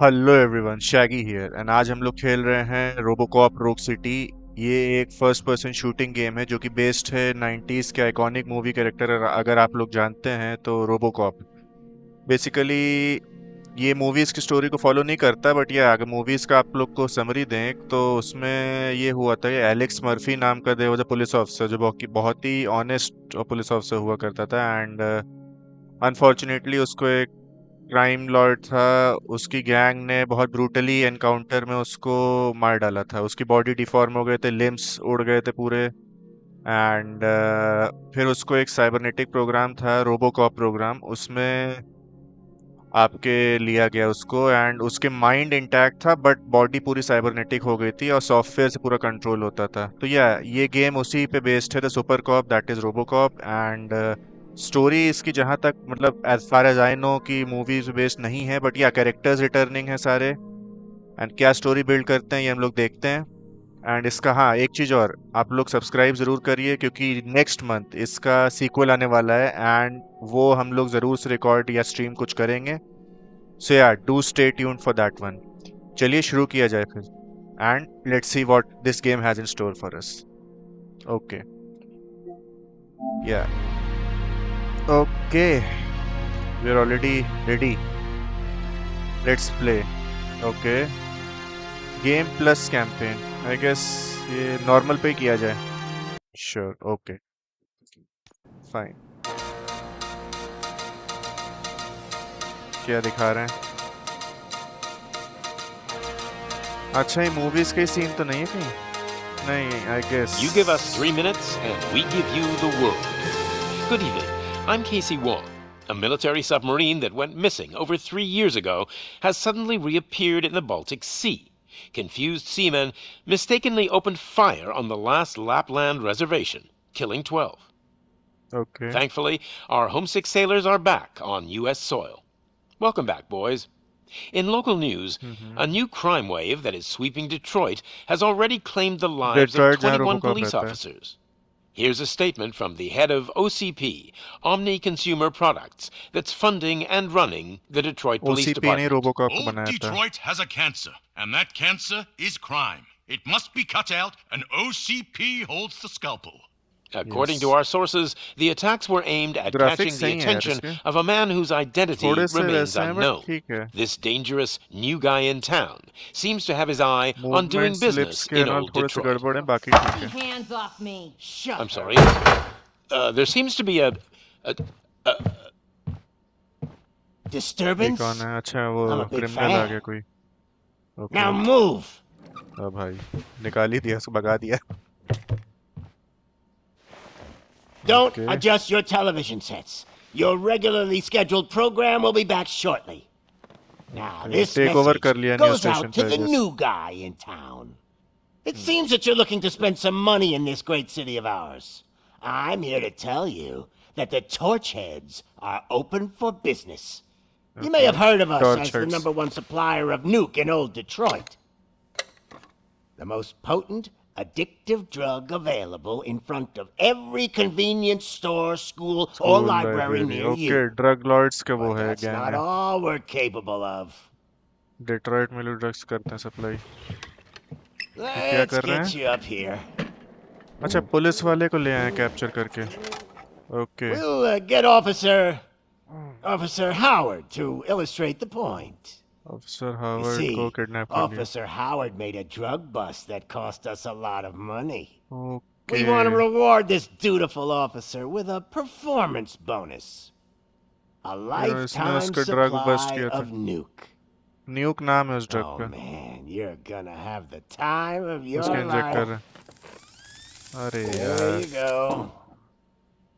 Hello everyone, Shaggy here and आज हम लोग खेल रहे हैं रोबोकॉप रोग सिटी। ये एक फर्स्ट पर्सन शूटिंग गेम है जो कि बेस्ड है 90s के आइकॉनिक मूवी कैरेक्टर, अगर आप लोग जानते हैं तो रोबोकॉप। बेसिकली ये मूवीज की स्टोरी को फॉलो नहीं करता, बट ये अगर मूवीज का आप लोग को समरी दें तो उसमें ये हुआ था। ये एलेक्स मर्फी नाम का there was a police officer जो बहुत ही ऑनेस्ट पुलिस ऑफिसर हुआ करता था। एंड अनफॉर्चुनेटली उसको एक क्राइम लॉर्ड था, उसकी गैंग ने बहुत ब्रूटली एनकाउंटर में उसको मार डाला था। उसकी बॉडी डिफॉर्म हो गए थे, लिम्स उड़ गए थे पूरे। एंड फिर उसको एक साइबरनेटिक प्रोग्राम था, रोबोकॉप प्रोग्राम, उसमें आपके लिया गया उसको। एंड उसके माइंड इंटैक्ट था बट बॉडी पूरी साइबरनेटिक हो गई थी और सॉफ्टवेयर से पूरा कंट्रोल होता था। तो ये गेम उसी पे बेस्ड है, the super cop that is RoboCop. And story इसकी जहाँ तक मतलब as far as I know कि मूवीज बेस्ड नहीं है, बट या कैरेक्टर्स रिटर्निंग है सारे। एंड क्या स्टोरी बिल्ड करते हैं ये हम लोग देखते हैं। एंड इसका, हाँ, एक चीज़ और, आप लोग सब्सक्राइब ज़रूर करिए क्योंकि नेक्स्ट मंथ इसका सीक्वल आने वाला है एंड वो हम लोग ज़रूर से रिकॉर्ड या स्ट्रीम कुछ करेंगे। So yeah do stay tuned for that one. चलिए शुरू किया जाए फिर and let's see what this game has in store for us. Okay, yeah, okay, we are already ready, let's play. Okay, game plus campaign, I guess ये normal पे ही किया जाए। Sure, okay, fine. क्या दिखा रहे हैं? अच्छा, ये मूवीज के सीन तो नहीं है कहीं? नहीं, I guess. You give us 3 minutes, and we give you the world. Good evening. I'm Casey Wong. A military submarine that went missing over 3 years ago has suddenly reappeared in the Baltic Sea. Confused seamen mistakenly opened fire on the last Lapland reservation, killing 12. Okay, Thankfully, our homesick sailors are back on U.S. soil. Welcome back, boys. In local news, a new crime wave that is sweeping Detroit has already claimed the lives of Detroit जहाँ 21 RoboCop police रहता है। officers. Here's a statement from the head of OCP, Omni Consumer Products, that's funding and running the Detroit Police OCP ने Department. RoboCop को Old बनाया था। Detroit has a cancer, and that cancer is crime. It must be cut out, and OCP holds the scalpel. According yes, to our sources, the attacks were aimed at catching graphics the सही है यार attention इसके, of a man whose identity थोड़े से remains वैसे हैं but unknown. ठीक है। This dangerous new guy in town seems to have his eye on doing movements, lips business के in नाल old थोड़े से Detroit. गड़बड़ हैं, बाकी Get ठीक your है। hands off me. Shut I'm up. sorry. There seems to be a ये कौन Disturbance? है? अच्छा, वो I'm a big क्रिमिनल आ गया fan. कोई। Now okay, move. अब भाई निकाल ही दिया, उसको भगा दिया। Don't okay, adjust your television sets. Your regularly scheduled program will be back shortly. Now, this take over message कर लिया news goes station out to पे, the guess. new guy in town. It seems that you're looking to spend some money in this great city of ours. I'm here to tell you that the Torchheads are open for business. You may have heard of us as the Torchheads. #1 supplier of nuke in old Detroit. The most potent, addictive drug available in front of every convenience store, school, or school, library library, near okay, you. Drug lords के वो But है, that's gang not है। all we're capable of. Detroit में लोग drugs करते हैं supply. तो क्या Let's कर रहे get हैं? you up here. अच्छा, पुलिस वाले को ले आए कैप्चर करके। Okay, We'll get Officer Howard to illustrate the point. Officer You Howard को see, किडनैप कर लिया। Officer Howard made a drug bust that cost us a lot of money. Okay, We want to reward this dutiful officer with a performance bonus. A इसने lifetime उसका drug bast supply किया था। of nuke. न्यूक नाम है उस drug Oh का। man, you're gonna have the time of your उसके inject कर life. रहे हैं। अरे There यार, you go.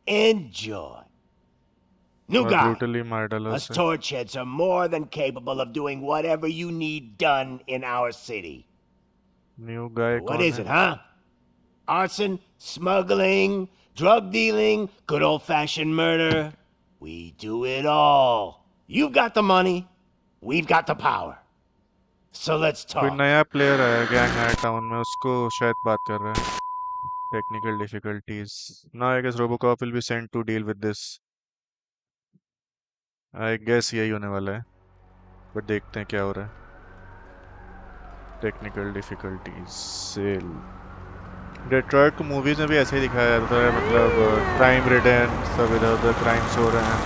Enjoy. New और guy. ब्रूटली मार डाला Us उसे। torchheads are more than capable of doing whatever you need done in our city. New guy What कौन is है? it, huh? Arson, smuggling, drug dealing, good old-fashioned murder. We do it all. You've got the money. We've got the power. So let's कोई talk. नया player आया, gang आया town में, उसको शायद बात कर रहा है। Technical difficulties. Now I guess RoboCop will be sent to deal with this. I guess यही होने वाला है, बट देखते हैं क्या हो रहा है। Technical difficulties cell. डेट्रॉइट को मूवीज में भी ऐसे ही दिखाया जाता है, मतलब क्राइम रिटर्न, सब इधर उधर क्राइम्स हो रहे हैं,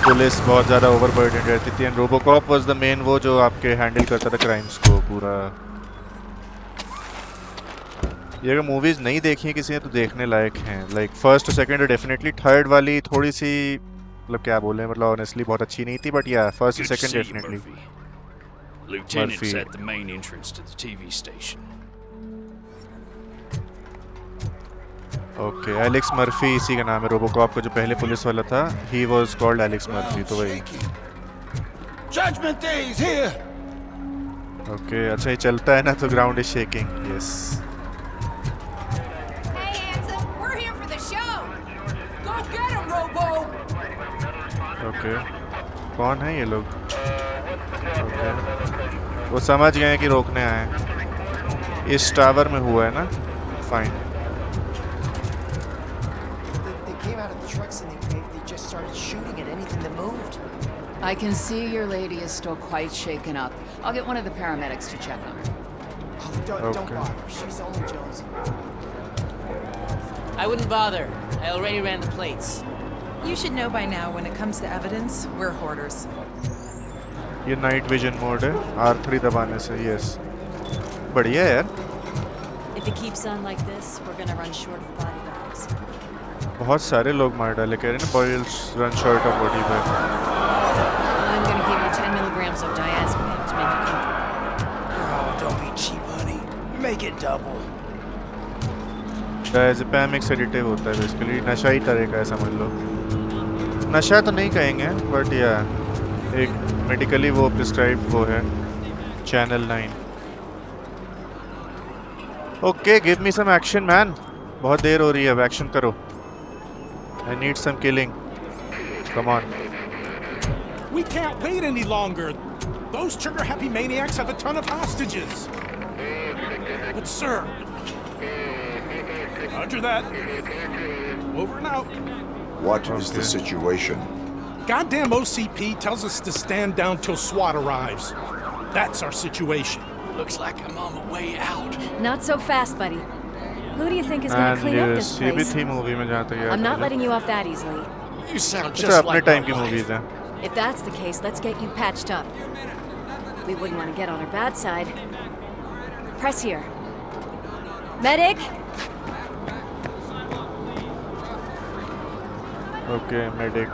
पुलिस बहुत ज़्यादा ओवरबर्डन रहती थी, and RoboCop was the main वो जो आपके हैंडल करता था क्राइम्स को पूरा। ये अगर मूवीज नहीं देखी है किसी ने तो देखने लायक हैं, like first second definitely, third वाली थोड़ी सी मतलब क्या बोले, मतलब ऑनेस्टली बहुत अच्छी नहीं थी, बट या first Good to second see you, definitely. Murphy. Lieutenant's Murphy. at the main entrance to the TV station. Okay, Alex Murphy इसी का नाम है, रोबोकॉप का जो पहले पुलिस वाला था, he was called Alex Murphy, तो वही। Judgment Day is here. Okay, अच्छा ये चलता है ना तो ground is shaking, yes. Hey, handsome, we're here for the show. Go get him, Robo. Okay, कौन है ये लोग? ओके, वो समझ गए हैं कि रोकने आए हैं, इस टावर में हुआ है ना, fine. They came out of the trucks and they just started shooting at anything that moved. I can see your lady is still quite shaken up. I'll get one of the paramedics to check on her. Oh, don't Okay. bother. She's only Jonesy. I wouldn't bother. I already ran the plates. You should know by now when it comes to evidence, we're hoarders. ये night vision mode है, R3 दबाने से, yes. बढ़िया यार, If it keeps on like this, we're gonna run short of body bags. बहुत सारे लोग मार डाले, कह रहे हैं ना Boyles run short of body bag. I'm gonna give you 10 milligrams of diazepam to make you comfortable. Oh, don't be cheap, honey. Make it double. डायज़ेपैम एक सेडेटिव होता है, बेसिकली नशा ही तरह का है, समझ लो। नशा तो नहीं कहेंगे, बट या एक मेडिकली वो प्रिस्क्राइब वो है, channel 9। Okay, give me some action man, बहुत देर हो रही है, अब एक्शन करो। I need some killing, come on. We can't wait any longer. Those trigger-happy maniacs have a ton of hostages. But sir... Roger that. Over and out. What is the situation? Goddamn OCP tells us to stand down till SWAT arrives. That's our situation. Looks like I'm on my way out. Not so fast, buddy. Who do you think is gonna clean up this ये भी place? थी movie में जहाँ तक याद I'm not है। letting you off that easily. You sound अच्छा, just अपने like टाइम my की wife. मूवीज हैं। If that's the case, let's get you patched up. We wouldn't want to get on her bad side. Press here. Medic! Okay, medic.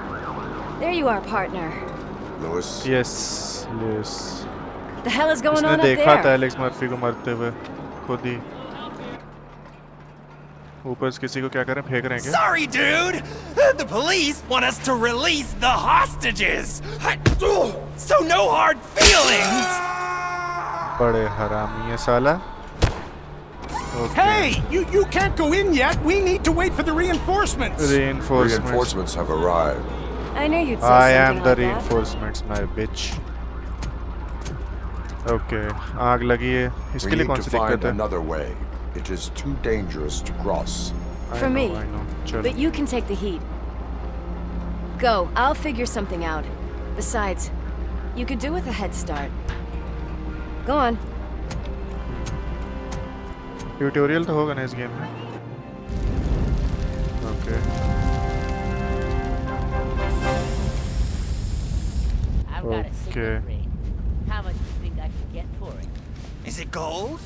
There you are, partner. Lewis? Yes, yes. The hell is going इसने on up देखा था there? Alex Murphy को मरते हुए, खुद ही। ऊपर से किसी को क्या करें, फेंक रहे हैं क्या? Sorry, dude. The police want us to release the hostages. So no hard feelings. बड़े हरामी है साला। Okay. Hey! You can't go in yet! We need to wait for the reinforcements! Reinforcements. Reinforcements have arrived. I knew you'd say I something am the like that. reinforcements, my bitch. Okay, आग लगी है। We इसके लिए need कौन to C find दिक्कत है? another way. It is too dangerous to cross. For me. I know. चलो। But you can take the heat. Go, I'll figure something out. Besides, you could do with a head start. Go on. Tutorial तो होगा ना इस game में? Okay. I've got a Okay. signet ring. How much do you think I can get for it? Is it gold?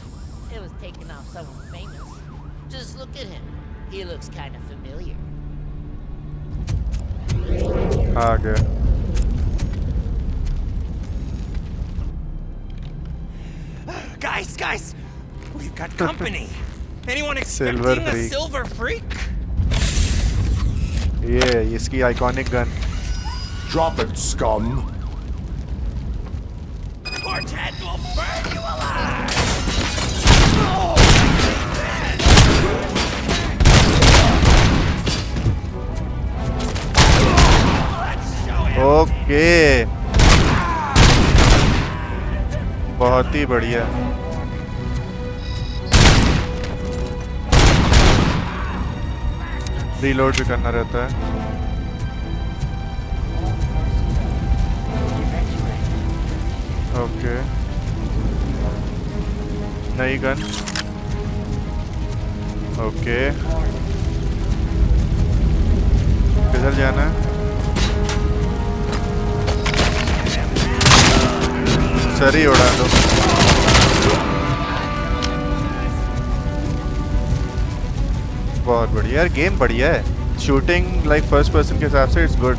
It was taken off someone famous. Just look at him. He looks kind of familiar. आ गया। Guys, we've got company. Anyone Silver expecting a freak. silver freak? ये इसकी iconic gun. Drop it, scum. Torch heads will burn you alive! Okay, बहुत ही बढ़िया। Reload भी करना रहता है। Okay, नई गन। ओके, किधर जाना है? सर ही उड़ा दो। बहुत बढ़िया यार, गेम बढ़िया है। शूटिंग लाइक फर्स्ट पर्सन के हिसाब से it's good.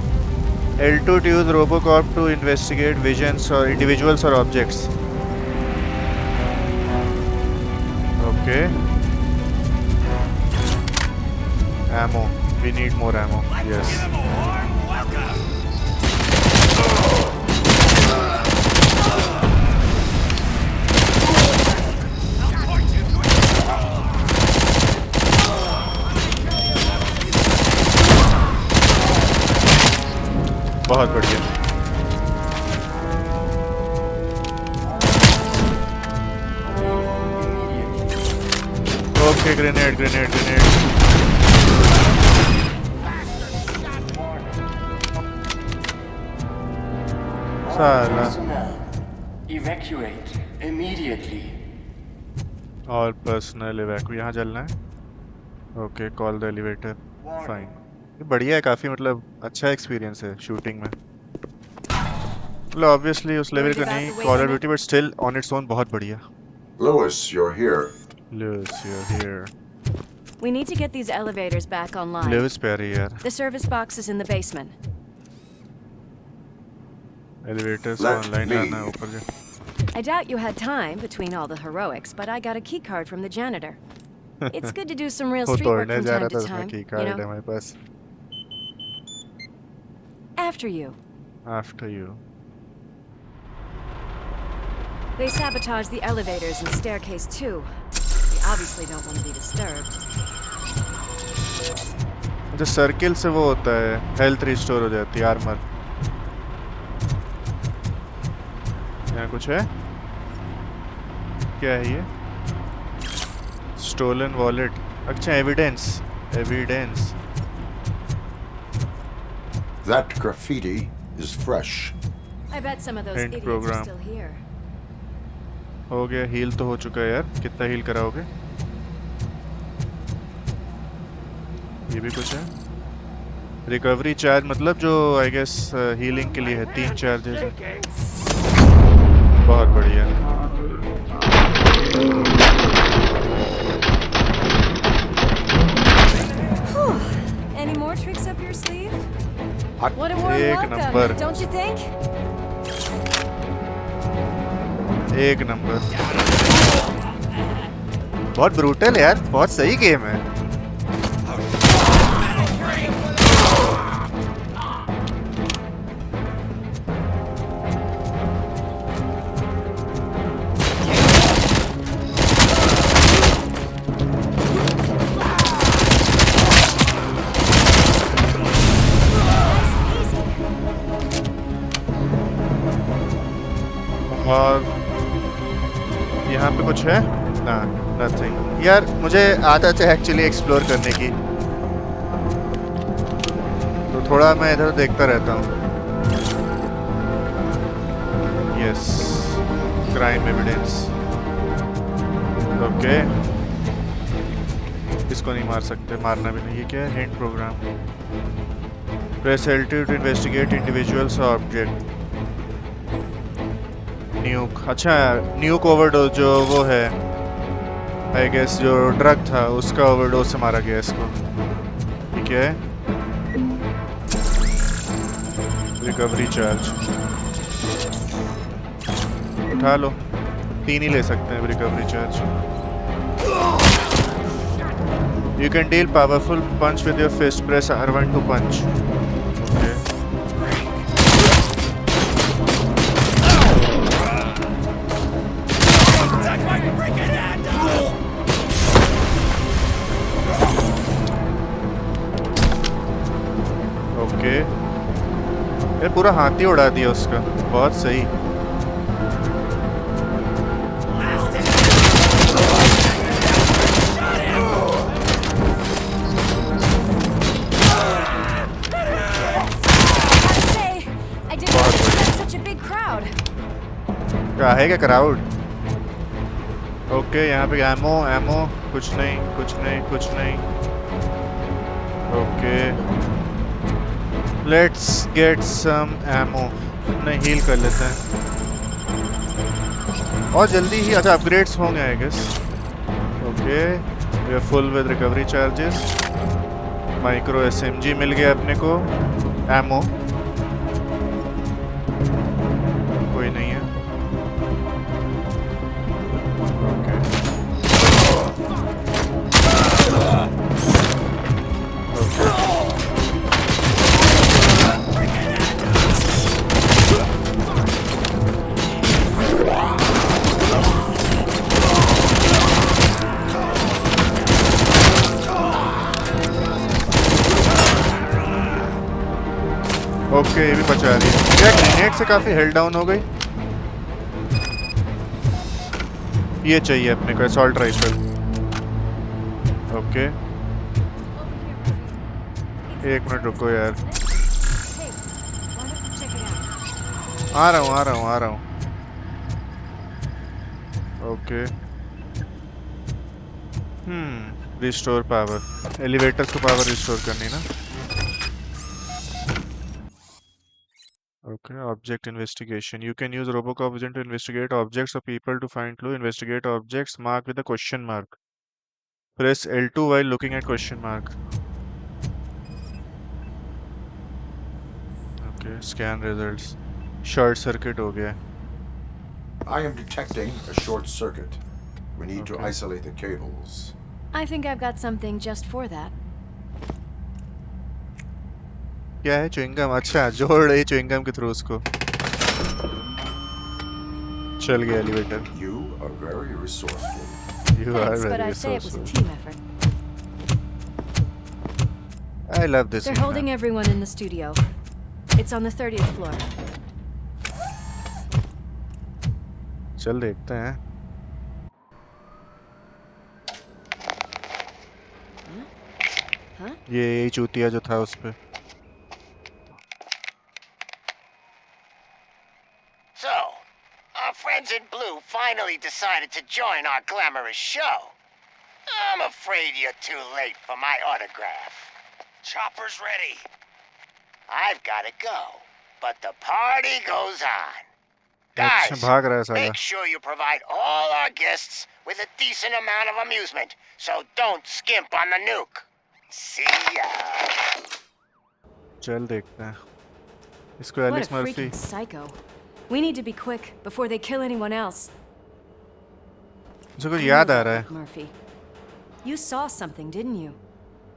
L2 to use Robocop to investigate visions or individuals or objects. Okay. Ammo. We need more ammo. Yes. बहुत बढ़िया। Okay, grenade grenade grenade. साला। Evacuate immediately. All personnel evacuate। यहाँ चलना है। Okay, call the elevator. Fine. ये बढ़िया है काफी, मतलब अच्छा एक्सपीरियंस है शूटिंग में। मतलब ऑब्वियसली उस लेवल का नहीं call of duty, but still on its own बहुत बढ़िया। Lewis, you're here. Lewis, you're here. We need to get these elevators back online. Lewis पे आ रही है यार। The service box is in the basement. Elevators online आना है ऊपर जा। I doubt you had time between all the heroics, but I got a key card from the janitor. It's good to do some real street work from time to time, you know? हमारे पास। After you. After you. They sabotaged the elevators and staircase too. They obviously don't want to be disturbed. जो circle से वो होता है, health restore हो जाती है, armour. यहाँ कुछ है? क्या है ये? Stolen wallet. अच्छा, evidence. Evidence. That graffiti is fresh. I bet some of those Hint idiots program. are still here. हो गया, हील तो हो चुका है यार। कितना हील कराओगे? ये भी कुछ है। रिकवरी चार्ज, मतलब जो आई गेस हीलिंग के लिए है। 3 चार्जेस हैं। बहुत बढ़िया। Any more tricks up your sleeve? What a warm एक welcome, number. don't you think? एक नंबर। बहुत ब्रूटल है यार, बहुत सही गेम है। और यहाँ पे कुछ है ना? नथिंग यार। मुझे आदत है एक्चुअली एक्सप्लोर करने की, तो थोड़ा मैं इधर देखता रहता हूँ। Yes, crime evidence. ओके, इसको नहीं मार सकते, मारना भी नहीं। ये क्या है? Hint program. Press L2 to investigate individuals और ऑब्जेक्ट। न्यूक। अच्छा, न्यूक ओवरडोज जो वो है आई गेस, जो ड्रग था उसका ओवरडोज से मारा गया इसको। ठीक है, रिकवरी चार्ज उठा लो। 3 ही ले सकते हैं recovery charge. You can deal powerful punch with your fist, press R1 to punch. Okay, ये पूरा हाथी उड़ा दिया उसका। बहुत सही। क्या है क्या क्राउड? ओके यहाँ पे एमो एमो कुछ नहीं कुछ नहीं कुछ नहीं। Okay let's get some ammo. नहीं हील कर लेते हैं और जल्दी ही। अच्छा अपग्रेड्स होंगे I guess. Okay we are full with recovery charges. Micro SMG मिल गया अपने को। एमो कोई नहीं है। ओके ये भी बचा रही है। क्या ग्रेनेड से काफी हेल्ड डाउन हो गई। ये चाहिए अपने को असॉल्ट राइफल। ओके एक मिनट रुको यार। आ रहा हूँ। Okay restore power. एलिवेटर्स को पावर रिस्टोर करनी ना। Okay, object investigation. You can use Robocop vision to investigate objects or people to find clue. Investigate objects marked with a question mark. Press L2 while looking at question mark. Okay, scan results. Short circuit हो गया. I am detecting a short circuit. We need to isolate the cables. I think I've got something just for that. क्या है chewing gum? अच्छा जोड़ रही chewing gum के through उसको। चल गया elevator. You are very resourceful. You are Thanks, very but I'd say it was a resourceful. team effort. I love this. They're holding everyone in the studio. It's on the 30th floor. चल देखते हैं। ये चूतिया जो था उस पे। So, our friends in blue finally decided to join our glamorous show. I'm afraid you're too late for my autograph. Chopper's ready. I've got to go, but the party goes on. अच्छा Guys, भाग रहा है साला। make sure you provide all our guests with a decent amount of amusement, so don't skimp on the nuke. See ya. चल देखते हैं इसको। What Alex a Murphy. freaking psycho. We need to be quick before they kill anyone else. उसे कुछ याद आ रहा है। Murphy, you saw something, didn't you?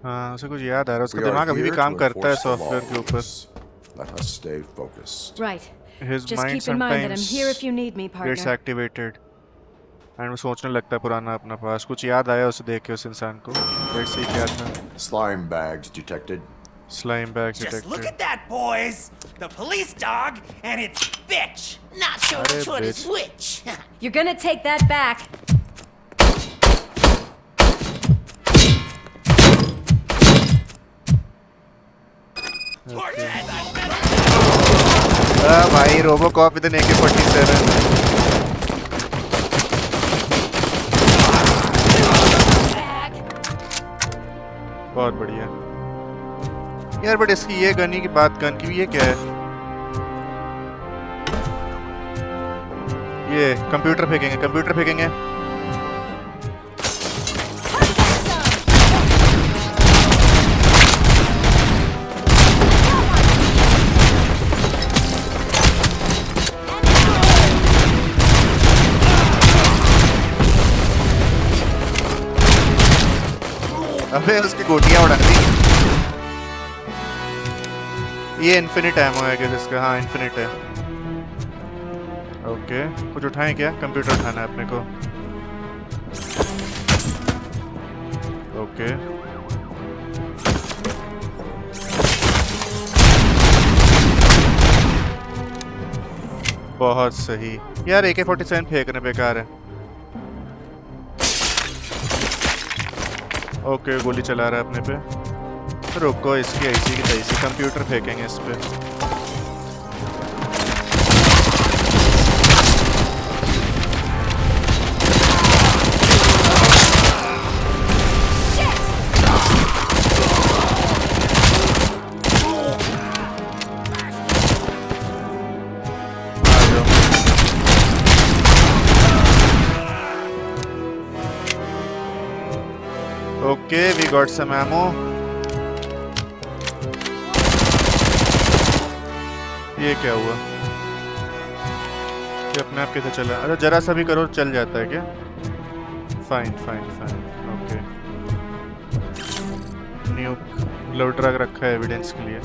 हाँ उसे कुछ याद आ रहा है। उसका We are दिमाग अभी भी here काम to करता है enforce the सॉफ्टवेयर के ऊपर। laws. Let us stay focused. Right. His Just mind keep in mind that I'm sometimes here if you need me, gets partner. activated. And वो सोचने लगता है पुराना अपना पास। कुछ याद आया उसे देख के उस इंसान को। Let's see क्या था। Slime bags detected. Slime bags Just look detected. at that, boys! The police dog and its bitch! Not sure Arey which one is bitch. which. You're gonna take that back. भाई RoboCop with N AK-47। बहुत बढ़िया यार। But इसकी ये gun की बात gun की ये क्या है? ये कंप्यूटर फेंकेंगे। अबे उसकी गोटियां उड़ा दी। ये इन्फिनिट एमो है क्या जिसका? हाँ इन्फिनिट है। ओके कुछ उठाएं क्या? कंप्यूटर उठाना है अपने को। ओके बहुत सही यार। AK-47 फेंकने बेकार है। ओके गोली चला रहा है अपने पे। रुको इसकी ऐसी की तैसी कंप्यूटर फेंकेंगे इस पे। Okay, we got some ammo. ये क्या हुआ? ये अपने आप कैसे चला? अरे जरा सा भी करो चल जाता है क्या? Fine fine fine okay. New glove drug रखा है एविडेंस के लिए।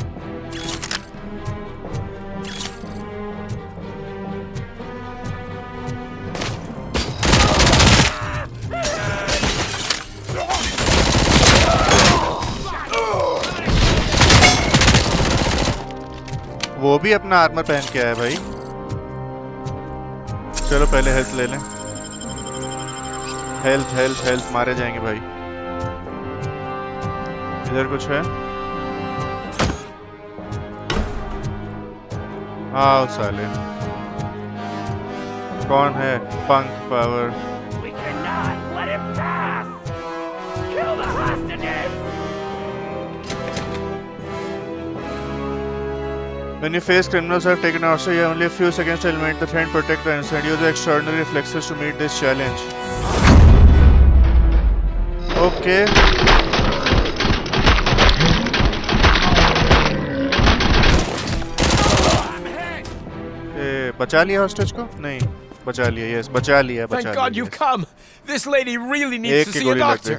वो भी अपना आर्मर पहन के आया भाई। चलो पहले हेल्थ ले लें। हेल्थ हेल्थ हेल्थ मारे जाएंगे भाई। इधर कुछ है? आओ साले। कौन है? पंक power. When you face criminals who have taken hostage, you have only a few seconds to eliminate the threat and protect the innocent. Use extraordinary reflexes to meet this challenge. Okay. बचा लिया hostage को? नहीं, बचा लिया। Yes, बचा लिया, बचा लिया। Thank God you've come. This lady really needs to see a doctor.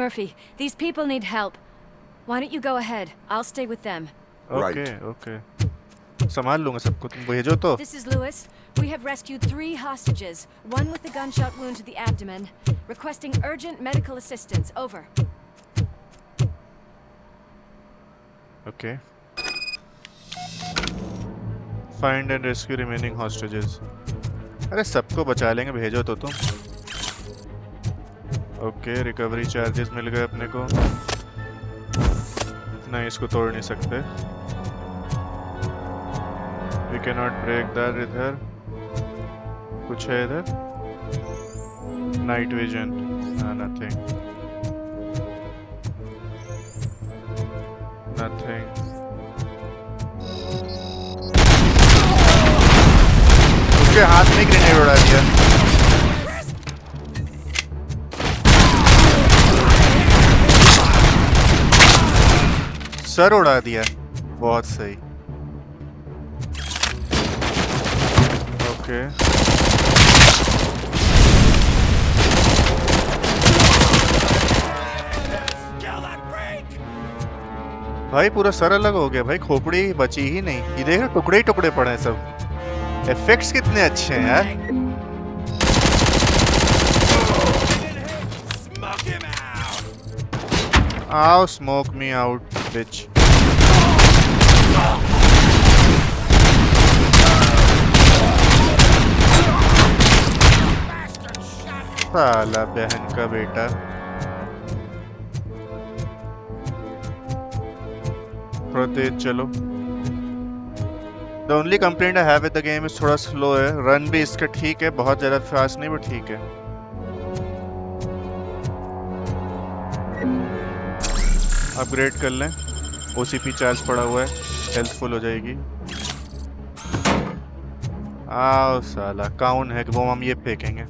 Murphy, these people need help. Why don't you go ahead? I'll stay with them. Okay, okay. संभाल लूँगा सबको, तुम भेजो तो। This is Lewis. We have rescued 3 hostages, one with a gunshot wound to the abdomen, requesting urgent medical assistance. Over. Okay. Find and rescue remaining hostages. अरे सबको बचा लेंगे, भेजो तो तुम। Okay, recovery charges मिल गए अपने को। नहीं, इसको तोड़ नहीं सकते। We cannot break that इधर। कुछ है इधर? Night vision। Nothing. Nothing. उसके हाथ में ग्रेनेड उड़ा दिया। सर उड़ा दिया। बहुत सही। ओके। भाई पूरा सर अलग हो गया भाई, खोपड़ी बची ही नहीं। ये देख टुकड़े ही टुकड़े पड़े हैं सब। इफेक्ट्स कितने अच्छे हैं यार। आओ स्मोक मी आउट बिच। साला बहन का बेटा। थोड़ा तेज चलो। The only complaint I have with the game is थोड़ा स्लो है। रन भी इसका ठीक है, बहुत ज़्यादा फास्ट नहीं, बट ठीक है। अपग्रेड कर लें। OCP चार्ज पड़ा हुआ है, हेल्थ फुल हो जाएगी। आओ साला, काउन है वो हम ये फेंकेंगे।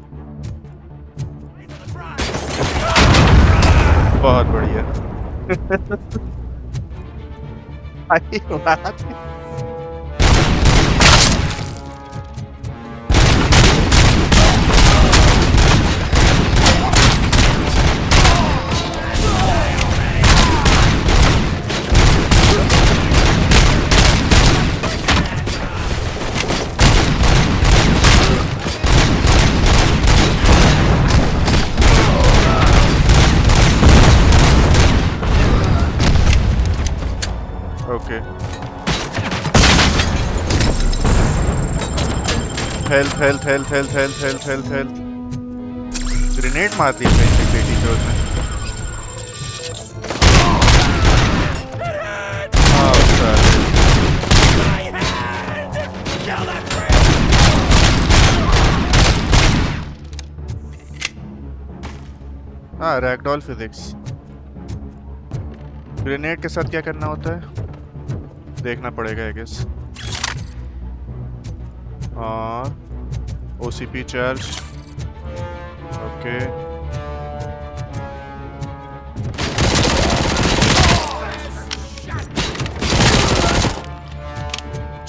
बहुत बढ़िया। Okay. Health. ग्रेनेड मार दी पेटी के उसने। हाँ, रैगडॉल फिजिक्स। ग्रेनेड के साथ क्या करना होता है देखना पड़ेगा आई गेस। और OCP चार्ज। ओके,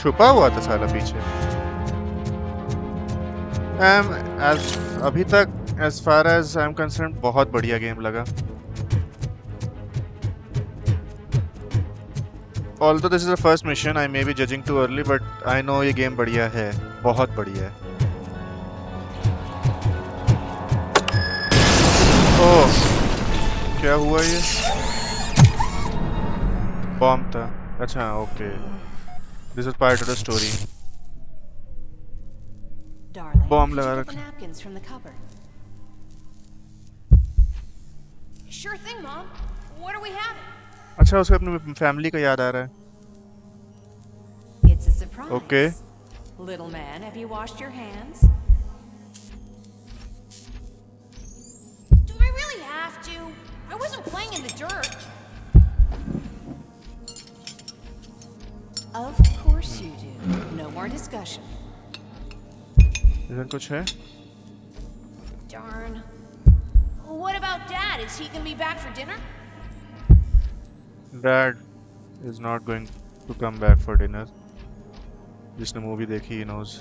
छुपा हुआ था साला पीछे। अभी तक as far as I'm concerned बहुत बढ़िया गेम लगा। Although this is the first mission, I may be judging too early, but I know ये गेम बढ़िया है, बहुत बढ़िया है। ओह, क्या हुआ ये? बॉम्ब था। अच्छा, okay. This is part of the story. Bomb लगा रखा। Sure thing, Mom. What are we having? अच्छा, उसको अपनी फैमिली का याद आ रहा है। It's a surprise. Okay. Little man, have you washed your hands? Do I really have to? I wasn't playing in the dirt. Of course you do. No more discussion. इधर कुछ है? Darn. What about Dad? Is he gonna be back for dinner? Dad is not going to come back for dinner. जिसने movie देखी he knows.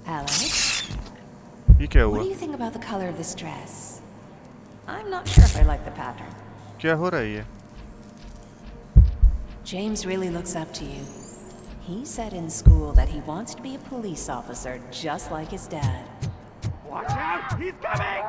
Alex? ये क्या हुआ? What do you think about the color of this dress? I'm not sure if I like the pattern. क्या हो रहा है ये? James really looks up to you. He said in school that he wants to be a police officer just like his dad. Watch out! He's coming!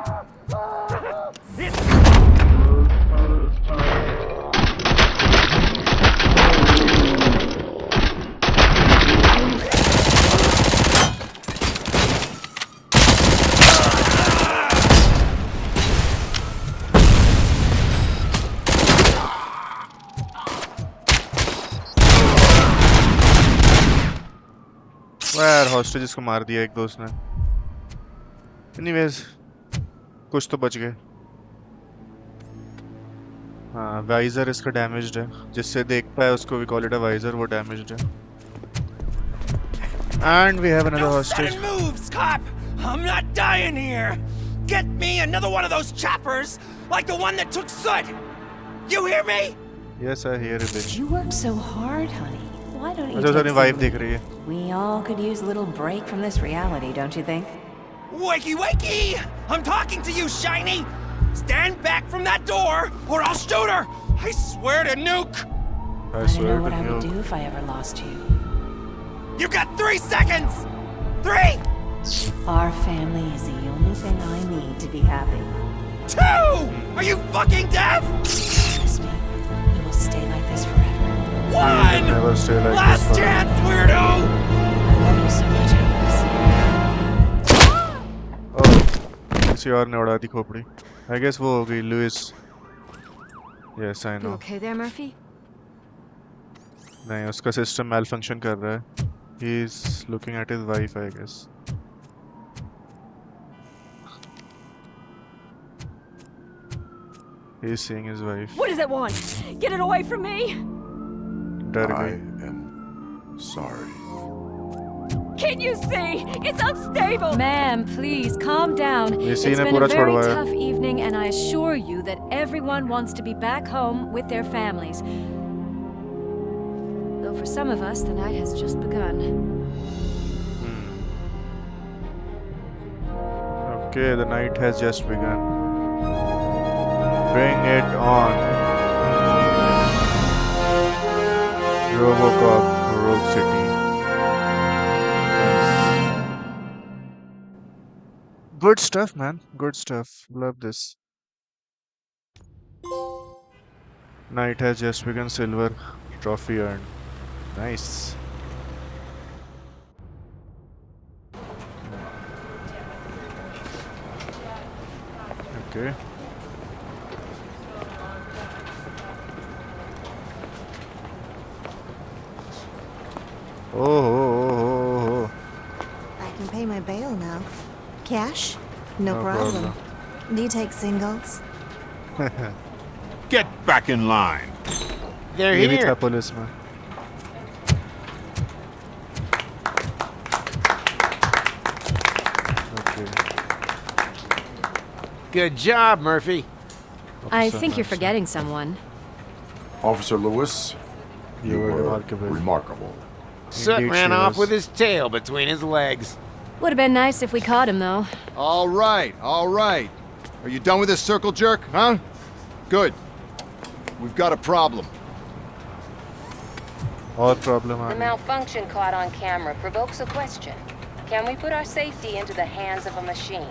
यार hostages को मार दिया एक दोस्त ने। एनीवेज कुछ तो बच गए। हाँ, वाइजर इसका डैमेज्ड है, जिससे देखता है उसको we call it a visor, वो डैमेज्ड है। And we have another hostage. No sudden moves, cop! I'm not dying here! Get me another one of those choppers, like the one that took Soot! You hear me? Yes, I hear you, bitch. You work so hard, honey. Why don't you अच्छा, take अपनी wife देख रही है। We all could use a little break from this reality, don't you think? Wakey, wakey! I'm talking to you, Shiny! Stand back from that door, or I'll shoot her! I swear to nuke! I don't swear know what to I would you. do if I ever lost you. You got 3 seconds! 3! Our family is the only thing I need to be happy. 2! Are you fucking deaf? Promise me, we will stay like this forever. 1! Never stay like Last this, chance, weirdo! I love you so much, Alex. Oh, किसी और ने उड़ा दी खोपड़ी। I guess वो हो गई Louis. Yes, I You know. okay there, Murphy? नहीं, उसका सिस्टम मैलफंक्शन कर रहा है। He is looking at his wife, I guess. He is seeing his wife. What does it want? Get it away from me! डर I गई। am sorry. Can you see? It's unstable! Ma'am, please calm down. ये It's scene है been a पूरा very छोड़वाया। tough evening, and I assure you that everyone wants to be back home with their families. Though for some of us, the night has just begun. Okay, the night has just begun. Bring it on. Robocop Rogue City. Good stuff, man. Good stuff. Love this. Night has just begun. Silver trophy earned. Nice. Okay. Oh. I can pay my bail now. Cash? No, No problem. problem. Do you take singles? Get back in line. They're ये भी था here. Police में। Okay. Good job, Murphy. I think you're forgetting someone. Officer Lewis, You were remarkable. Soot Indeed, ran she off was. with his tail between his legs. Would have been nice if we caught him, though. All right, all right. Are you done with this circle jerk, huh? Good. We've got a problem. और problem uh The गई. malfunction caught on camera provokes a question. Can we put our safety into the hands of a machine,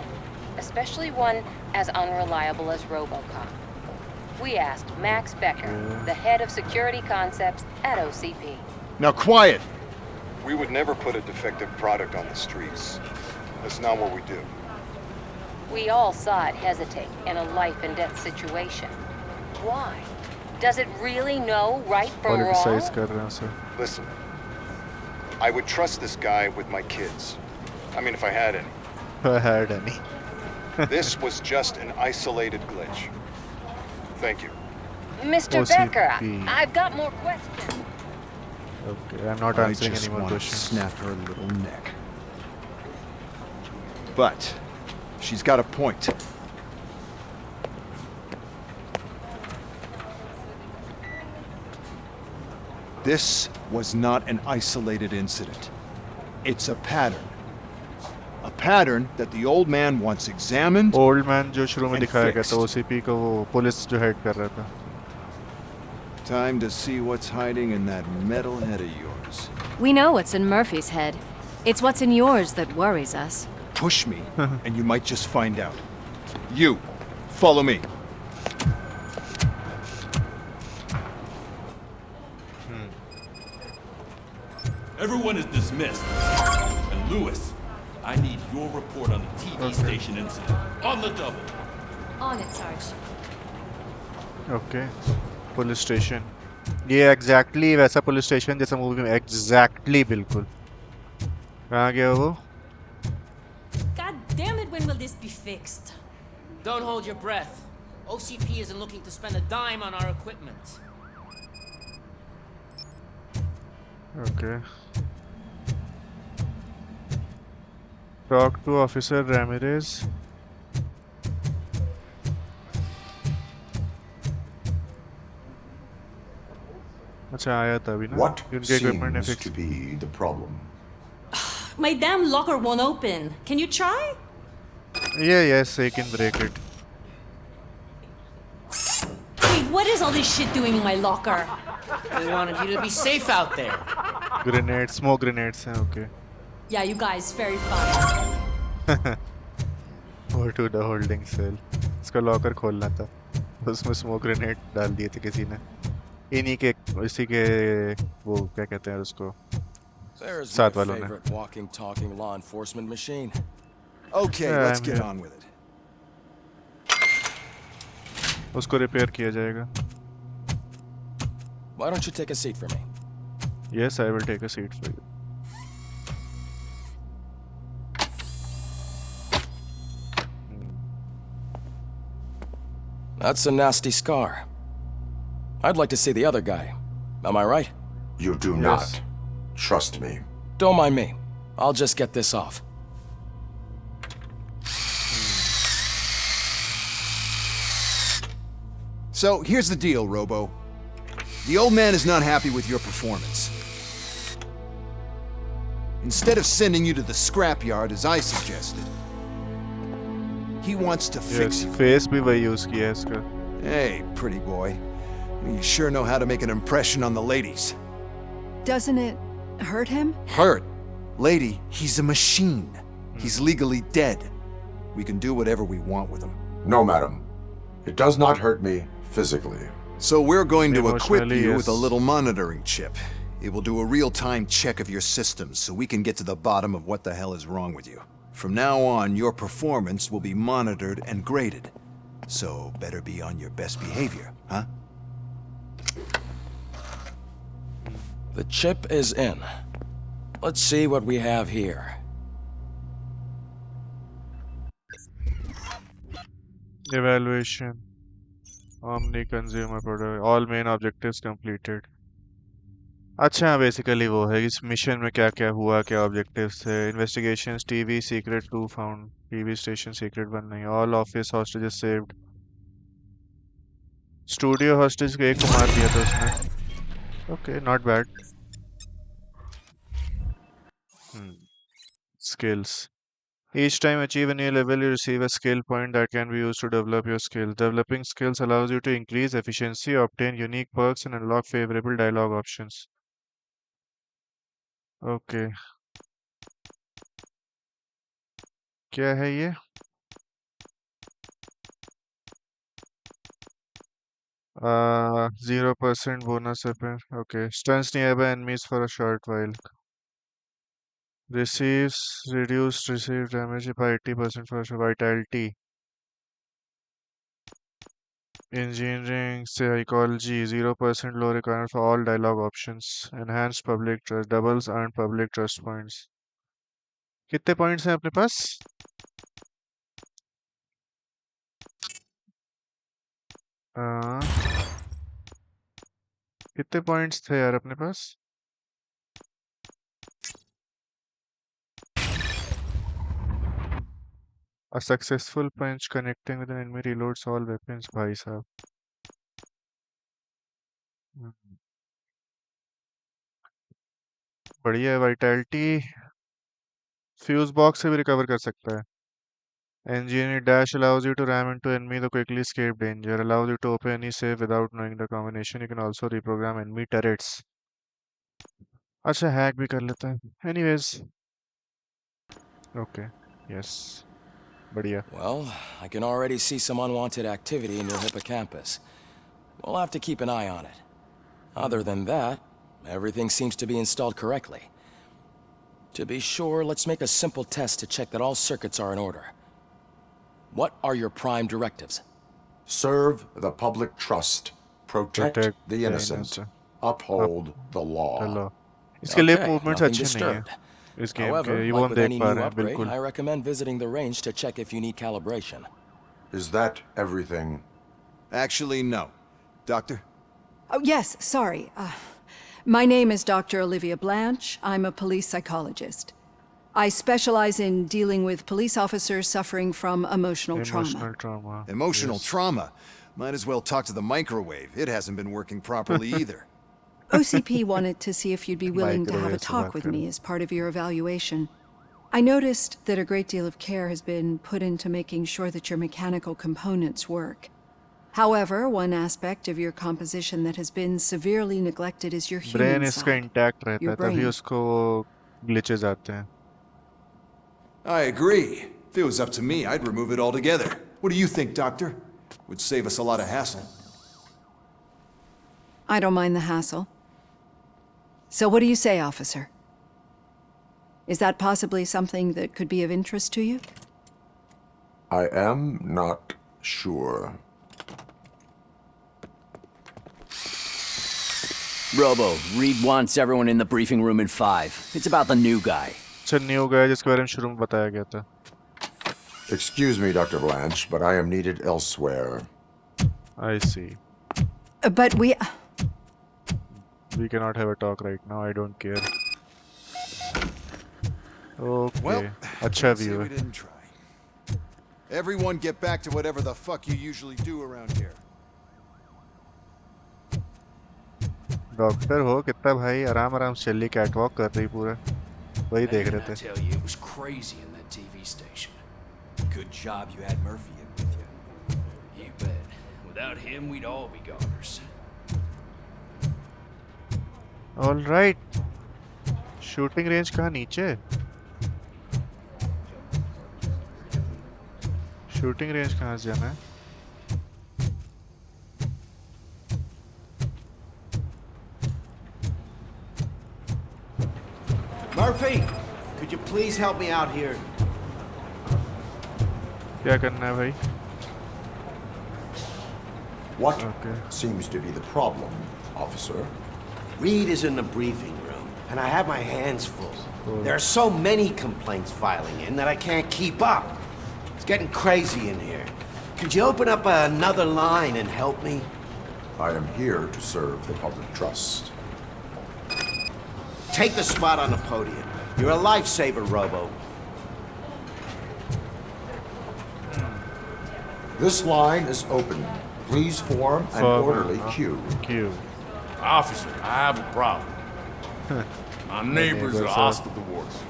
especially one as unreliable as Robocop? We asked Max Becker, the head of security concepts at OCP. Now quiet! We would never put a defective product on the streets. That's not what we do. We all saw it hesitate in a life and death situation. Why? Does it really know right from wrong? Politicize कर रहे हैं उसे. Listen, I would trust this guy with my kids. I mean, if I had any. I had any. This was just an isolated glitch. Thank you. Mr. OCP. Becker, I've got more questions. Okay, I'm not answering any more questions. Snap her little neck. But she's got a point. This was not an isolated incident. It's a pattern. A pattern that the old man wants examined. Old man जो शुरू में and दिखाया गया fixed. था OCP को वो police जो head कर रहा था. Time to see what's hiding in that metal head of yours. We know what's in Murphy's head. It's what's in yours that worries us. Push me, and you might just find out. You, follow me. Everyone is dismissed. And Lewis, I need your report on the TV station incident. On the double. On it, Sarge. Okay. Police station. ये exactly वैसा police station जैसा movie में exactly बिल्कुल. कहाँ गया वो? God damn it, when will this be fixed? Don't hold your breath. OCP isn't looking to spend a dime on our equipment. Okay. Talk to Officer Ramirez. अच्छा आया था अभी ना. What उनके equipment ने seems fix. to be the problem? My damn locker won't open. Can you try? Yeah, yes, I can break it. Wait, what is all this shit doing in my locker? We wanted you to be safe out there. Grenades, smoke grenades हैं, okay. Yeah, you guys, very fun. Go to the holding cell. इसका locker खोलना था. उसमें smoke grenade डाल दिए थे किसी ने. इन्हीं के इसी के वो क्या कहते हैं उसको. There's my साथ वालों ने. favorite walking, talking law enforcement machine. Okay, Yeah, let's I'm get here. on with it. उसको रिपेयर किया जाएगा. Why don't you take a seat for me? Yes, I will take a seat for you. That's a nasty scar. I'd like to see the other guy. Am I right? You do not. Trust me. Don't mind me. I'll just get this off. So, here's the deal, Robo. The old man is not happy with your performance. Instead of sending you to the scrapyard as I suggested, he wants to fix Yes, you. face भी वही use किया है इसका. Hey, pretty boy. You sure know how to make an impression on the ladies. Doesn't it hurt him? Hurt? Lady, he's a machine. He's legally dead. We can do whatever we want with him. No, madam. It does not hurt me physically. So we're going to equip Emotionally, you with a yes. little monitoring chip. It will do a real-time check of your systems so we can get to the bottom of what the hell is wrong with you. From now on, your performance will be monitored and graded. So better be on your best behavior, huh? The chip is in. Let's see what we have here. Evaluation. Omni consumer product. All main objectives completed. अच्छा basically वो है इस mission में क्या क्या हुआ क्या objectives थे. Investigations TV secret 2 found. TV station secret 1 नहीं. All office hostages saved. Studio hostage को एक को मार दिया था उसने. Okay, not bad. Skills. Each time achieve a new level, you receive a skill point that can be used to develop your skills. Developing skills allows you to increase efficiency, obtain unique perks, and unlock favorable dialogue options. Okay, क्या है ये? 0% bonus weapon. Okay, stuns nearby enemies for a short while. Receives reduced received damage by 80% for vitality. Engineering, psychology, 0% low requirement for all dialogue options. Enhanced public trust, doubles earned public trust points. कितने points हैं अपने पास? कितने points थे यार अपने पास? A successful punch connecting with an enemy reloads all weapons, भाई साहब. बढ़िया है. Vitality fuse box से भी recover कर सकता है. Engineer dash allows you to ram into enemy to quickly escape danger. Allows you to open any safe without knowing the combination. You can also reprogram enemy turrets. अच्छा hack भी कर लेता है. Anyways. Okay. Yes. बढ़िया. Well, I can already see some unwanted activity in your hippocampus. We'll have to keep an eye on it. Other than that, everything seems to be installed correctly. To be sure, let's make a simple test to check that all circuits are in order. What are your prime directives? Serve the public trust. Protect the innocent. Uphold the law. इसके lip Okay, movements nothing अच्छे नहीं हैं. disturbed. इस game However, के ये like वो हम with देख any पा new रहे हैं upgrade, बिल्कुल. I recommend visiting the range to check if you need calibration. Is that everything? Actually, no. Doctor? Oh, yes, sorry. My name is Dr. Olivia Blanche. I'm a police psychologist. I specialize in dealing with police officers suffering from emotional trauma. Emotional trauma? Might as well talk to the microwave. It hasn't been working properly either. OCP wanted to see if you'd be willing to have a talk with me as part of your evaluation. I noticed that a great deal of care has been put into making sure that your mechanical components work. However, one aspect of your composition that has been severely neglected is your human Brain इसका side. intact रहता Your है तभी brain. उसको glitches आते हैं. I agree. If it was up to me, I'd remove it altogether. What do you think, Doctor? Would save us a lot of hassle. I don't mind the hassle. So what do you say, officer? Is that possibly something that could be of interest to you? I am not sure. Robo, Reed wants everyone in the briefing room in 5. It's about the new guy. अच्छा new guy जिसके बारे में शुरू में बताया गया था. Excuse me, Dr. Blanche, but I am needed elsewhere. I see. But we cannot have a talk right now. I don't care. Okay. Well, अच्छा see view we है. didn't try. Everyone get back to whatever the fuck you usually do around here. Doctor हो कितना भाई आराम आराम से चली catwalk कर रही पूरा. वही देख रहे I थे. tell you, it was crazy in that TV station. Good job you had Murphy in with you. You bet. Without him, we'd all be goners. All right. Shooting range कहाँ नीचे? Shooting range कहाँ से जाना है? Murphy, could you please help me out here? क्या करना है भाई? What seems to be the problem, officer? Reed is in the briefing room, and I have my hands full. There are so many complaints filing in that I can't keep up. It's getting crazy in here. Could you open up another line and help me? I am here to serve the public trust. Take the spot on the podium. You're a lifesaver, Robo. This line is open. Please form an orderly queue. Officer, I have a problem. My neighbors are hostile towards me.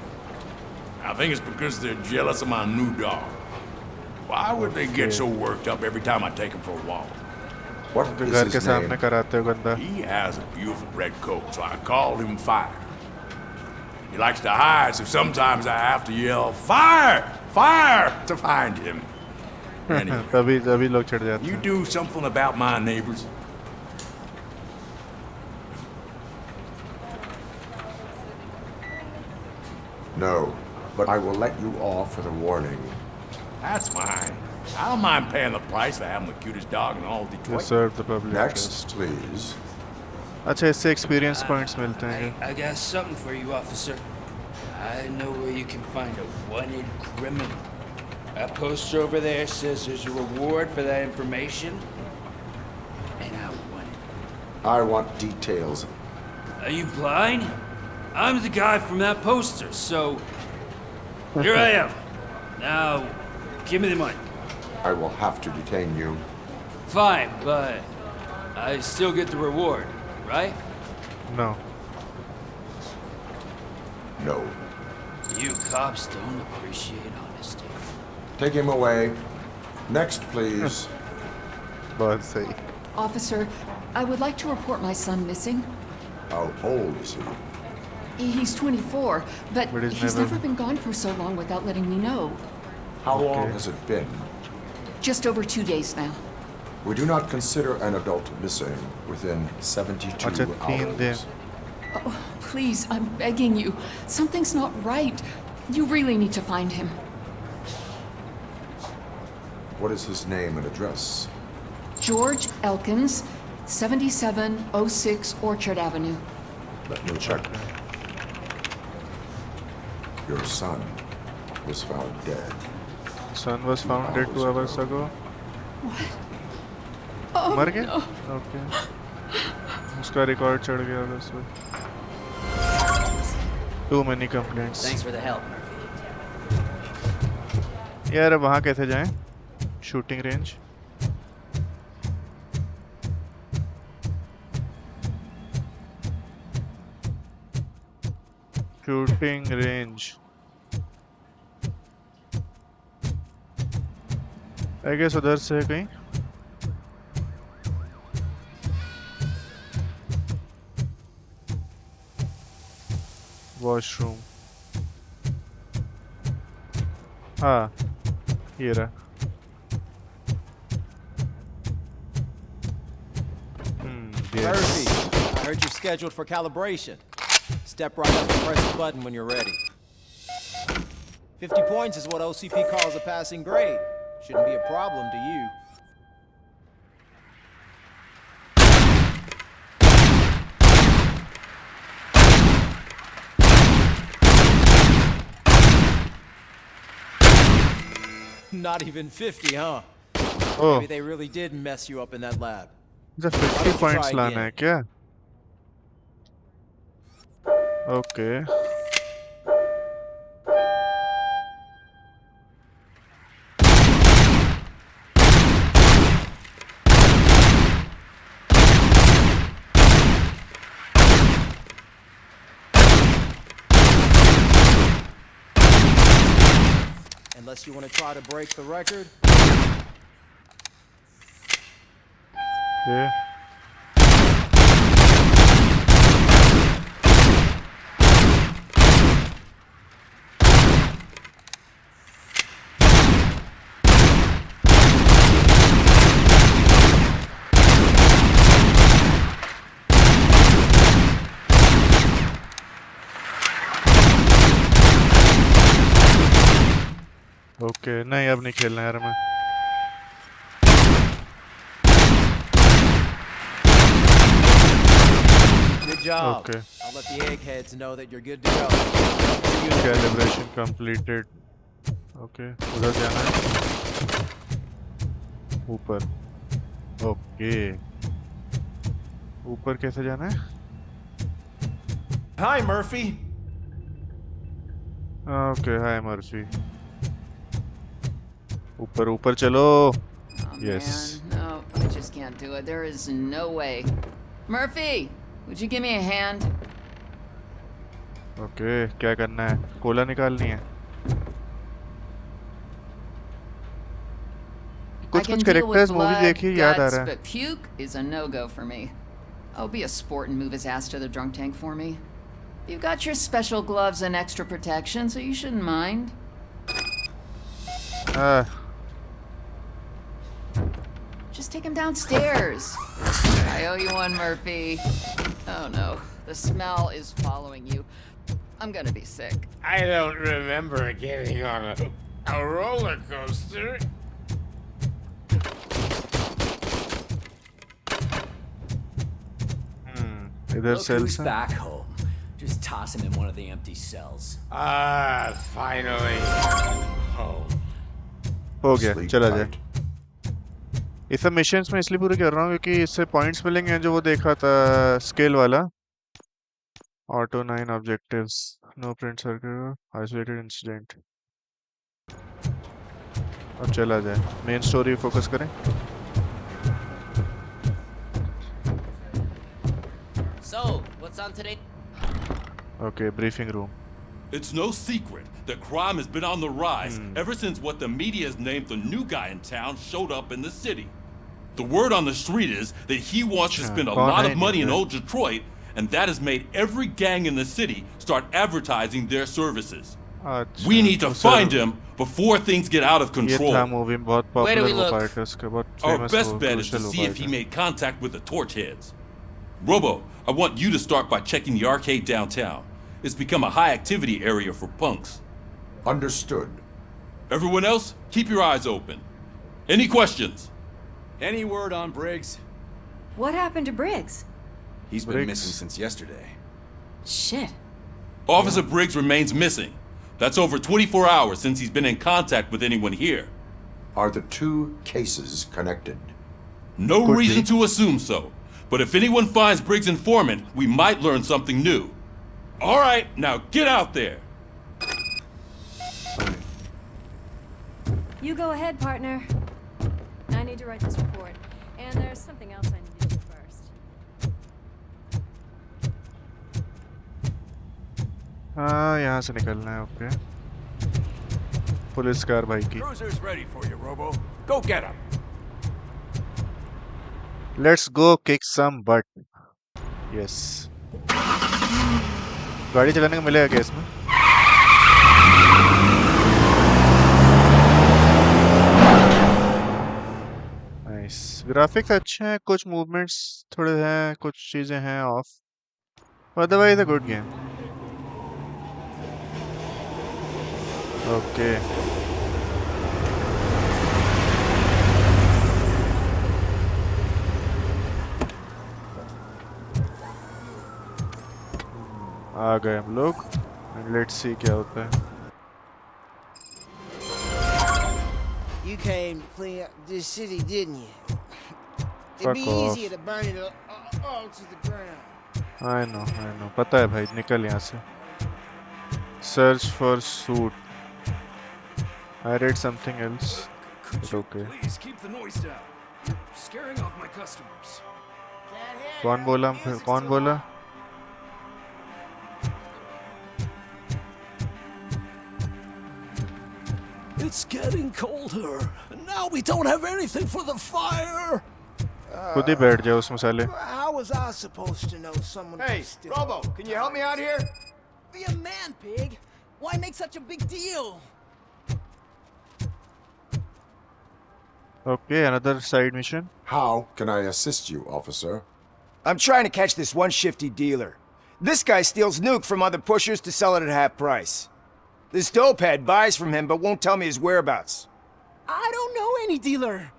I think it's because they're jealous of my new dog. Why would they get so worked up every time I take him for a walk? What is his name? He has a beautiful red coat, so I called him Fire. He likes to hide, so sometimes I have to yell, Fire! Fire! to find him. Anyway, you do something about my neighbors? No, but I will let you off with a warning. That's fine. I don't mind paying the price for having the cutest dog in all Detroit. Serve the public Next, please. अच्छा इससे experience points मिलते हैं I got something for you, officer. I know where you can find a wanted criminal. That poster over there says there's a reward for that information, and I want it. I want details. Are you blind? I'm the guy from that poster, so here I am. Now, give me the money. I will have to detain you. Fine, but I still get the reward, right? No. No. You cops don't appreciate honesty. Take him away. Next, please. बहुत सही. Officer, I would like to report my son missing. How old is he? He's 24, but he's he's never- never been gone for so long without letting me know. How long has it been? Just over 2 days now. We do not consider an adult missing within 72 अच्छा 3 दिन. Oh, please, I'm begging you. Something's not right. You really need to find him. What is his name and address? George Elkins, 7706 Orchard Avenue. Let me check. Your son was found dead. Son was found dead 2 hours ago. What? Oh, मर गया? no. Okay. उसका record चढ़ गया होगा उसमें. Too many complaints. Thanks for the help. यार वहाँ कैसे जाएं? Shooting range. Shooting range. I guess उधर से है कहीं. वॉशरूम. हाँ ये रहा. Murphy, I heard you're scheduled for calibration. Step right up and press the button when you're ready. 50 points is what OCP calls a passing grade. Shouldn't be a problem to you. Not even 50, huh? Oh. Maybe they really did mess you up in that lab. मुझे 50 points लाना है क्या? Okay. Unless you want to try to break the record. Yeah. Okay नहीं अब नहीं खेलना यार मैं. Good job. Okay. I'll let the eggheads know that you're good to go. Calibration completed. Okay. उधर जाना है. ऊपर. ओके. ऊपर कैसे जाना है? Hi, Murphy. Okay, hi Murphy. ऊपर ऊपर चलो. Oh, Yes. man. No, I just can't do it. There is no way. Murphy! Would you give me a hand? Okay क्या करना है? कोला निकालनी है। कुछ कैरेक्टर्स मूवी देखी याद आ रहा है। But puke is a no-go for me. Oh, be a sport and move his ass to the drunk tank for me. You got your special gloves and extra protection, so you shouldn't mind. Just take him downstairs. I owe you one, Murphy. Oh no, the smell is following you. I'm gonna be sick. I don't remember getting on a roller coaster. Look who's back home. Just toss him in one of the empty cells. Finally home. हो गया, चला जाए। ये सब missions में इसलिए पूरे कर रहा हूँ क्योंकि इससे पॉइंट्स मिलेंगे जो वो देखा था स्केल वाला। Auto 9 objectives, no print circle, isolated incident. अब चला जाए, मेन स्टोरी फोकस करें। So, what's on today? Okay, briefing room. It's no secret that crime has been on the rise ever since what the media has named the new guy in town showed up in the city. The word on the street is that he wants to spend a lot of money in old Detroit, and that has made every gang in the city start advertising their services. We need to find him before things get out of control. Where do we look? Our best bet is to see if he made contact with the torch heads. Robo, I want you to start by checking the arcade downtown. It's become a high-activity area for punks. Understood. Everyone else, keep your eyes open. Any questions? Any word on Briggs? What happened to Briggs? He's been missing since yesterday. Shit. Officer Briggs remains missing. That's over 24 hours since he's been in contact with anyone here. Are the two cases connected? No reason to assume so. But if anyone finds Briggs' informant, we might learn something new. All right, now get out there. You go ahead, partner. I need to write this report. And there's something else I need to do first. हाँ, यहाँ से निकलना है। Okay. Police car भाई की। Cruiser's ready for you, Robo. Go get him. Let's go kick some butt. Yes. गाड़ी चलाने का मिलेगा क्या इसमें? Nice. ग्राफिक्स अच्छे हैं, कुछ मूवमेंट्स थोड़े हैं, कुछ चीजें हैं of. Otherwise a good game. Okay. आ गए हम लोग। लेट्स सी क्या होता है। You came to clean up this city, didn't you? It'd be easier to burn it all to the ground. I know, पता है भाई, निकल यहाँ से। Search for suit. I read something else. But okay. Please keep the noise down. You're scaring off my customers. कौन बोला? कौन बोला? It's getting colder. Now we don't have anything for the fire. खुद ही बैठ जाओ उसमें साले। How was I supposed to know someone was still... Robo, can you help me out here? Be a man, pig. Why make such a big deal? Okay, another side mission. How can I assist you, officer? I'm trying to catch this one shifty dealer. This guy steals nuke from other pushers to sell it at half price. This dopehead buys from him but won't tell me his whereabouts. I don't know any dealer.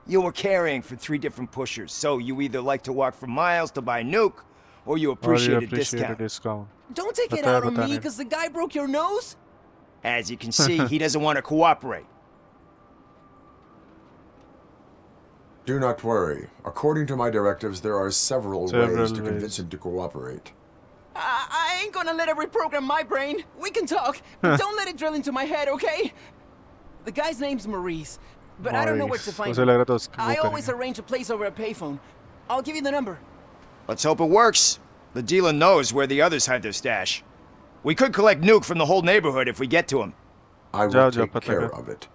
You were carrying for 3 different pushers, so you either like to walk for miles to buy nuke, or you appreciate, a discount. Don't take it out on me because the guy broke your nose. As you can see, he doesn't want to cooperate. Do not worry. According to my directives, there are several ways to convince him to cooperate. I ain't gonna let it reprogram my brain. We can talk, but don't let it drill into my head, okay? The guy's name's Maurice, but I don't know where to find him. I always arrange a place over a payphone. I'll give you the number. Let's hope it works. The dealer knows where the others hide their stash. We could collect Nuke from the whole neighborhood if we get to him. I will take care of it.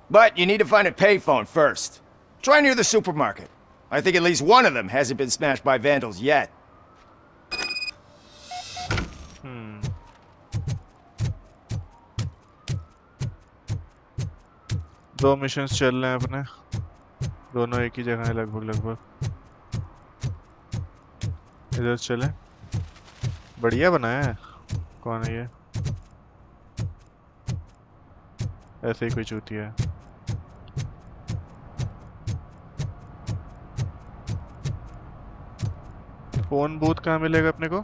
But you need to find a payphone first. Try near the supermarket. I think at least one of them hasn't been smashed by vandals yet. दो missions चल रहे हैं अपने, दोनों एक ही जगह है लगभग। इधर चले, बढ़िया बनाया है। कौन है ये? ऐसे ही कोई चूतिया है। फोन बूथ कहाँ मिलेगा अपने को?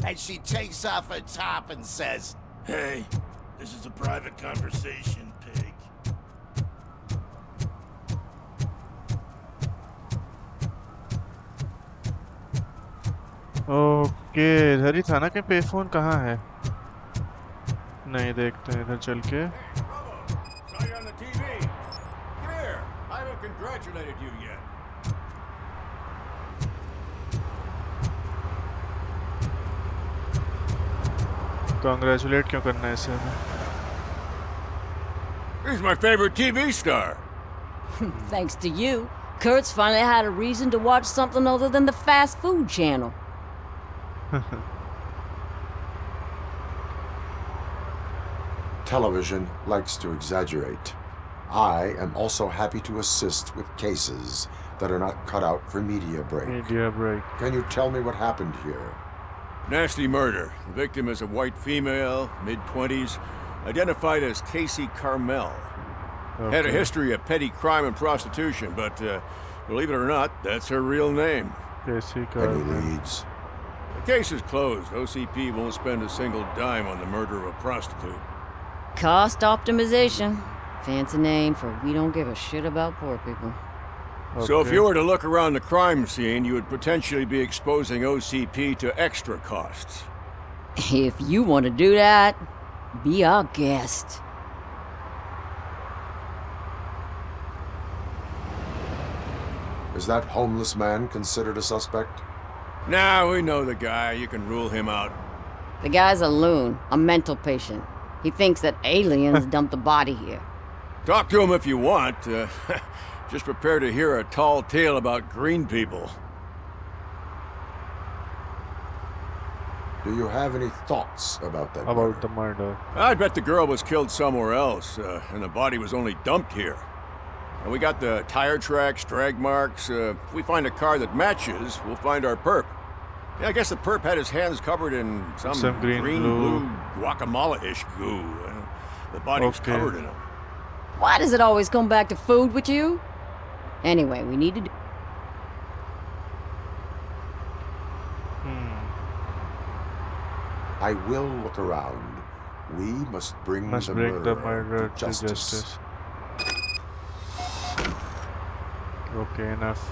And she takes off her top and says, "Hey, this is a private conversation, pig." Okay, इधर ही था ना कि पेफोन कहाँ है? नहीं, देखते हैं इधर चल के। Saw you on the TV. Come here. I haven't congratulated you yet. Congratulate क्यों करना है इसे? He's my favorite TV star. Thanks to you, Kurt's finally had a reason to watch something other than the fast food channel. Television likes to exaggerate. I am also happy to assist with cases that are not cut out for media break. Media break. Can you tell me what happened here? Nasty murder. The victim is a white female, mid-20s, identified as Casey Carmel. Okay. Had a history of petty crime and prostitution, but believe it or not, that's her real name. Casey Carmel. Any leads? The case is closed. OCP won't spend a single dime on the murder of a prostitute. Cost optimization. Fancy name for we don't give a shit about poor people. Okay. So if you were to look around the crime scene, you would potentially be exposing OCP to extra costs. If you want to do that, be our guest. Is that homeless man considered a suspect? Nah, we know the guy. You can rule him out. The guy's a loon, a mental patient. He thinks that aliens dumped the body here. Talk to him if you want. Just prepare to hear a tall tale about green people. Do you have any thoughts about that About the murder? I bet the girl was killed somewhere else, and the body was only dumped here. And we got the tire tracks, drag marks. If we find a car that matches, we'll find our perp. Yeah, I guess the perp had his hands covered in some green, blue guacamole-ish goo. The body was covered in it. Why does it always come back to food with you? Anyway, we need to do... I will look around. We must bring the murderer to justice. Okay, enough.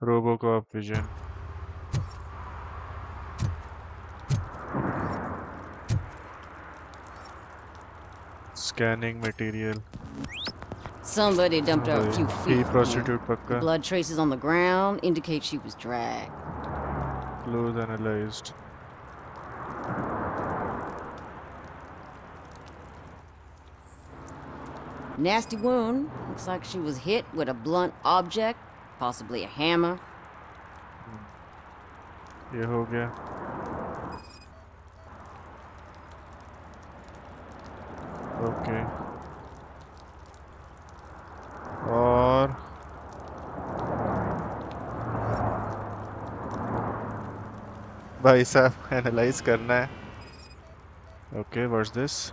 Robocop vision. Scanning material. Somebody dumped her a few feet from prostitute here. pakka. Blood traces on the ground indicate she was dragged. Clothes analyzed. Nasty wound. Looks like she was hit with a blunt object, possibly a hammer. ये हो गया. Okay. और भाई साहब analyse करना है. Okay, what's this?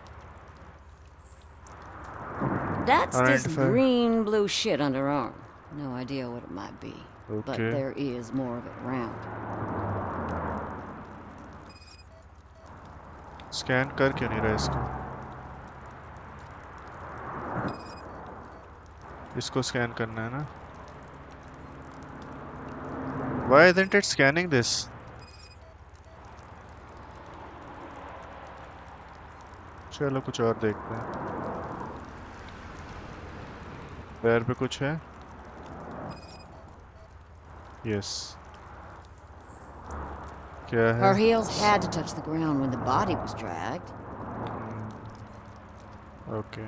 That's this Identify. green blue shit under her arm. No idea what it might be. But Okay. there is more of it around. Scan कर क्यों नहीं रहा इसको? इसको स्कैन करना है ना? Why isn't it scanning this? चलो कुछ और देखते हैं. पैर पे कुछ है? यस। क्या है? Her heels had to touch the ground when the body was dragged. Okay.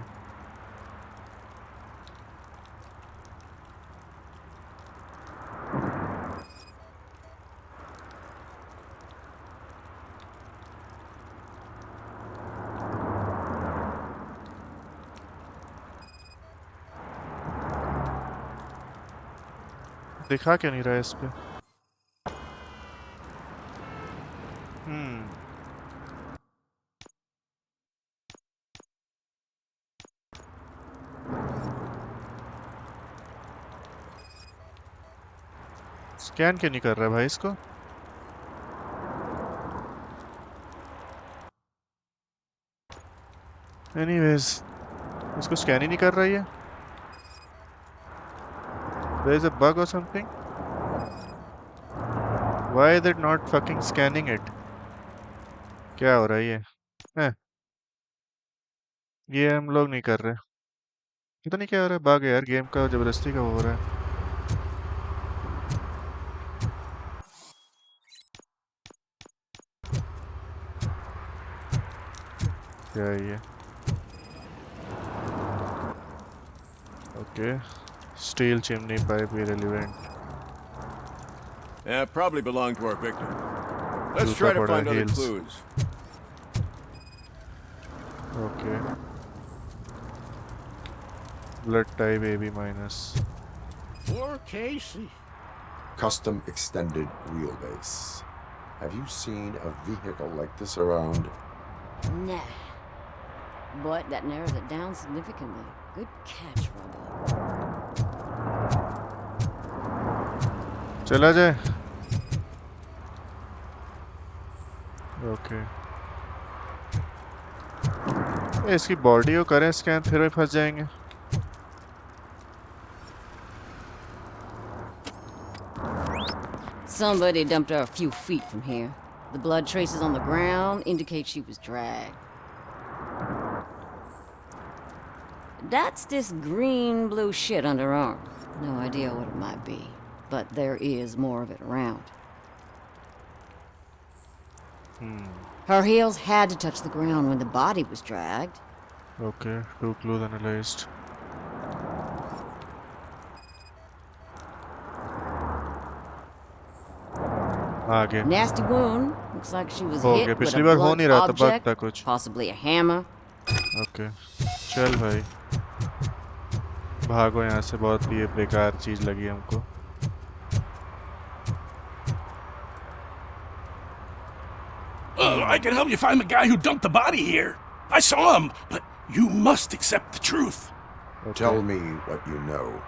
दिखा क्या नहीं रहा है इस पे? स्कैन क्यों नहीं कर रहा है भाई इसको? एनीवेज, इसको स्कैन ही नहीं कर रही है। There is a bug or something? Why is it not fucking scanning it? क्या हो रहा है ये? ये हम लोग नहीं कर रहे। पता नहीं क्या हो रहा है, बग है यार गेम का, जबरदस्ती का हो रहा है। क्या है ये? Okay, steel chimney pipe irrelevant. Yeah, probably belonged to our victim. Let's try to find other clues. Okay. Blood type AB minus. Poor Casey. Custom extended wheelbase. Have you seen a vehicle like this around? Nah. But that narrows it down significantly. Good catch, Robo. चला जाए। Okay. इसकी body को करें scan, फिर भी फंस जाएंगे। Somebody dumped her a few feet from here. The blood traces on the ground indicate she was dragged. That's this green-blue shit under her arm. No idea what it might be, but there is more of it around. Her heels had to touch the ground when the body was dragged. Okay, 2 clues analyzed. आगे। Nasty wound. Looks like she was हो hit गया, with पिछली a बार हो blunt नहीं रहा था, bug object, था कुछ। possibly a hammer. ओके, चल भाई भागो यहाँ से, बहुत ही बेकार चीज लगी हमको। I can help you find the guy who dumped the body here. I saw him, but you must accept the truth. Okay. Tell me what you know.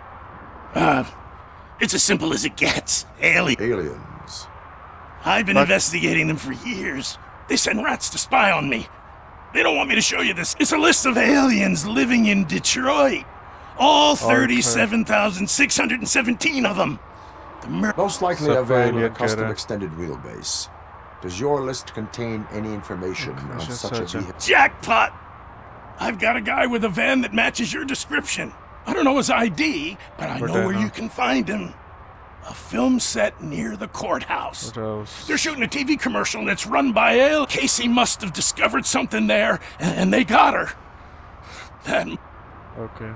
It's as simple as it gets. Aliens. I've been investigating them for years. They send rats to spy on me. They don't want me to show you this. It's a list of aliens living in Detroit. All 37,617 of them. Most likely a van with a custom extended wheelbase. Does your list contain any information on such a vehicle? Jackpot! I've got a guy with a van that matches your description. I don't know his ID, but I know where you can find him. A film set near the courthouse. They're shooting a TV commercial and it's run by Ale. Casey must have discovered something there, and they got her. Then... Okay.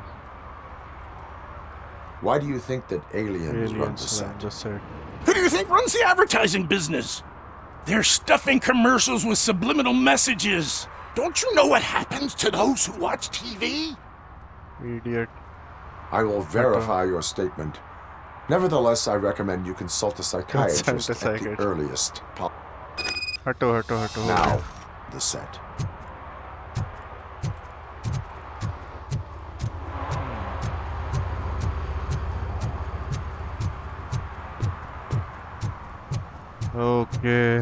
Why do you think that aliens run the set? Who do you think runs the advertising business? They're stuffing commercials with subliminal messages. Don't you know what happens to those who watch TV? Idiot. I will verify your statement. Nevertheless, I recommend you consult a psychiatrist at the earliest. Now, the set. Okay,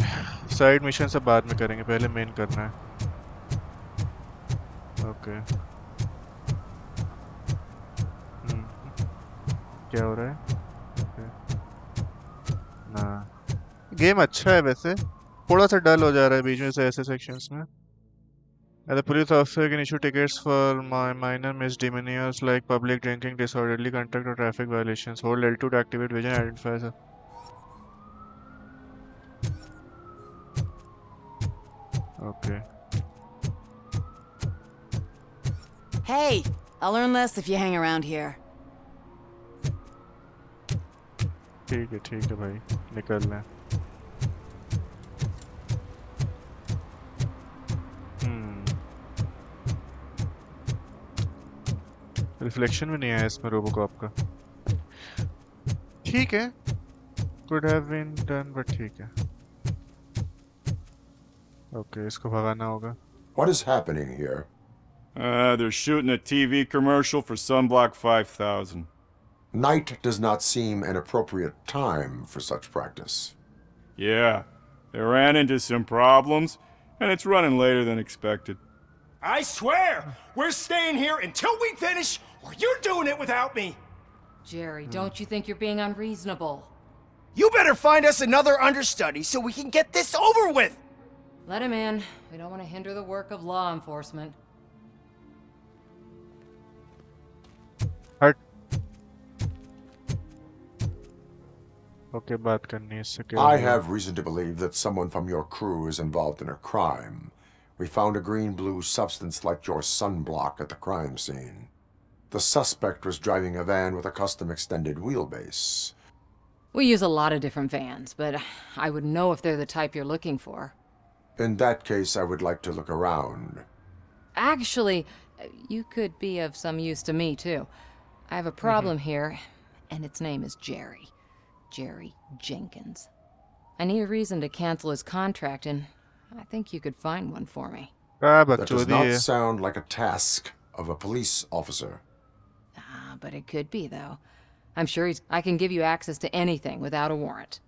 side mission सब बाद में करेंगे, पहले main करना है। Okay. क्या हो रहा है? ना, गेम अच्छा है वैसे, थोड़ा सा डल हो जा रहा है बीच में से ऐसे सेक्शंस में। And the police officer can issue tickets for minor misdemeanors like public drinking, disorderly conduct, or traffic violations. Hold L2 to activate vision identifier. Okay. Hey, I'll learn less if you hang around here. ठीक है भाई निकलना है। Reflection भी नहीं आया इसमें RoboCop का। ठीक है, could have been done but ठीक है। Okay, इसको भगाना होगा। What is happening here? They're shooting a TV commercial for Sunblock 5000. Night does not seem an appropriate time for such practice. Yeah, they ran into some problems, and it's running later than expected. I swear, we're staying here until we finish, or you're doing it without me. Jerry, don't you think you're being unreasonable? You better find us another understudy so we can get this over with. Let him in. We don't want to hinder the work of law enforcement. Okay, बात करनी है इससे क्या? I have reason to believe that someone from your crew is involved in a crime. We found a green-blue substance like your sunblock at the crime scene. The suspect was driving a van with a custom extended wheelbase. We use a lot of different vans, but I wouldn't know if they're the type you're looking for. In that case, I would like to look around. Actually, you could be of some use to me, too. I have a problem here, and its name is Jerry. Jerry Jenkins. I need a reason to cancel his contract, and I think you could find one for me. That does not sound like a task of a police officer. But it could be, though. I'm sure I can give you access to anything without a warrant.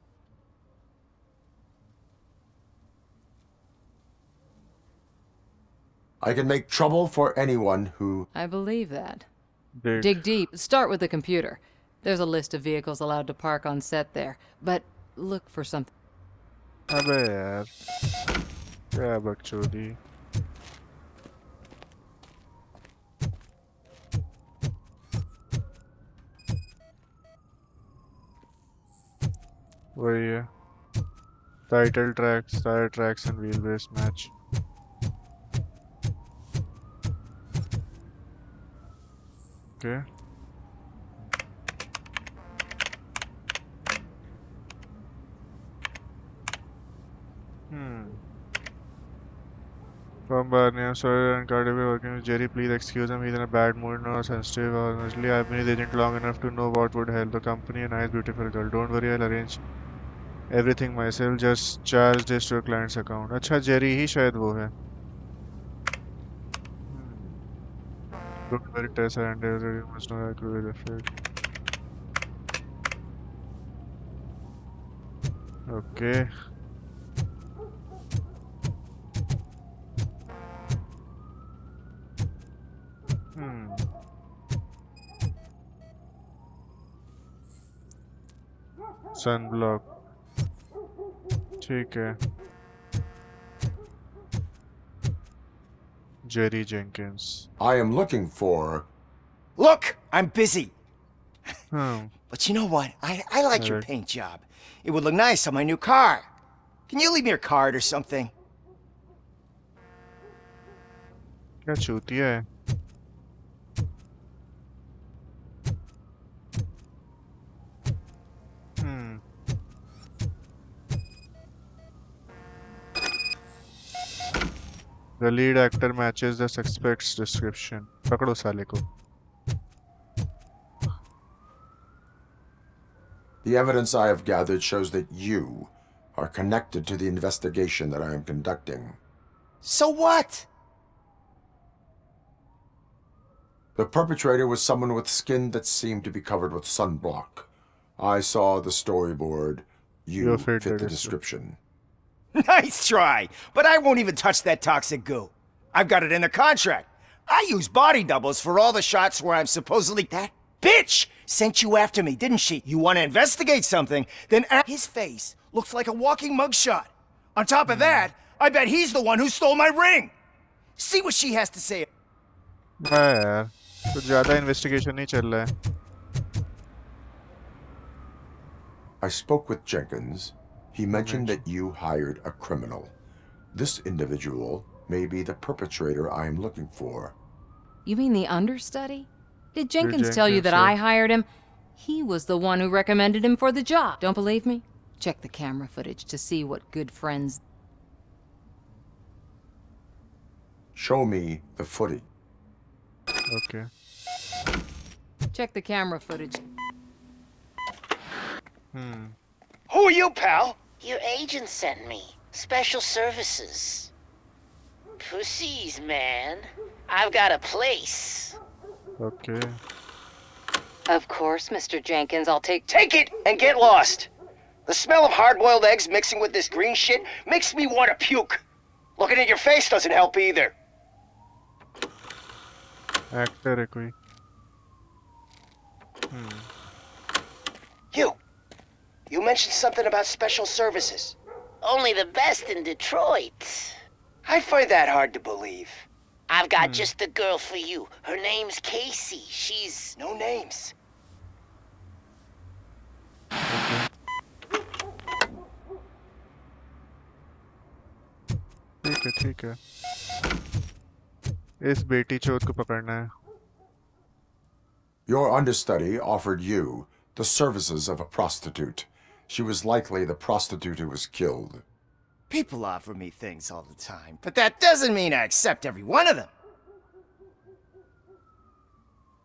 I can make trouble for anyone who... I believe that. Dig deep. Start with the computer. There's a list of vehicles allowed to park on set there, but look for something. अबे यार, क्या बकचोदी? वही है। Title tracks, tire tracks and wheelbase match. Okay. From Barney, sorry, and Cardiff working with Jerry. Please excuse him. He's in a bad mood now, sensitive. Honestly, I've been his agent long enough to know what would help the company. A nice, beautiful girl. Don't worry, I'll arrange everything myself. Just charge this to a client's account. अच्छा, Jerry ही शायद वो है. Don't worry, Tessa, and you must know I agree with the fate. Okay. Sunblock. ठीक है. Jerry Jenkins. I am looking for... Look, I'm busy. But you know what? I like your paint job. It would look nice on my new car. Can you leave me your card or something? क्या चूतिया है? The lead actor matches the suspect's description. पकड़ो साले को. The evidence I have gathered shows that you are connected to the investigation that I am conducting. So what? The perpetrator was someone with skin that seemed to be covered with sunblock. I saw the storyboard. You fit the description. Nice try, but I won't even touch that toxic goo. I've got it in the contract. I use body doubles for all the shots where I'm supposedly... That bitch sent you after me, didn't she? You want to investigate something, then his face looks like a walking mugshot. On top of that, I bet he's the one who stole my ring. See what she has to say. हाँ यार, कुछ ज़्यादा investigation नहीं चल रहा है. I spoke with Jenkins. He mentioned that you hired a criminal. This individual may be the perpetrator I am looking for. You mean the understudy? Did Jenkins tell you that I hired him? He was the one who recommended him for the job. Don't believe me? Check the camera footage to see what good friends... Show me the footage. Okay. Check the camera footage. Who are you, pal? Your agent sent me. Special services. Pussies, man. I've got a place. Okay. Of course, Mr. Jenkins, I'll take... Take it and get lost. The smell of hard-boiled eggs mixing with this green shit makes me want to puke. Looking at your face doesn't help either. Actor है कोई. You mentioned something about special services. Only the best in Detroit. I find that hard to believe. I've got just the girl for you. Her name's Casey. She's... No names. ठीक है. इस बेटी चोद को पकड़ना है. Your understudy offered you the services of a prostitute. She was likely the prostitute who was killed. People offer me things all the time, but that doesn't mean I accept every one of them.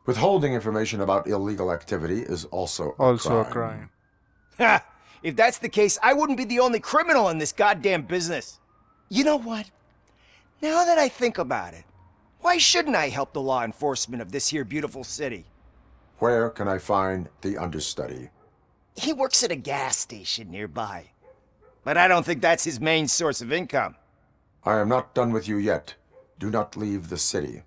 Withholding information about illegal activity is also a crime. Ha! If that's the case, I wouldn't be the only criminal in this goddamn business. You know what? Now that I think about it, why shouldn't I help the law enforcement of this here beautiful city? Where can I find the understudy? He works at a gas station nearby. But I don't think that's his main source of income. I am not done with you yet. Do not leave the city.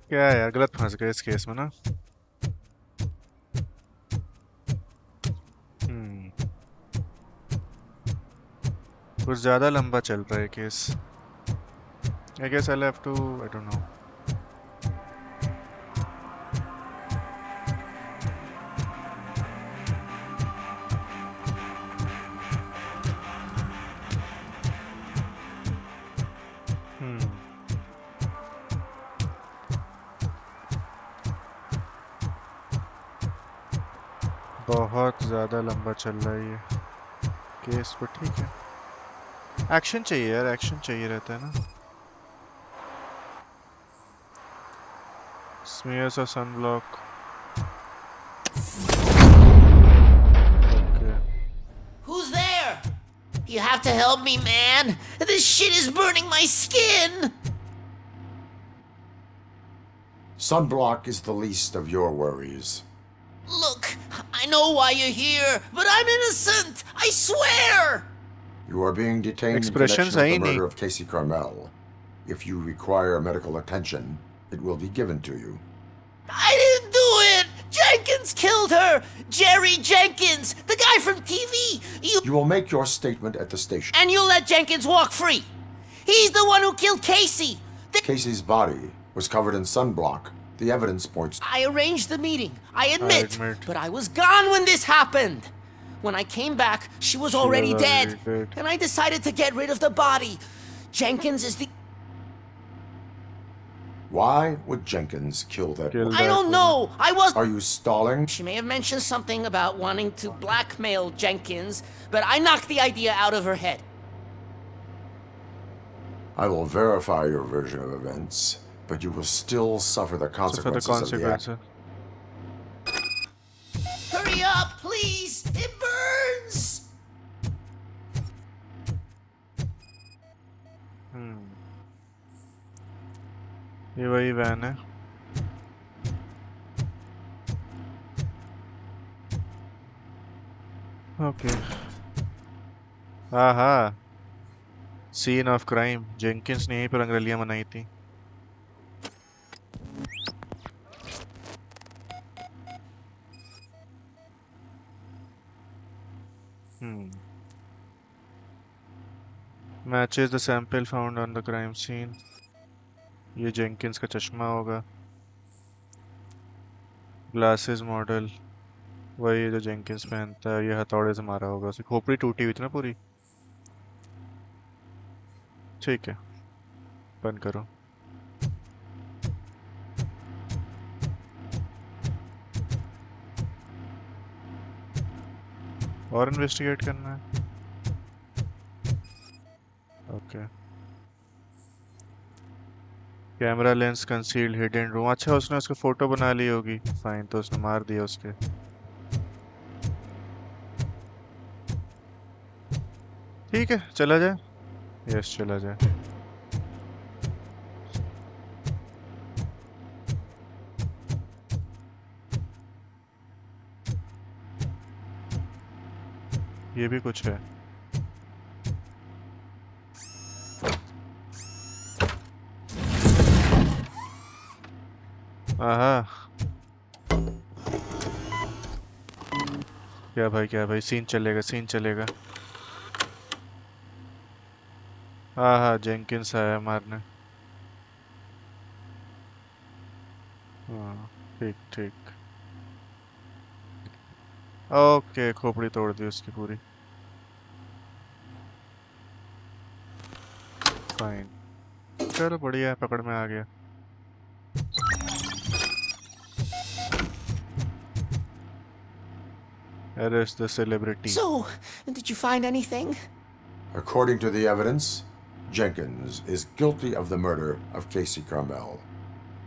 क्या यार, गलत फंस गए इस case में ना. कुछ ज़्यादा लंबा चल रहा है case. I guess I'll have to, I don't know. बहुत ज़्यादा लंबा चल रहा है ये केस, पर ठीक है. एक्शन चाहिए यार, एक्शन चाहिए रहता है ना. Smears or sunblock. Okay. Who's there? You have to help me, man. This shit is burning my skin. Sunblock is the least of your worries. Look, I know why you're here, but I'm innocent. I swear. You are being detained in connection with the murder of Casey Carmel. If you require medical attention, it will be given to you. I didn't do it! Jenkins killed her! Jerry Jenkins! The guy from TV! You will make your statement at the station. And you'll let Jenkins walk free! He's the one who killed Casey! Casey's body was covered in sunblock. The evidence points... I arranged the meeting, I admit. But I was gone when this happened! When I came back, she was already dead. And I decided to get rid of the body. Jenkins is the... Why would Jenkins kill that woman? I don't know. I was... Are you stalling? She may have mentioned something about wanting to blackmail Jenkins, but I knocked the idea out of her head. I will verify your version of events, but you will still suffer the consequences of the act. Hurry up, please! It burns! ये वही van है. Okay. आहा. Scene of crime. Jenkins ने यहीं पर रंगरलियां मनाई थी. Matches the sample found on the crime scene. ये जेंकिंस का चश्मा होगा। ग्लासेस मॉडल वही जो जेंकिंस पहनता है। ये हथौड़े से मारा होगा, उसकी खोपड़ी टूटी हुई थी ना पूरी। ठीक है, बंद करो। और इन्वेस्टिगेट करना है। Okay. Camera lens concealed hidden room. अच्छा, उसने उसकी फोटो बना ली होगी। फाइन, तो उसने मार दिया उसके। ठीक है, चला जाए। यस, चला जाए। ये भी कुछ है। आहा, क्या भाई, क्या भाई, सीन चलेगा, सीन चलेगा। आहा, जेंकिंस आया मारने। हाँ, ठीक ठीक। ओके, खोपड़ी तोड़ दी उसकी पूरी। फाइन, चलो बढ़िया है, पकड़ में आ गया। Arrest the celebrity. So, did you find anything? According to the evidence, Jenkins is guilty of the murder of Casey Carmel.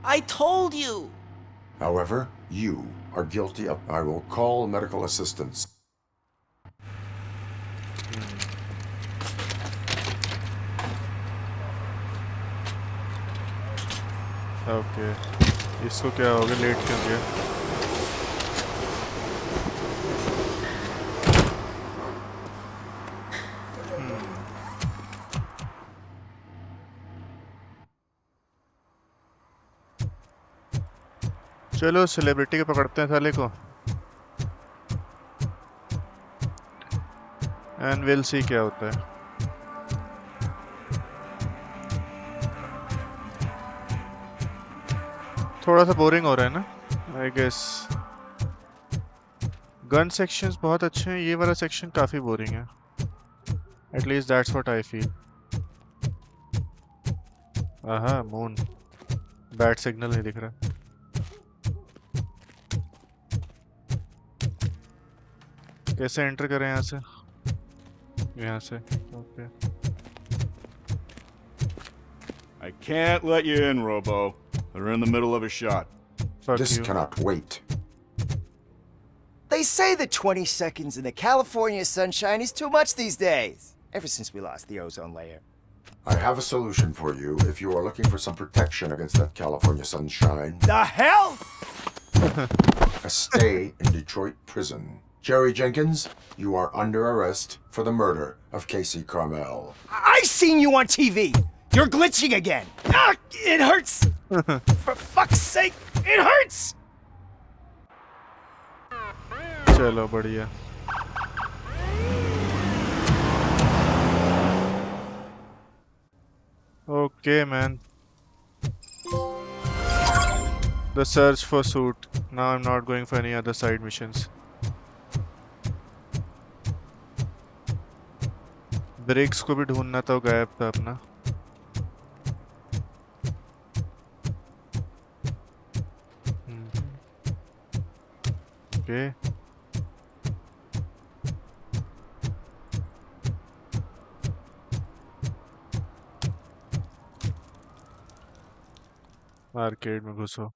I told you! However, you are guilty of... I will call medical assistance. Okay, इसको क्या हो गया, late क्यों गया? चलो celebrity को पकड़ते हैं साले को, एंड विल सी क्या होता है। थोड़ा सा बोरिंग हो रहा है ना, आई गेस। गन सेक्शंस बहुत अच्छे हैं, ये वाला सेक्शन काफी बोरिंग है। At least that's what I feel. आहा, मून। बैड सिग्नल नहीं दिख रहा। कैसे एंटर करें यहाँ से? यहाँ से, okay. I can't let you in, Robo. They're in the middle of a shot. This cannot wait. They say that 20 seconds in the California sunshine is too much these days. Ever since we lost the ozone layer. I have a solution for you if you are looking for some protection against that California sunshine. The hell? A stay in Detroit prison. Jerry Jenkins, you are under arrest for the murder of Casey Carmel. I've seen you on TV. You're glitching again. Ah, it hurts. For fuck's sake, it hurts. चलो बढ़िया। Okay, man. The search for suit. Now I'm not going for any other side missions. Breaks को भी ढूंढना था, गायब था अपना। Okay, arcade में घुसो।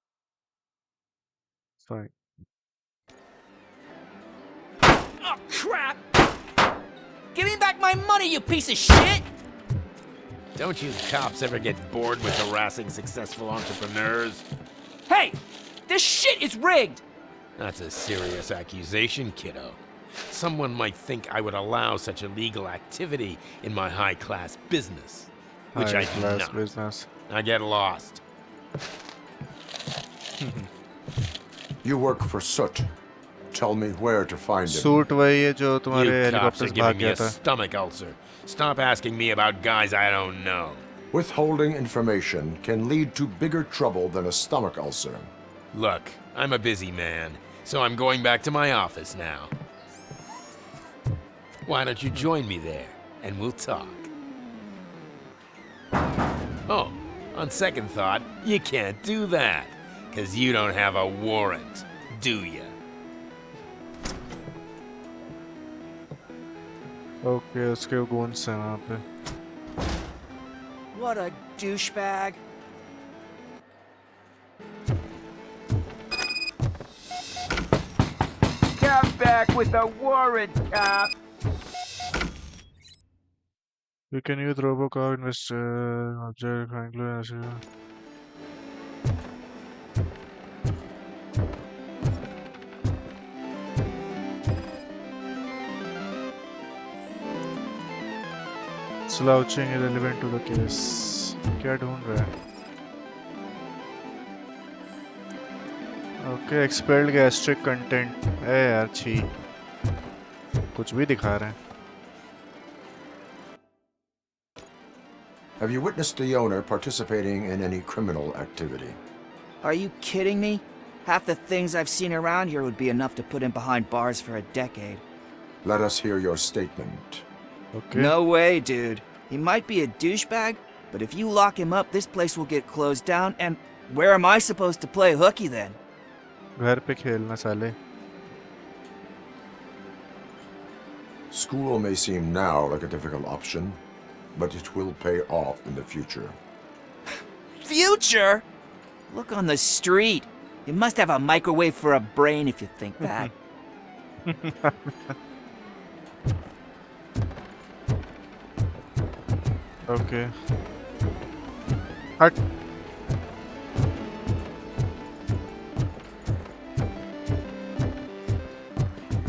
Fine. Oh, crap! Give me back my money, you piece of shit! Don't you cops ever get bored with harassing successful entrepreneurs? Hey! This shit is rigged! That's a serious accusation, kiddo. Someone might think I would allow such illegal activity in my high-class business. Which I do not. Business. I get lost. You work for Soot. tell me where to find him. Suit वही है जो तुम्हारे You cops helicopter are से giving भाग me गया a था. stomach ulcer. Stop asking me about guys I don't know. Withholding information can lead to bigger trouble than a stomach ulcer. Look, I'm a busy man, so I'm going back to my office now. Why don't you join me there, and we'll talk. Oh, on second thought, you can't do that, because you don't have a warrant, do you? Okay, उसके goons हैं वहाँ पे. What a douchebag. Come back with a warrant, cop. We can use Robocop invest object include. Slouching irrelevant to the case. क्या ढूंढ रहा है? Okay, expelled gastric content. ए यार छी. कुछ भी दिखा रहे हैं. Have you witnessed the owner participating in any criminal activity? Are you kidding me? Half the things I've seen around here would be enough to put him behind bars for a decade. Let us hear your statement. Okay. No way, dude. He might be a douchebag, but if you lock him up, this place will get closed down, and where am I supposed to play hooky then? घर पे खेलना साले. School may seem now like a difficult option, but it will pay off in the future. Future? Look on the street. You must have a microwave for a brain if you think that. Okay. हट.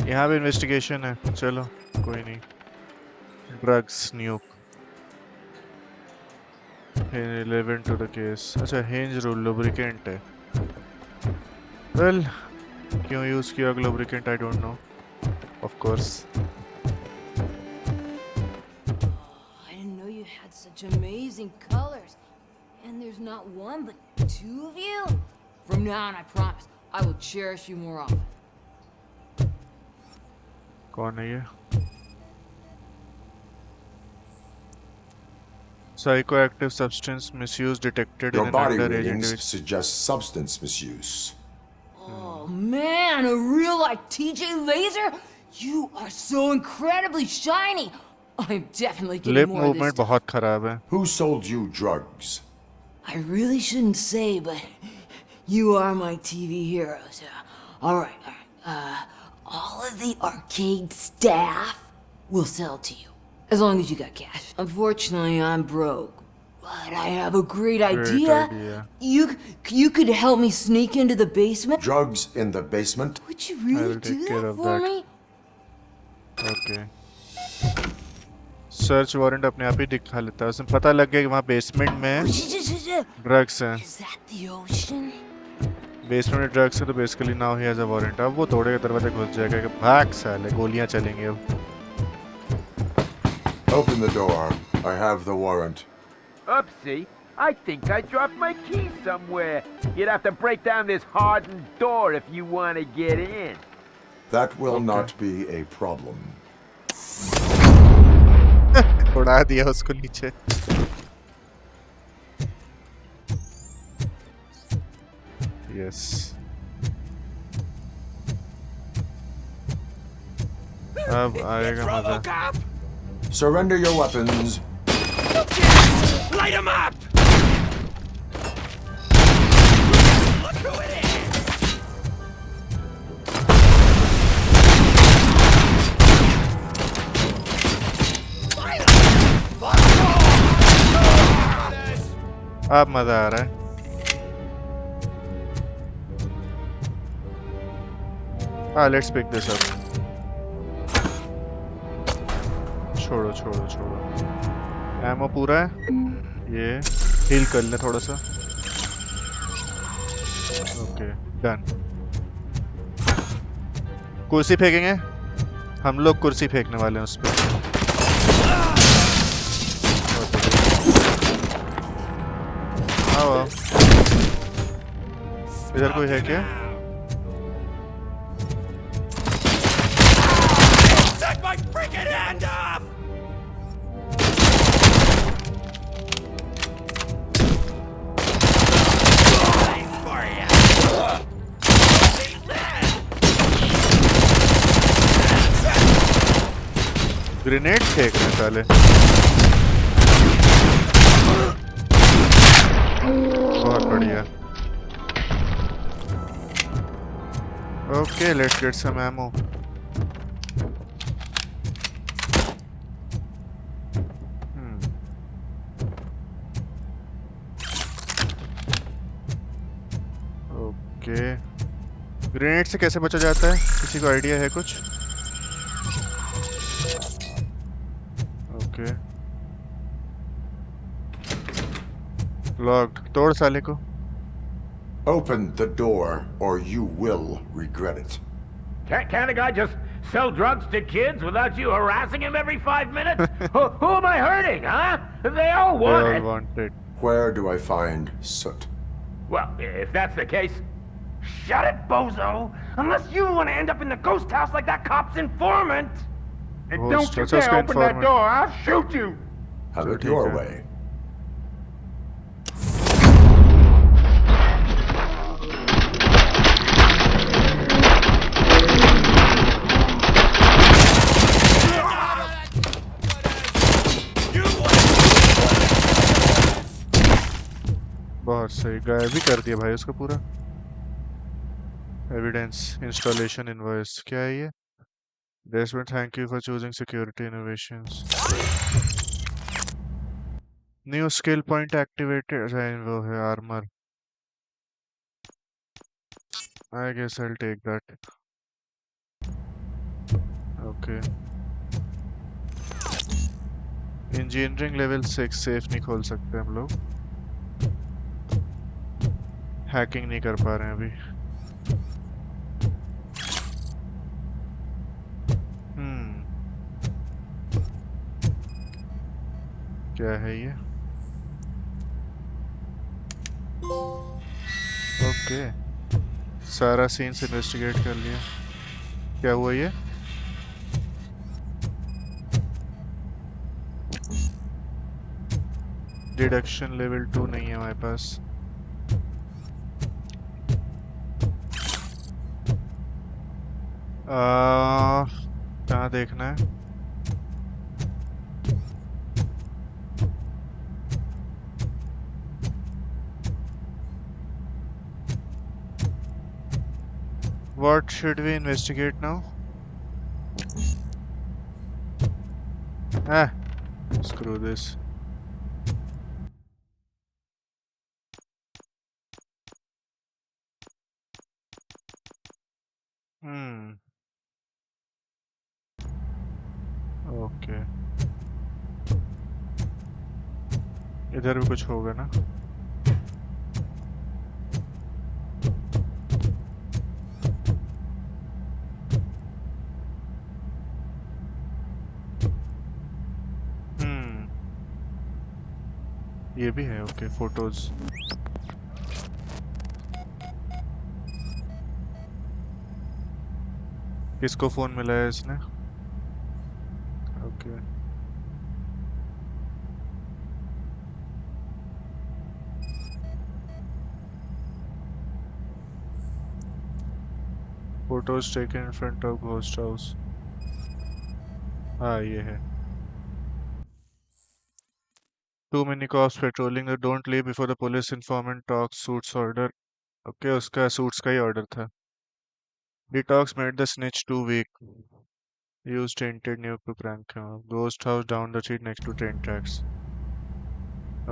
यहाँ पे investigation है. चलो कोई नहीं. Drugs न्यूक. Relevant to the case. अच्छा hinge rule lubricant है. Well, क्यों use किया lubricant I don't know. Of course. I didn't know you had such amazing colors. And there's not one but two of you? From now on, I promise, I will cherish you more often. कौन है ये? Psychoactive substance misuse detected Your in an body underage readings individual. suggest substance misuse. Oh man, a real like TJ Laser? You are so incredibly shiny. I'm definitely getting Lip more of this movement stuff. बहुत खराब है. Who sold you drugs? I really shouldn't say, but you are my TV heroes. All right. All of the arcade staff will sell to you, as long as you got cash. Unfortunately, I'm broke, but I have a great idea. You could help me sneak into the basement. Drugs in the basement? Would you really do that for me? Okay. Search warrant अपने आप ही दिखा लेता है. उसमें पता लग गया कि वहाँ बेसमेंट में ड्रग्स हैं. Is that the ocean? Basement में ड्रग्स है तो basically now he has a warrant. अब वो तोड़ेगा दरवाजा घुस जाएगा कि भाग साले गोलियां चलेंगे अब. Open the door. I have the warrant. Oopsie. I think I dropped my keys somewhere. You'd have to break down this hardened door if you want to get in. That will not be a problem. उड़ा दिया उसको नीचे. Yes. अब आएगा मजा. Surrender your weapons. Light him up! Look who it is! अब मजा आ रहा है. Let's pick this up. छोड़ो छोड़ो छोड़ो. एमो पूरा है. ये हील कर ले थोड़ा सा. Okay done. कुर्सी फेंकेंगे हम लोग, कुर्सी फेंकने वाले हैं उस पर। आओ इधर कोई है क्या? Take my freaking hand off! Grenade फेंक रहे साले। बहुत बढ़िया। Okay let's get some ammo. Okay grenade से कैसे बचा जाता है, किसी को आइडिया है कुछ? ओके लॉक्ड, तोड़ साले को। Open the door or you will regret it. Can't a guy just sell drugs to kids without you harassing him every 5 minutes? who am I hurting, huh? They all want it. Where do I find soot? Well, if that's the case, shut it, bozo! Unless you want to end up in the ghost house like that cop's informant! And don't you dare open that door, I'll shoot you! Have it your way. बहुत सही, गायब भी कर दिया भाई उसका पूरा। Evidence installation invoice, क्या है ये? Desmond, thank you for choosing security innovations. New skill point activated. अच्छा वो है armor. I guess I'll take that. Okay. Engineering level 6 safe नहीं खोल सकते हम लोग। Hacking नहीं कर पा रहे हैं अभी। क्या है ये? ओके सारा सीन्स इन्वेस्टिगेट कर लिया। क्या हुआ ये? डिडक्शन लेवल 2 नहीं है हमारे पास। कहाँ देखना है? What should we investigate now? Ah, screw this. Okay. इधर भी कुछ होगा ना? ये भी है। Okay photos. किसको फोन मिला है इसने? Okay photos taken in front of ghost house. हाँ ये है। Too many cops patrolling the don't leave before the police informant talks suits order. Okay, उसका suits का ही order था। Detox made the snitch too weak. Used tainted nuke to prank him. Ghost house down the street next to train tracks.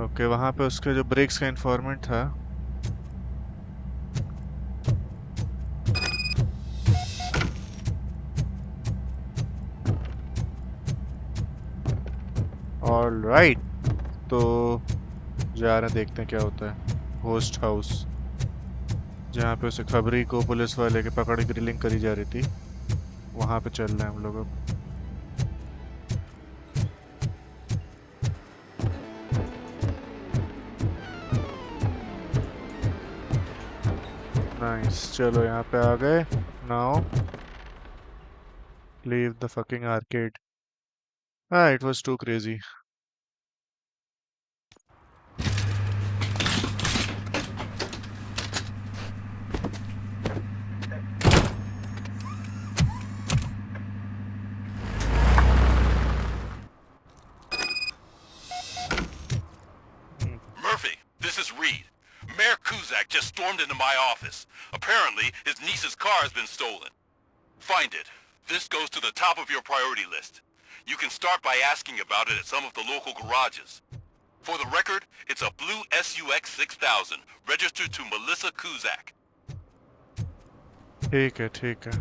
Okay, वहाँ पे उसके जो BRICS का informant था। All right. तो जा रहे देखते हैं क्या होता है। होस्ट हाउस जहाँ पे उसे खबरी को पुलिस वाले के पकड़ ग्रिलिंग करी जा रही थी। वहाँ पे चल रहे हैं हम लोग अब। नाइस, चलो यहाँ पे आ गए। Now leave the fucking arcade. Ah, it was too crazy. Murphy, this is Reed. Mayor Kuzak just stormed into my office. Apparently, his niece's car has been stolen. Find it. This goes to the top of your priority list. You can start by asking about it at some of the local garages. For the record, it's a blue SUX 6000, registered to Melissa Kuzak. ठीक है ठीक है।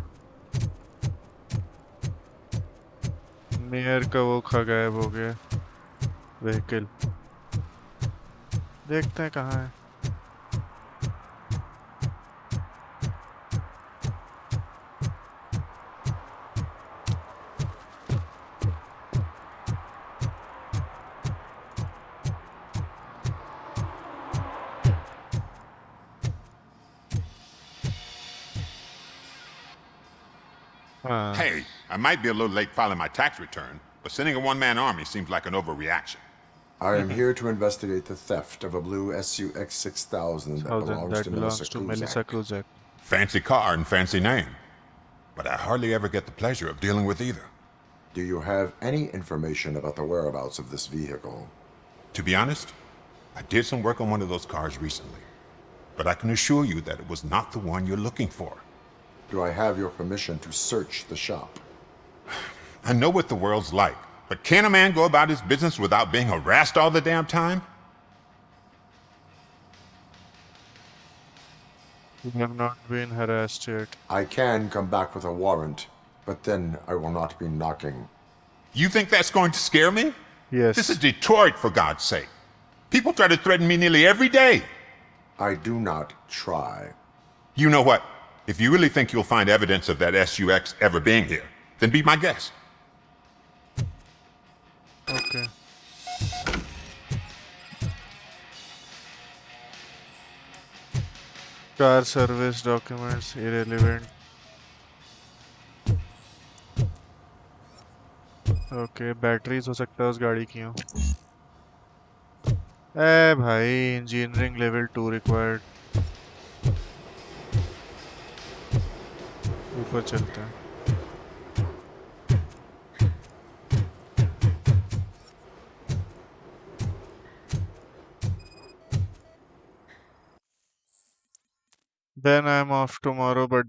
Mayor का वो गायब हो गया vehicle. देखते हैं कहाँ है। Hey, I might be a little late filing my tax return, but sending a one-man army seems like an overreaction. I am here to investigate the theft of a blue SUX 6000 that belongs to Melissa Kuzak. Fancy car and fancy name, but I hardly ever get the pleasure of dealing with either. Do you have any information about the whereabouts of this vehicle? To be honest, I did some work on one of those cars recently, but I can assure you that it was not the one you're looking for. Do I have your permission to search the shop? I know what the world's like, but can a man go about his business without being harassed all the damn time? You have not been harassed yet. I can come back with a warrant, but then I will not be knocking. You think that's going to scare me? Yes. This is Detroit, for God's sake. People try to threaten me nearly every day. I do not try. You know what? If you really think you'll find evidence of that SUX ever being here, then be my guest. Okay. Car service documents irrelevant. Okay, batteries हो सकता है उस गाड़ी की हो। ए भाई, engineering level 2 required. ऊपर चलते हैं। Then I'm off tomorrow, but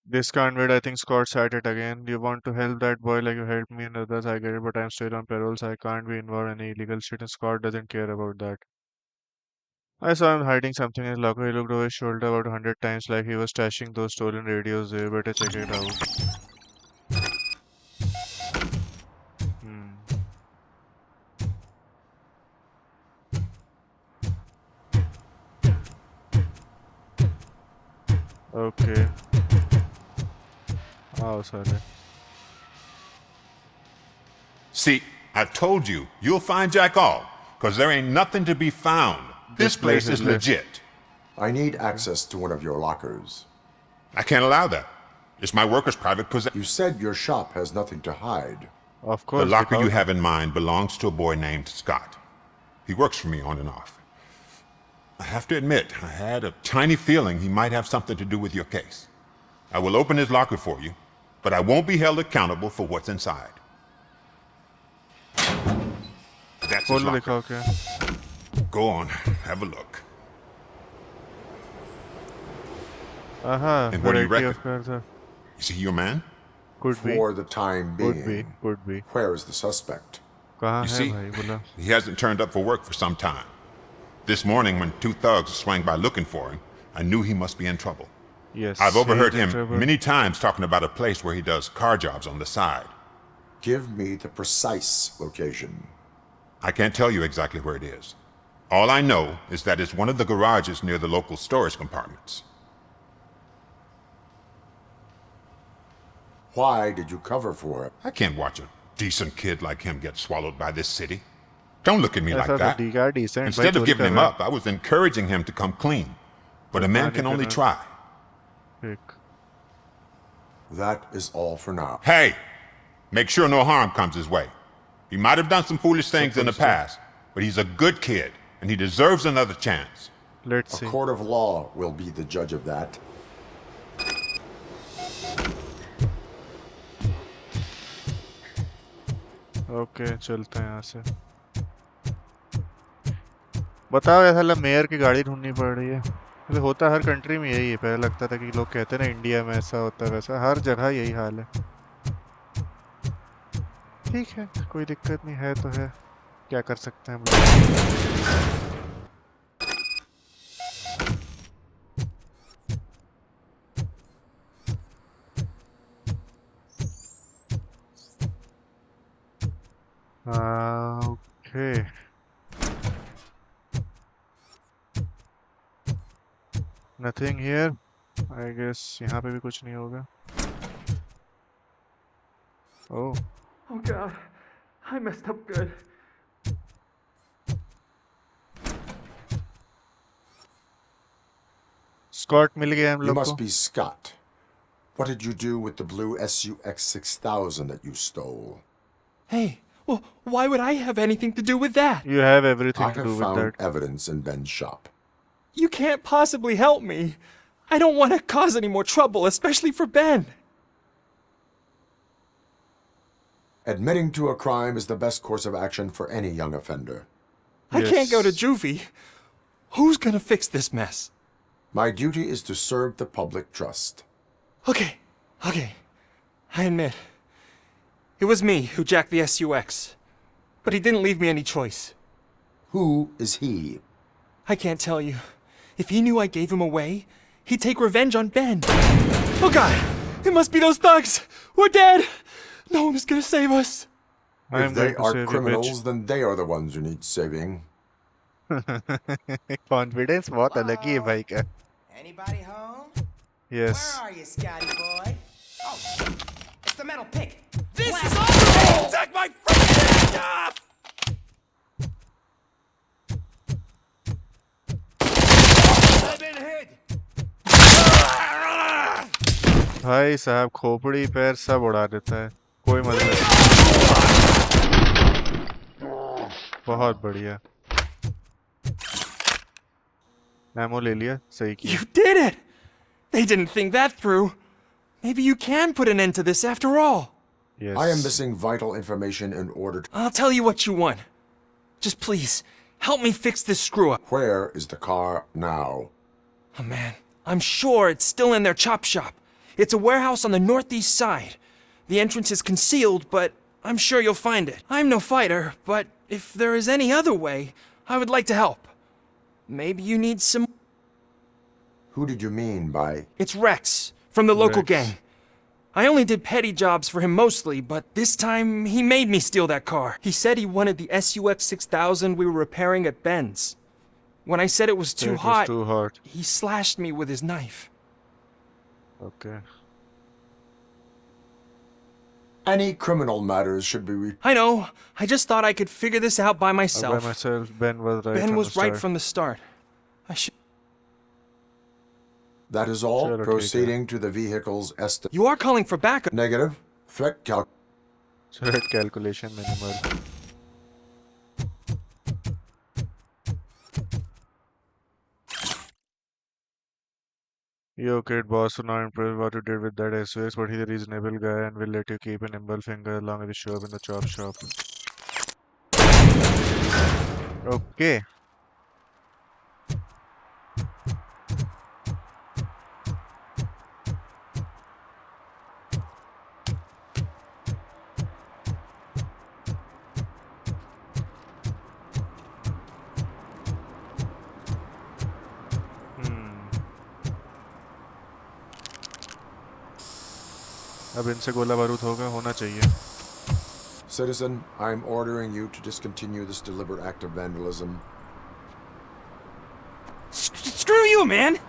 this can't wait. I think Scott's at it again. You want to help that boy like you helped me and others, I get it, but I'm still on parole, so I can't be involved in any illegal shit, and Scott doesn't care about that. I saw him hiding something in his locker. He looked over his shoulder about 100 times like he was stashing those stolen radios there. Better check it out. Okay. Oh, sorry. See, I told you, you'll find Jack all, because there ain't nothing to be found. This place is legit. I need access to one of your lockers. I can't allow that. It's my worker's private possession. You said your shop has nothing to hide. Of course. The locker you have in mind belongs to a boy named Scott. He works for me on and off. I have to admit, I had a tiny feeling he might have something to do with your case. I will open his locker for you, but I won't be held accountable for what's inside. That's his locker. Okay. Go on, have a look. And what do you reckon? Is he your man? Could be. For the time being. Could be. Where is the suspect? You see, he hasn't turned up for work for some time. This morning, when two thugs swang by looking for him, I knew he must be in trouble. Yes. I've overheard him many times talking about a place where he does car jobs on the side. Give me the precise location. I can't tell you exactly where it is. All I know is that it's one of the garages near the local storage compartments. Why did you cover for him? I can't watch a decent kid like him get swallowed by this city. Don't look at me like that. Instead of giving him up, I was encouraging him to come clean. But a man can only try. That is all for now. Hey! Make sure no harm comes his way. He might have done some foolish things in the past, but he's a good kid, and he deserves another chance. Let's see. A court of law will be the judge of that. Okay चलते हैं यहाँ से। बताओ यार साला mayor की गाड़ी ढूंढनी पड़ रही है। मतलब होता हर कंट्री में यही है। पहले लगता था कि लोग कहते हैं ना इंडिया में ऐसा होता है वैसा, हर जगह यही हाल है। ठीक है कोई दिक्कत नहीं है तो है, क्या कर सकते हैं हम लोग। Okay. Nothing here. I guess यहाँ पे भी कुछ नहीं होगा. Oh. Oh God, I messed up good. Scott मिल गया हम लोग को. You must be Scott. What did you do with the blue SUX 6000 that you stole? Hey, well, why would I have anything to do with that? You have everything to do with that. I have found evidence in Ben's shop. You can't possibly help me. I don't want to cause any more trouble, especially for Ben. Admitting to a crime is the best course of action for any young offender. I can't go to juvie. Who's gonna fix this mess? My duty is to serve the public trust. Okay. I admit. It was me who jacked the SUX. But he didn't leave me any choice. Who is he? I can't tell you. If he knew I gave him away, he'd take revenge on Ben. Oh God! It must be those thugs! We're dead! No one is gonna save us. If they are criminals, then they are the ones who need saving. Confidence बहुत अलग ही है भाई का. Anybody home? Yes. Where are you, Scotty boy? Oh, it's the metal pick. This is all. Take my freaking hand off! I've been hit. भाई साहब खोपड़ी पैर सब उड़ा देता है, कोई मतलब नहीं। बहुत बढ़िया। एमो ले लिया, सही किया। You did it! They didn't think that through. Maybe you can put an end to this after all. Yes. I am missing vital information in order to... I'll tell you what you want. Just please, help me fix this screw-up. Where is the car now? Oh man, I'm sure it's still in their chop shop. It's a warehouse on the northeast side. The entrance is concealed, but I'm sure you'll find it. I'm no fighter, but if there is any other way, I would like to help. Maybe you need some... Who did you mean by... It's Rex, from the local gang. I only did petty jobs for him mostly, but this time he made me steal that car. He said he wanted the SUX 6000 we were repairing at Ben's. When I said it was too hot, he slashed me with his knife. Okay. Any criminal matters should be... I know. I just thought I could figure this out by myself. Ben was right. Ben was right from the start. I should... That is all. Proceeding to the vehicle's estimate. You are calling for backup. Negative. Threat calculation minimal. Yo kid, boss will not impress what you did with that SUX, but he's a reasonable guy and will let you keep a nimble finger along with the show up in the chop shop. Okay. अब इनसे गोला बारूद होना चाहिए. Citizen, I am ordering you to discontinue this deliberate act of vandalism. Screw you, man!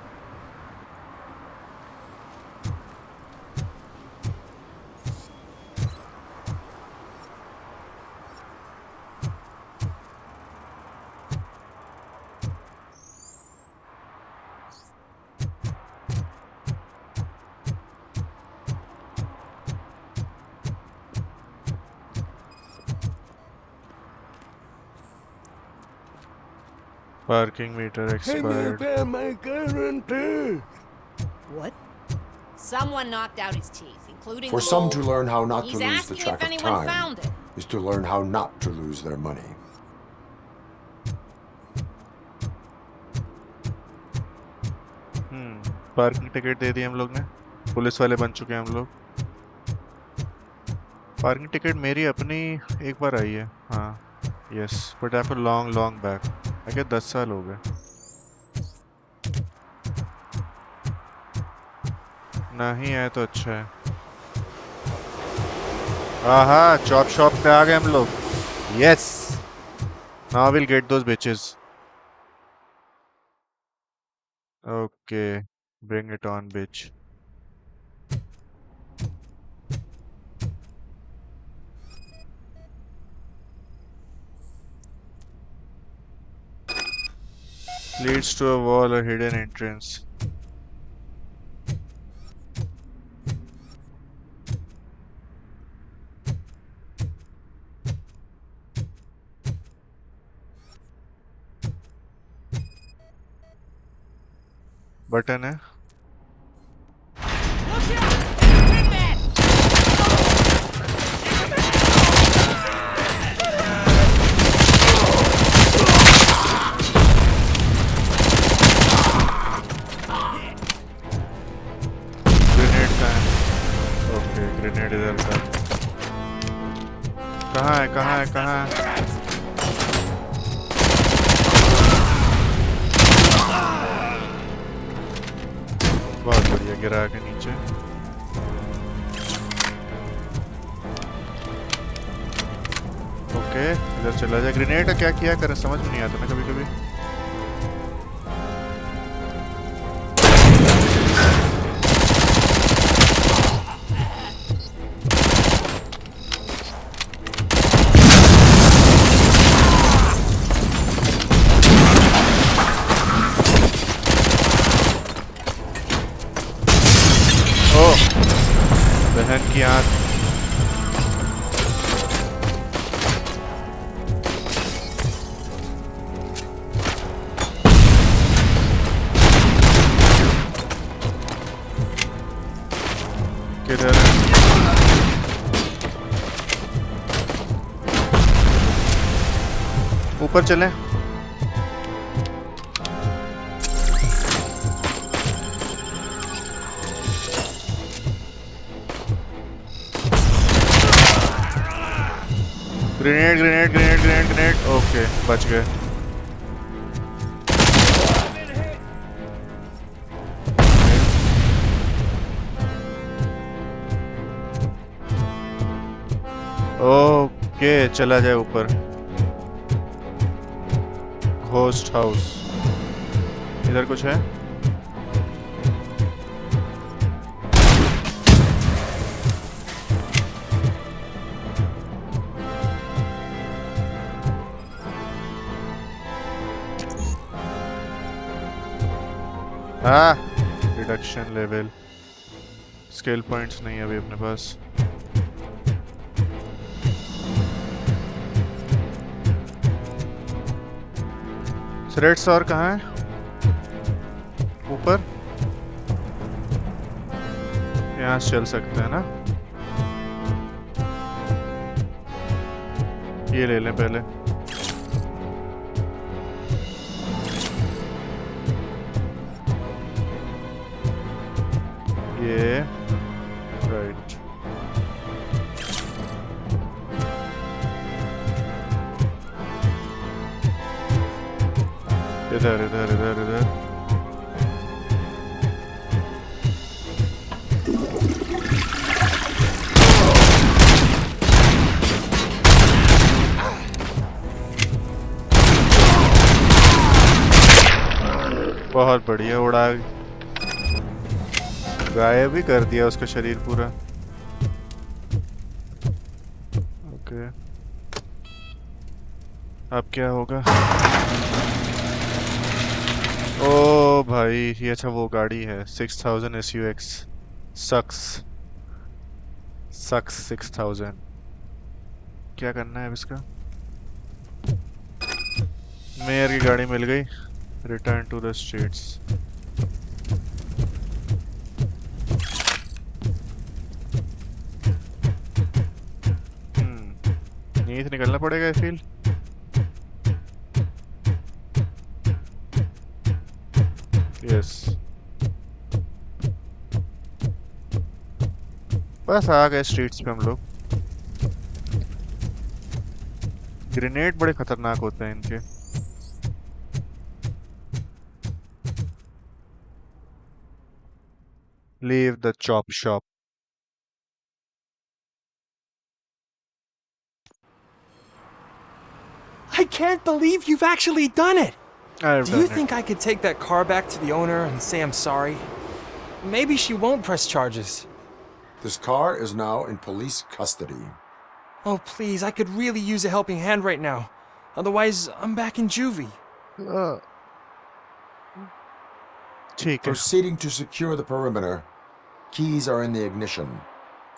Parking meter expired. What? Someone knocked out his teeth, including For the some mold. to learn how not He's to lose the asking track if of anyone time found it. is to learn how not to lose their money. Parking ticket दे दी हम लोग ने, police वाले बन चुके हैं हम लोग। पार्किंग टिकट मेरी अपनी एक बार आई है, हाँ yes, but I long long back, I guess 10 साल हो गए। नहीं आया तो अच्छा है। आहा, चॉप शॉप पे आ गए हम लोग। Yes, now will get those bitches. Okay, bring it on, bitch. Leads to a wall or hidden entrance. Button है। ग्रेनेड इधर का कहाँ है, कहाँ है, कहाँ है? बहुत बढ़िया, गिरा के नीचे। ओके, इधर चला जाए। ग्रेनेड का क्या किया करें समझ में नहीं आता ना कभी कभी। बहन की आंख। किधर है? ऊपर चलें। Grenade grenade grenade grenade grenade. Okay, बच गए। ओके, चला जाए ऊपर। होस्ट हाउस, इधर कुछ है? हाँ, रिडक्शन लेवल, स्किल पॉइंट्स नहीं है अभी अपने पास। थ्रेड्स और कहाँ है? ऊपर यहाँ से चल सकते हैं ना? ये ले लें पहले। ये राइट। इधर इधर इधर इधर। बहुत बढ़िया, उड़ा गायब भी कर दिया उसका शरीर पूरा। ओके, अब क्या होगा? ओ भाई, ये अच्छा वो गाड़ी है 6000 SUX। सक्स 6000। क्या करना है अब इसका? मेयर की गाड़ी मिल गई। Return to the streets. यहीं से निकलना पड़ेगा आई फील। यस, बस आ गए स्ट्रीट्स पे हम लोग। ग्रेनेड बड़े खतरनाक होते हैं इनके। Leave the chop shop. I can't believe you've actually done it! I've Do done you it. think I could take that car back to the owner and say I'm sorry? Maybe she won't press charges. This car is now in police custody. Oh, please, I could really use a helping hand right now. Otherwise, I'm back in juvie. Proceeding to secure the perimeter. Keys are in the ignition.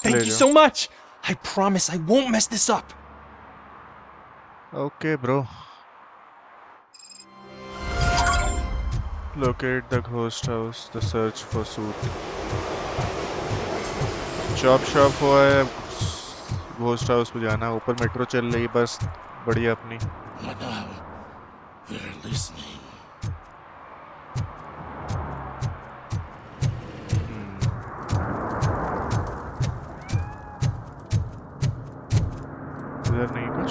Thank you so much! I promise I won't mess this up. Okay, bro. Locate the ghost house. The search for suit. Chop shop हुआ है, ghost house पे जाना। ऊपर metro चल रही, बस बढ़िया अपनी। They're listening. इधर नहीं कुछ,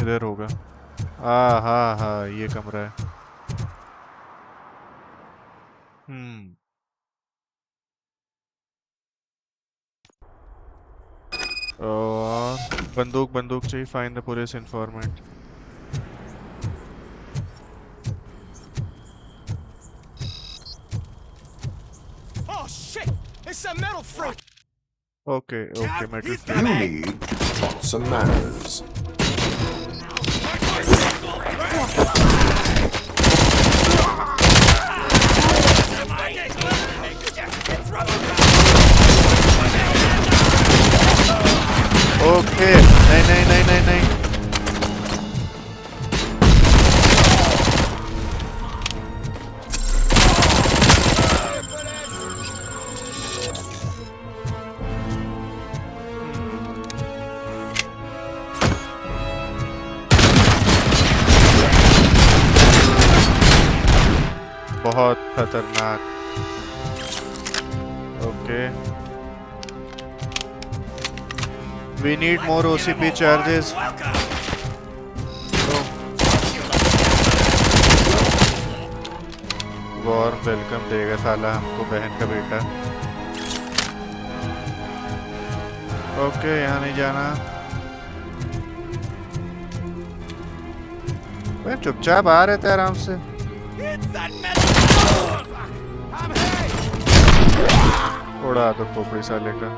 इधर होगा। हाँ हाँ, ये कमरा है। बंदूक चाहिए। Find the police informant. Oh shit! It's a metal freak! Okay, metal You freak. need some manners. Okay, नहीं। बहुत खतरनाक। Okay. We need more OCP charges. Warm welcome देगा साला हमको, बहन का बेटा। Okay, यहाँ नहीं जाना। भाई चुपचाप आ रहे थे आराम से। उड़ा तो खोपड़ी साले का।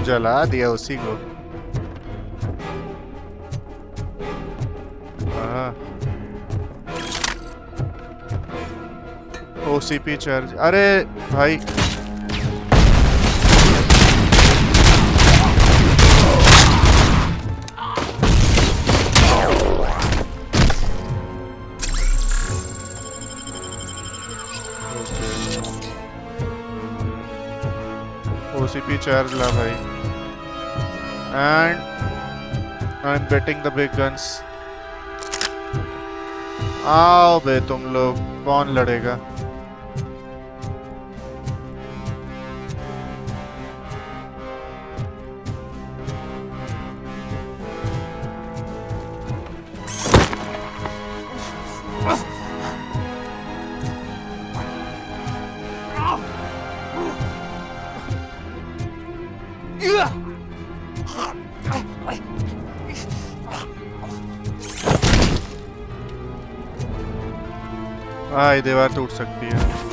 जला दिया उसी को। OCP charge. अरे भाई OCP charge ला भाई। And I'm betting the big guns. आओ बे तुम लोग, कौन लड़ेगा? हाँ ये दीवार टूट सकती है।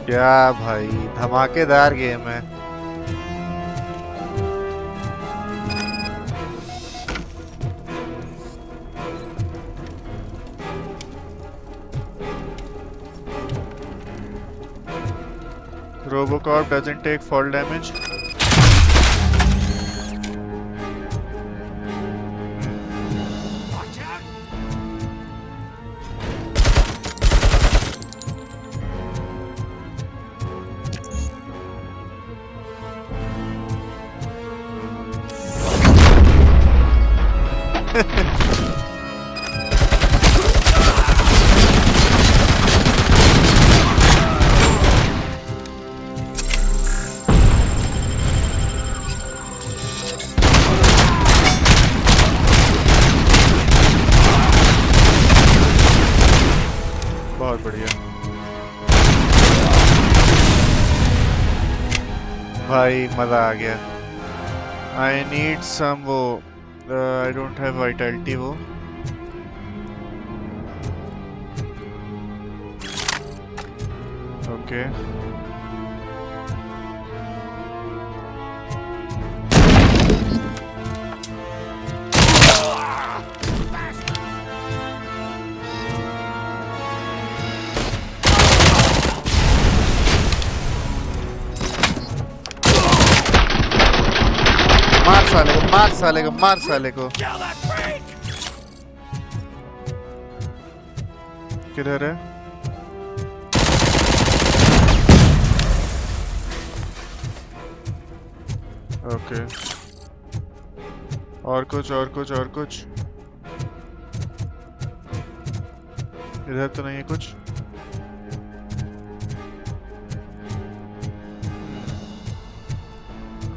क्या भाई धमाकेदार गेम है। Robocop doesn't take fall damage. बहुत बढ़िया भाई, मजा आ गया। आई नीड सम वो आई डोंट हैव वाइटैलिटी वो। ओके मार साले को, मार साले को। किधर है? ओके और कुछ और कुछ और कुछ इधर तो नहीं है कुछ।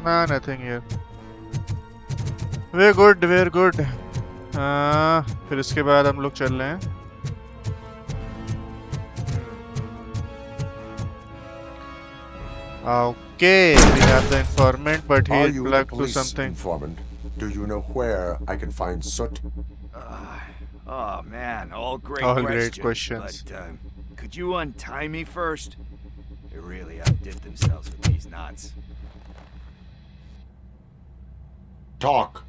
ना nothing here. Very good very good. फिर इसके बाद हम लोग चल रहे हैं। Okay, we have the informant, but he's plugged to something. Informant? Do you know where I can find Soot? Oh man, all great All questions. great questions. But could you untie me first? They really outdid themselves with these knots. Talk.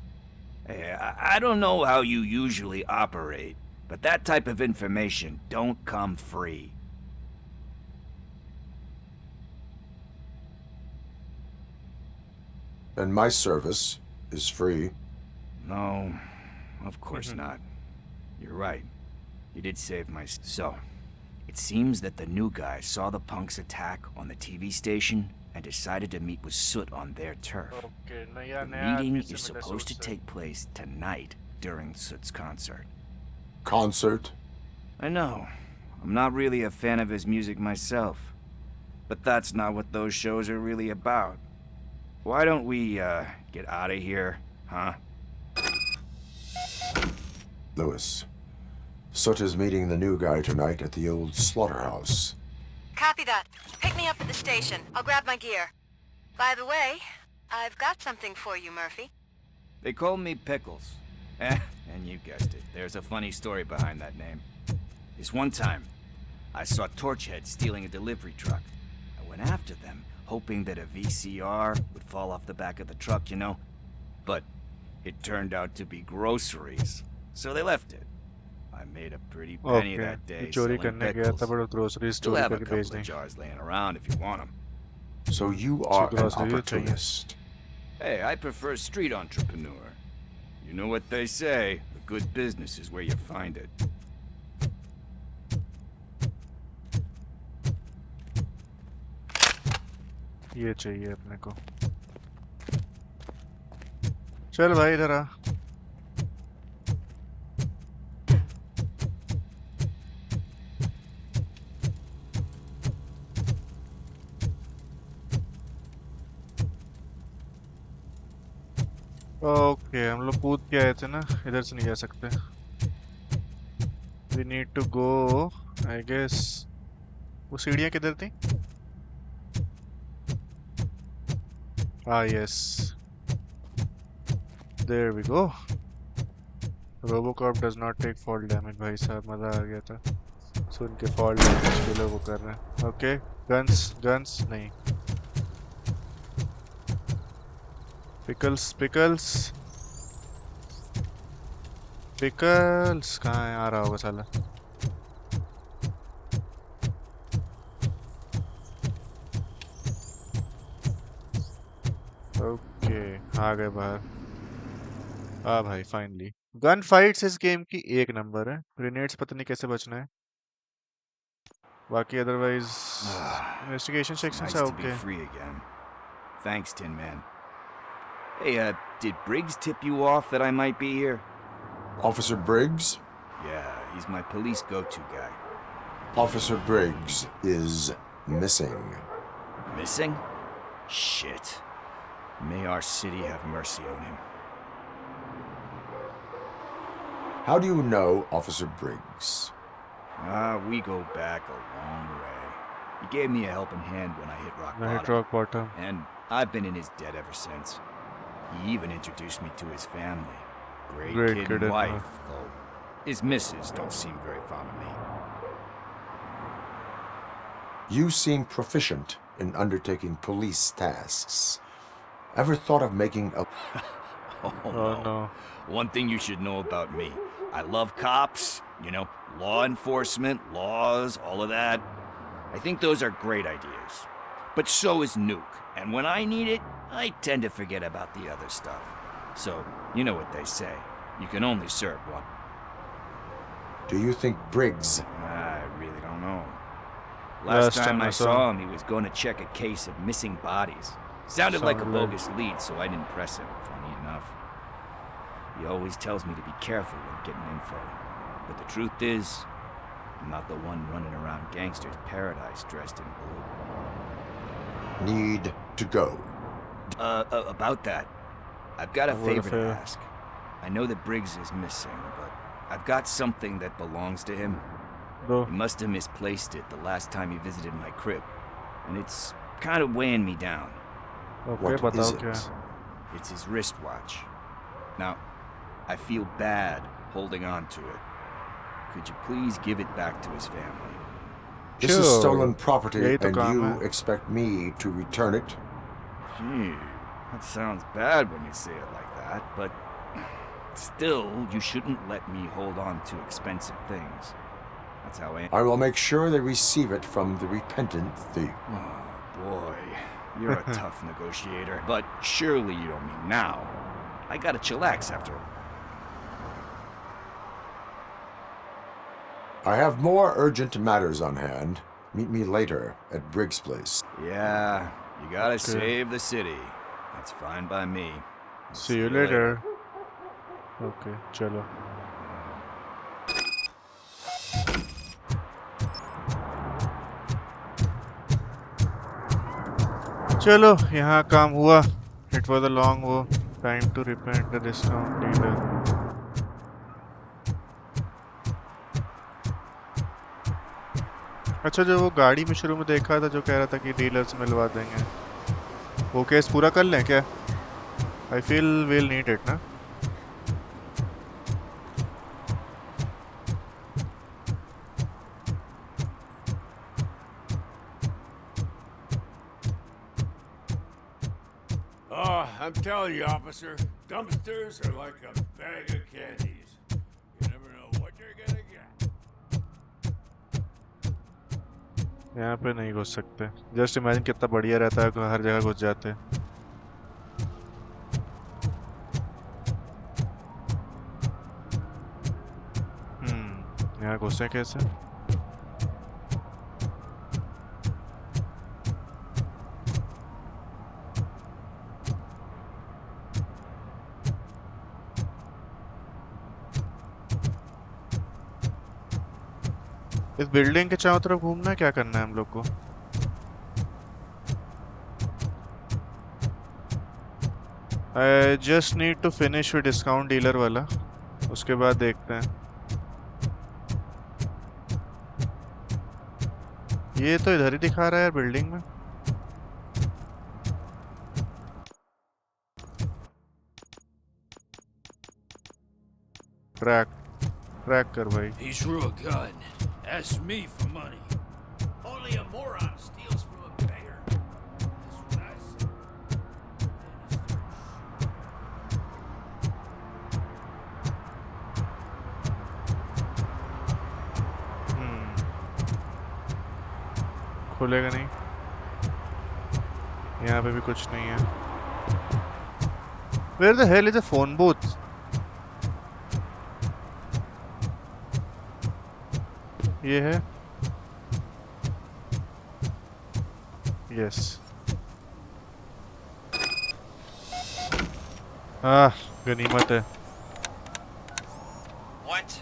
Hey, I don't know how you usually operate, but that type of information don't come free. And my service is free. No, of course not. You're right. You did save my... So, it seems that the new guy saw the punks attack on the TV station and decided to meet with Soot on their turf. The meeting is supposed to take place tonight during Soot's concert. Concert? I know. I'm not really a fan of his music myself. But that's not what those shows are really about. Why don't we, get out of here, huh? Lewis, Soot is meeting the new guy tonight at the old slaughterhouse. Copy that. Pick me up at the station. I'll grab my gear. By the way, I've got something for you, Murphy. They call me Pickles. And you guessed it. There's a funny story behind that name. This one time, I saw Torchhead stealing a delivery truck. I went after them, hoping that a VCR would fall off the back of the truck, you know? But it turned out to be groceries, so they left it. I made a pretty penny that day selling pickles. Still have a couple of jars laying around if you want them. So you are an opportunist. Hey, I prefer street entrepreneur. You know what they say, a good business is where you find it. ये चाहिए अपने को। चल भाई इधर आ। Okay हम लोग कूद के आए थे ना, इधर से नहीं जा सकते। We need to go I guess. वो सीढ़ियाँ किधर थी? Yes, there we go. RoboCop does not take fall damage. भाई साहब मजा आ गया था सुन के फॉल डैमेज के लोग वो कर रहे हैं। ओके गन्स गन्स नहीं। पिकल्स पिकल्स पिकल्स कहाँ है? आ रहा होगा साला। ओके आ गए बाहर। भाई फाइनली। गन फाइट्स इस गेम की एक नंबर है। ग्रेनेड्स पता नहीं कैसे बचना है, बाकी अदरवाइज इन्वेस्टिगेशन सेक्शन Nice से to be okay. free again. Thanks, Tin Man. Hey, did Briggs tip you off that I might be here? Officer Briggs? Yeah, he's my police go-to guy. Officer Briggs is missing. Missing? Shit. May our city have mercy on him. How do you know Officer Briggs? We go back a long way. He gave me a helping hand when I hit rock I hit bottom. rock bottom. And I've been in his debt ever since. He even introduced me to his family. Great kid and wife, though his missus don't seem very fond of me. You seem proficient in undertaking police tasks. Ever thought of making a... Oh, no. One thing you should know about me. I love cops, you know, law enforcement, laws, all of that. I think those are great ideas. But so is Nuke. And when I need it, I tend to forget about the other stuff. So, you know what they say. You can only serve one. Do you think Briggs... I really don't know. Last time I saw him, he was going to check a case of missing bodies. Sounded like a bogus lead, so I didn't press him, funny enough. He always tells me to be careful when getting info. But the truth is, I'm not the one running around gangsters' paradise dressed in blue. Need to go. About that, I've got a favor to ask. I know that Briggs is missing, but I've got something that belongs to him. He must have misplaced it the last time he visited my crib, and it's kind of weighing me down. What is it? It's his wristwatch. Now, I feel bad holding on to it. Could you please give it back to his family? This is stolen property, and you expect me to return it? Gee, that sounds bad when you say it like that, but still, you shouldn't let me hold on to expensive things. That's how I will make sure they receive it from the repentant thief. Oh, boy. You're a tough negotiator. But surely you don't mean now. I gotta chillax after all. I have more urgent matters on hand. Meet me later at Briggs' place. Yeah, you gotta save the city. That's fine by me. See you later. Okay, chalo. चलो यहाँ काम हुआ। It was a long time to repent the discount dealer. अच्छा, जो वो गाड़ी में शुरू में देखा था जो कह रहा था कि डीलर्स मिलवा देंगे, वो केस पूरा कर लें क्या? I feel we'll need it ना? I'm telling you, officer, dumpsters are like a bag of candies. You never know what you're gonna get. यहाँ पे नहीं घुस सकते। जस्ट इमेजिन कितना बढ़िया रहता है कि हर जगह घुस जाते। यहाँ घुसे कैसे? इस बिल्डिंग के चारों तरफ घूमना है, क्या करना है हम लोग को? I just need to finish with discount dealer वाला, उसके बाद देखते हैं। ये तो इधर ही दिखा रहा है यार बिल्डिंग में। ट्रैक कर भाई। He's real good. Ask me for money. Only a moron steals from a beggar. That's what I say. खुलेगा नहीं, यहाँ पे भी कुछ नहीं है। Where the hell is a phone booth? ये है, यस। गनीमत है। What?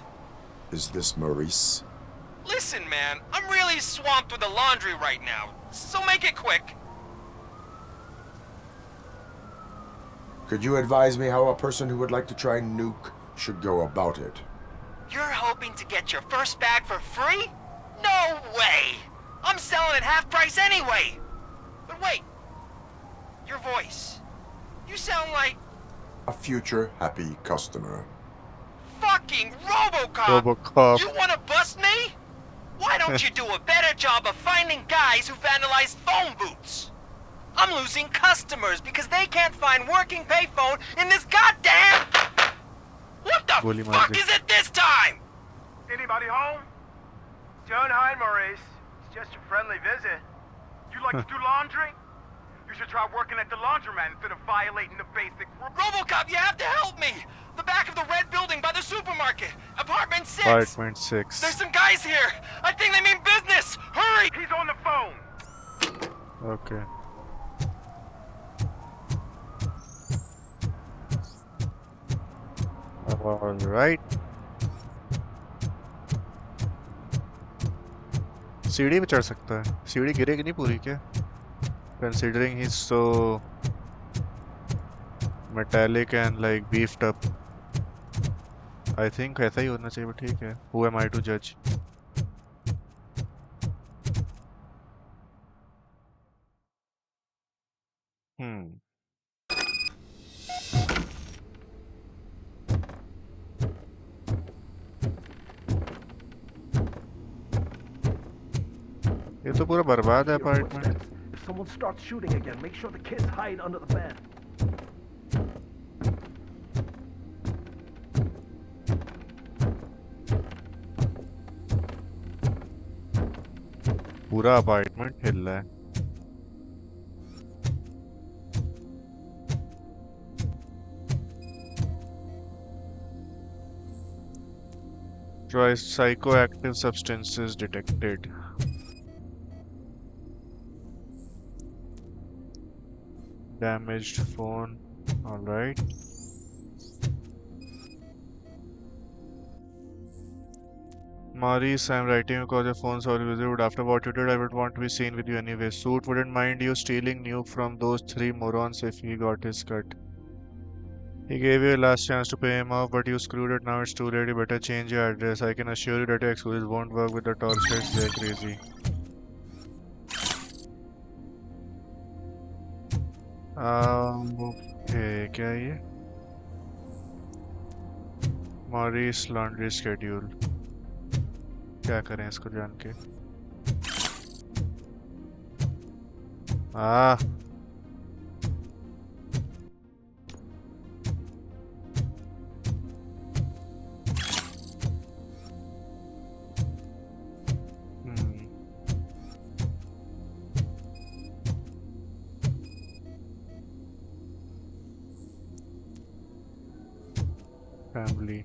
Is this Maurice? Listen, man, I'm really swamped with the laundry right now, so make it quick. Could you advise me how a person who would like to try nuke should go about it? You're hoping to get your first bag for free? No way! I'm selling at half price anyway! But wait, your voice. You sound like... A future happy customer. Fucking Robocop! Robocop. You wanna bust me? Why don't you do a better job of finding guys who vandalize phone booths? I'm losing customers because they can't find working payphone in this goddamn... What the fuck is it this time? Anybody home? Don't hide, Maurice. It's just a friendly visit. You like to do laundry? You should try working at the laundromat instead of violating the basic rules. Robocop, you have to help me! The back of the red building by the supermarket. Apartment 6. Apartment 6. There's some guys here. I think they mean business. Hurry! He's on the phone. Okay. All right. सीढ़ी पे चढ़ सकता है। सीढ़ी गिरेगी नहीं पूरी क्या? Considering he's so metallic and like beefed up. I think ऐसा ही होना चाहिए, ठीक है। Who am I to judge? ये तो पूरा बर्बाद है apartment. If someone starts shooting again, make sure the kids hide under the bed. पूरा अपार्टमेंट हिल रहा है। Try psychoactive substances detected. Damaged phone. All right. Maurice, I'm writing you because your phone's already visible. After what you did, I would want to be seen with you anyway. Suit wouldn't mind you stealing nuke from those 3 morons if he got his cut. He gave you a last chance to pay him off, but you screwed it. Now it's too late. You better change your address. I can assure you that your excuses won't work with the torch heads. They're crazy. Okay, क्या है ये? Maurice laundry schedule. क्या करें इसको जान के? Family.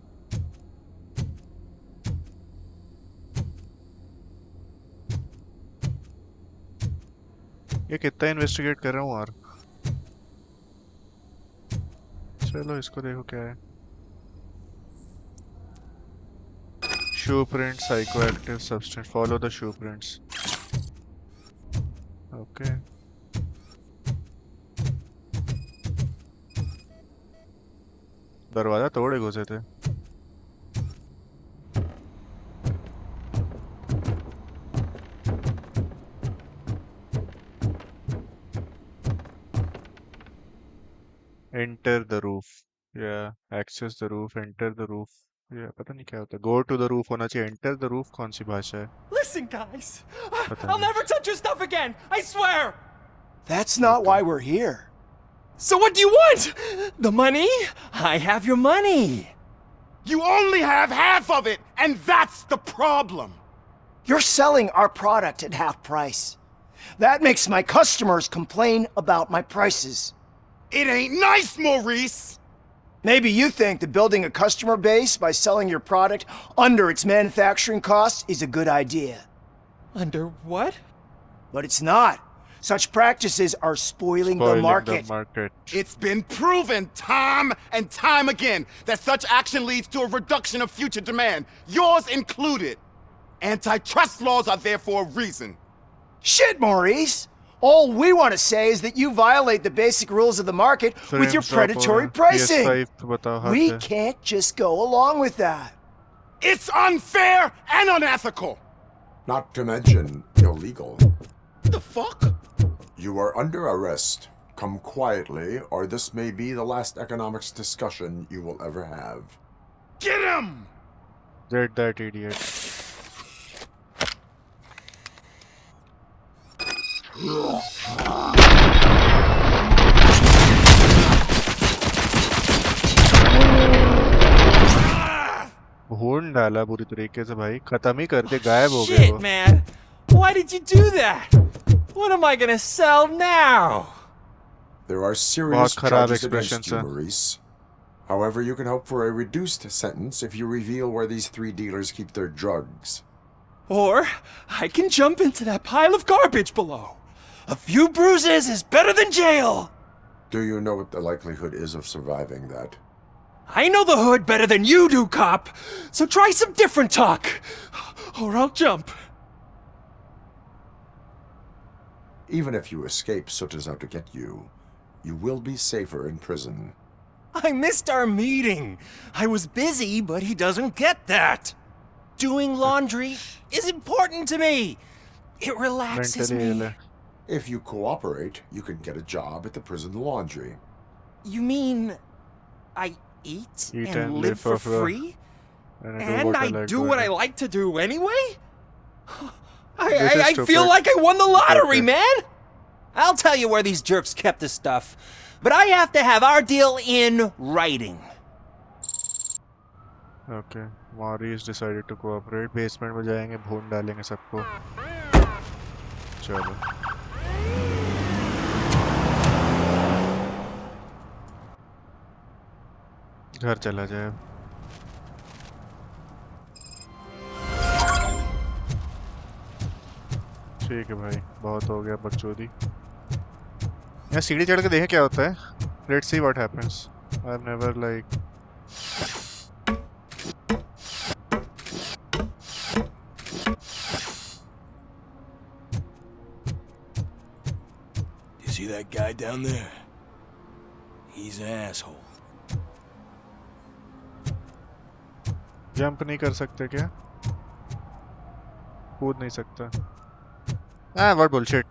ये कितना इन्वेस्टिगेट कर रहा हूँ यार। चलो इसको देखो क्या है। Shoe print, psychoactive substance. Follow the shoe prints. Okay. दरवाजा तोड़े घुसे थे। Enter the roof. Yeah, access the roof, enter the roof. Yeah, पता नहीं क्या होता है। Go to the roof होना चाहिए। Enter the roof कौन सी भाषा है? Listen, guys. पता I'll नहीं। never touch your stuff again. I swear. That's not why we're here. So what do you want? The money? I have your money. You only have half of it, and that's the problem. You're selling our product at half price. That makes my customers complain about my prices. It ain't nice, Maurice! Maybe you think that building a customer base by selling your product under its manufacturing costs is a good idea. Under what? But it's not. Such practices are spoiling the market. It's been proven time and time again that such action leads to a reduction of future demand, yours included. Antitrust laws are there for a reason. Shit, Maurice! All we want to say is that you violate the basic rules of the market with your predatory pricing. We can't just go along with that. It's unfair and unethical. Not to mention illegal. The fuck? You are under arrest. Come quietly, or this may be the last economics discussion you will ever have. Get him! Get that idiot. भून डाला पूरी तरीके से भाई, खत्म ही कर दे, गायब हो गया वो। Shit, man. Why did you do that? What am I gonna sell now? There are serious charges against you, Maurice. However, you can hope for a reduced sentence if you reveal where these three dealers keep their drugs. Or I can jump into that pile of garbage below. A few bruises is better than jail. Do you know what the likelihood is of surviving that? I know the hood better than you do, cop. So try some different talk, or I'll jump. Even if you escape Soot is out to get you, you will be safer in prison. I missed our meeting. I was busy, but he doesn't get that. Doing laundry is important to me. It relaxes me. If you cooperate, you can get a job at the prison laundry. You mean I eat and live for free? And I do what I like to do anyway? I feel like I won the lottery, man! I'll tell you where these jerks kept the stuff, but I have to have our deal in writing. Okay, Maurice decided to cooperate. Basement में जाएंगे, भून डालेंगे सबको. चलो. घर चला जाए. ठीक है भाई, बहुत हो गया बकचोदी. यहाँ सीढ़ी चढ़ के देखें क्या होता है. Let's see what happens. I've never like. You see that guy down there? He's an asshole. Jump नहीं कर सकते क्या? कूद नहीं सकता. Ah, what bullshit.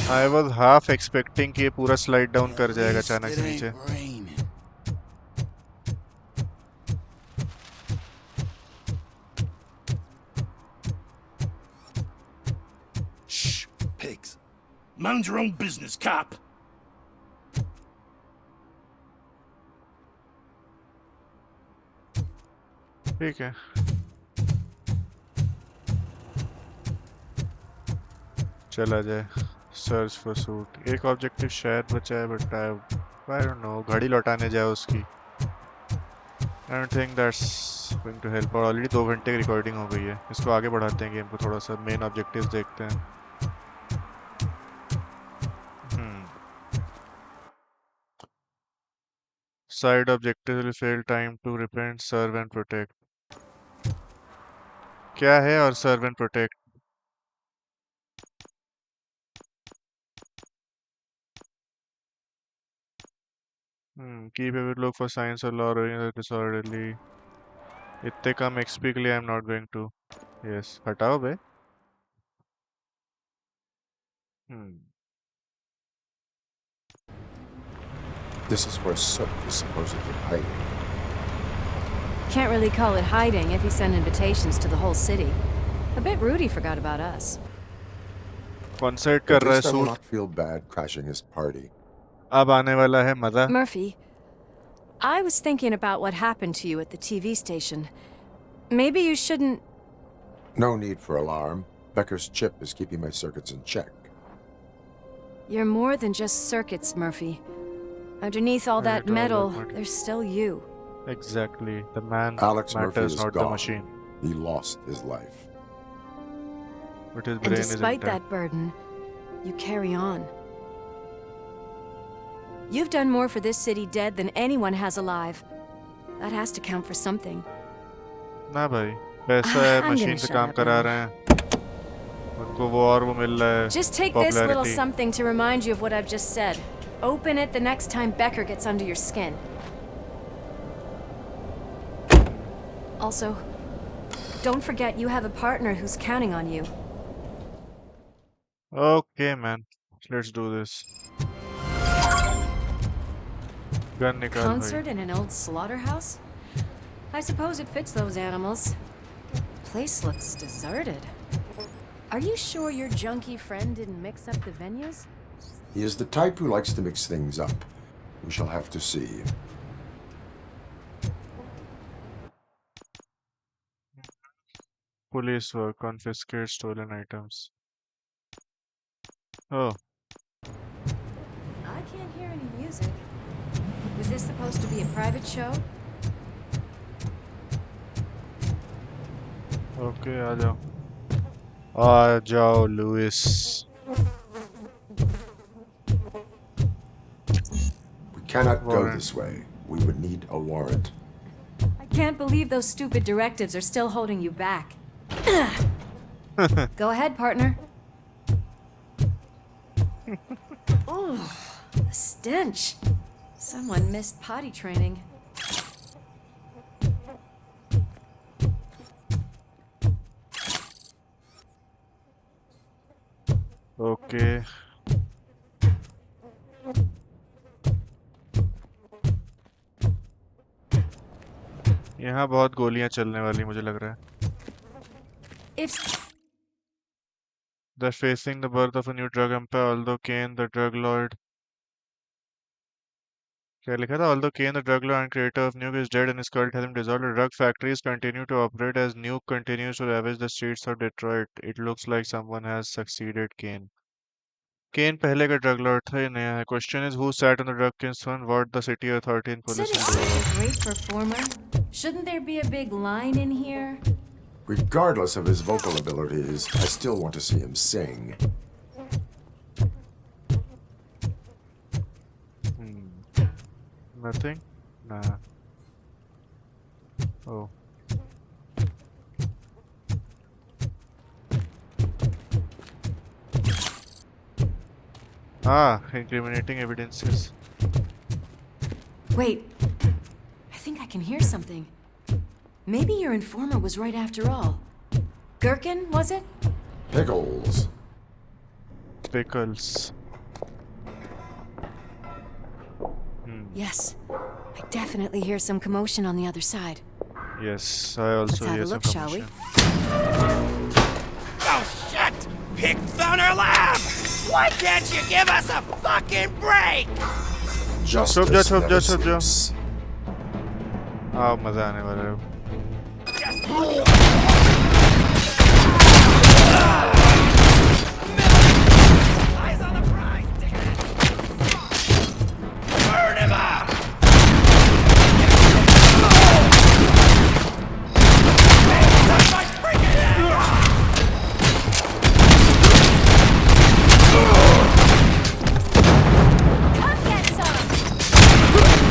I was half expecting कि ये पूरा slide down कर जाएगा अचानक से नीचे. Shh, pigs. Mind your own business, cop. ठीक है. चला जाए. Search for suit. एक ऑब्जेक्टिव शायद बचा है बट आई डोंट नो. घड़ी लौटाने जाए उसकी. I don't think that's going to help. और ऑलरेडी 2 घंटे की रिकॉर्डिंग हो गई है. इसको आगे बढ़ाते हैं गेम को थोड़ा सा. मेन ऑब्जेक्टिव्स देखते हैं. Side objectives will fail. Time to repent, serve and protect. क्या है और serve and protect? Keep a look for signs of law or disorderly. इतने कम XP के लिए I'm not going to. Yes, हटाओ बे. This is where Soot is supposedly hiding. Can't really call it hiding if he sent invitations to the whole city. A bit rude he forgot about us. Concert कर रहा है At least I will Soot. not feel bad crashing his party. अब आने वाला है मजा. Murphy, I was thinking about what happened to you at the TV station. Maybe you shouldn't... No need for alarm. Becker's chip is keeping my circuits in check. You're more than just circuits, Murphy. Underneath all that metal, there's still you. Exactly. The man Alex Murphy matters, is not gone. the machine. He lost his life. But his And brain is despite intact. that burden, you carry on. You've done more for this city dead than anyone has alive. That has to count for something. ना भाई, पैसा है, I'm machine gonna से shut काम up करा now. रहे हैं. उनको वो और वो मिल रहा है. Just take this little popularity. something to remind you of what I've just said. Open it the next time Becker gets under your skin. Also, don't forget you have a partner who's counting on you. Okay, man. Let's do this. Gun निकाल Concert in an old slaughterhouse? I suppose it fits those animals. Place looks deserted. Are you sure your junkie friend didn't mix up the venues? He is the type who likes to mix things up. We shall have to see. Police work, confiscate stolen items. Oh, I can't hear any music. Was this supposed to be a private show? okay, आ जाओ. आ जाओ, Lewis. We cannot go Warrant. this way. We would need a warrant. I can't believe those stupid directives are still holding you back. Go ahead, partner. Oh, the stench. Someone missed potty training. Okay. यहाँ बहुत गोलियां चलने वाली मुझे लग रहा है. They're facing the birth of a new drug empire, although Kane, the drug lord. क्या लिखा था? Although Kane, the drug lord and creator of Nuke, is dead and his cult has been dissolved, the drug factories continue to operate as Nuke continues to ravage the streets of Detroit. It looks like someone has succeeded Kane. Kane पहले का drug lord था, ये नया है. Question is, who sat on the drug king's throne? What the city authority and police Said will he's do? such a great performer. Shouldn't there be a big line in here? Regardless of his vocal abilities, I still want to see him sing. Nothing? Nah. Oh. Ah, incriminating evidences. Wait. I think I can hear something. Maybe your informer was right after all. Gherkin, was it? Pickles. Pickles. Yes. I definitely hear some commotion on the other side. Yes, I also Let's have hear a some look, shall we? commotion. Oh, shit! Pick Thunder Lab! Why can't you give us a fucking break? Justice छुप never जा. sleeps. आओ मजा आने वाला है. Eyes on the prize, burn him up! Touch my freaking head! Come get some!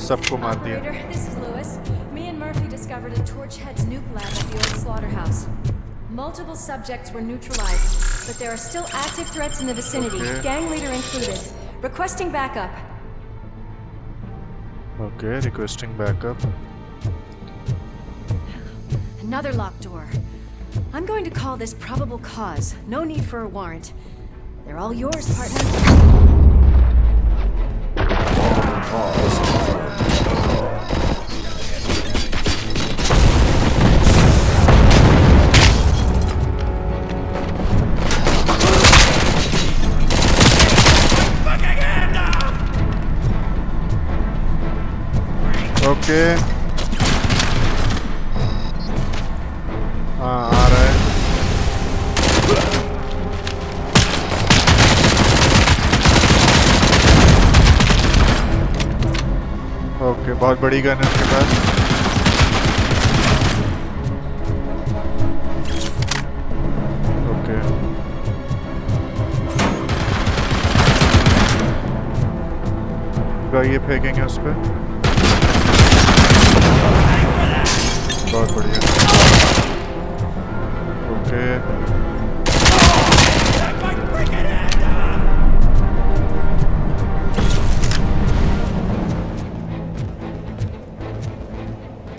सबको मार दिया। Operator, this is Lewis. Me and Murphy discovered a Torchhead's nuke lab at the old slaughterhouse. Multiple subjects were neutralized, but there are still active threats in the vicinity, gang leader included. Requesting backup. Okay, requesting backup. Another locked door. I'm going to call this probable cause. No need for a warrant. They're all yours, partner. Okay. हाँ आ रहा है। Okay, बहुत बड़ी gun है उसके पास। Okay, ये फेंकेंगे उस पे। बहुत बढ़िया। ओके,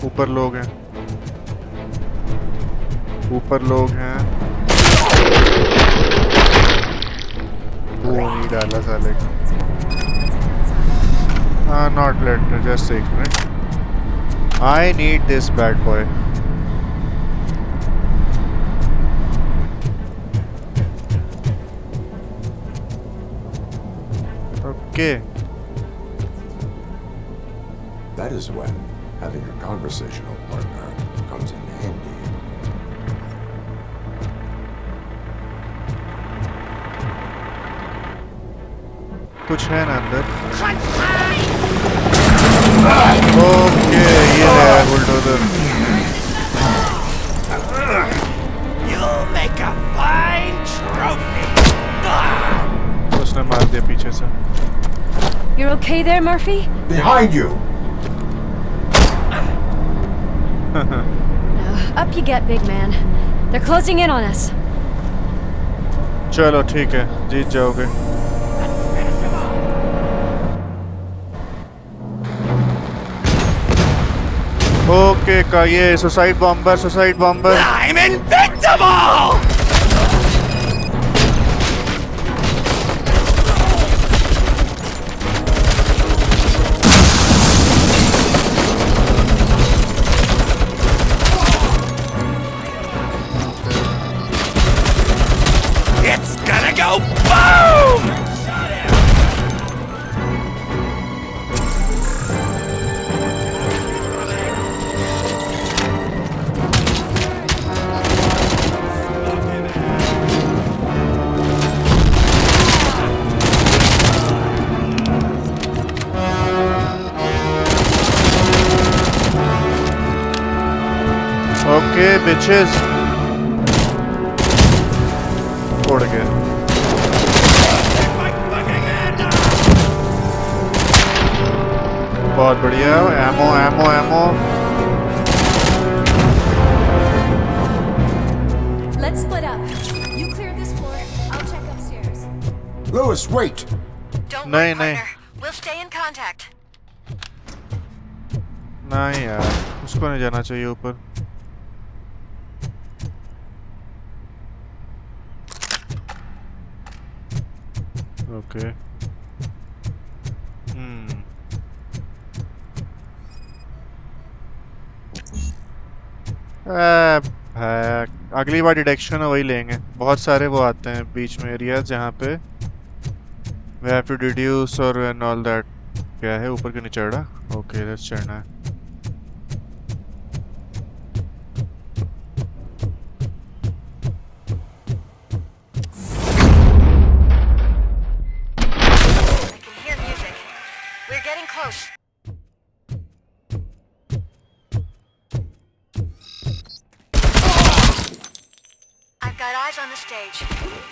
ऊपर लोग हैं, ऊपर लोग हैं। वो नहीं डाला साले का। हाँ, not let, just एक minute. I need this bad boy. Okay. That is when having a conversational partner comes in handy. कुछ है ना अंदर? ओके, ये है bulldozer. You'll make a fine trophy. उसने मार दिया पीछे से। You're okay there, Murphy? Behind you. Up you get, big man. They're closing in on us. चलो ठीक है, जीत जाओगे। ओके का ये suicide bomber, suicide bomber. I'm invincible! It's gonna go boom! Okay bitches, उड़ गए। बहुत बढ़िया। Ammo ammo ammo. Let's split up. You clear this floor. I'll check upstairs. Lewis, wait. Don't नहीं worry, नहीं partner. We'll stay in contact. नहीं यार, उसको नहीं जाना चाहिए ऊपर। ओके, अगली बार डिटेक्शन है वही लेंगे। बहुत सारे वो आते हैं बीच में एरिया जहाँ पे we have to deduce और and all that। क्या है ऊपर क्यों नहीं चढ़ रहा? ओके, लेट्स चढ़ना है।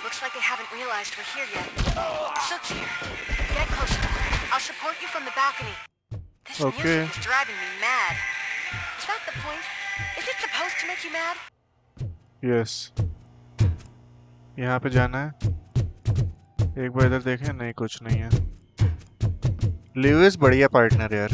Looks like they haven't realized we're here yet. Sook's here. Get closer. I'll support you from the balcony. Okay. Music is driving me mad. Is that the point? Is it supposed to make you mad? Yes. यहाँ पे जाना है। एक बार इधर देखें, नहीं कुछ नहीं है। ल्यूइस बढ़िया पार्टनर यार।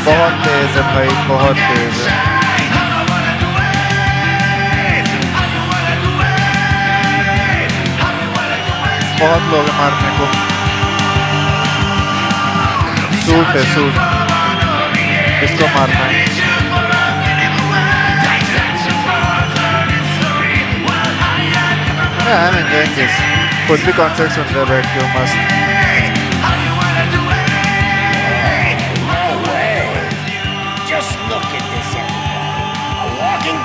बहुत तेज है भाई, बहुत तेज है। बहुत लोग हैं मारने को। सूट है, सूट। इसको मारना है। Yeah, I'm enjoying this. खुद भी कॉन्सर्ट सुन रहे बैठ के, मस्त।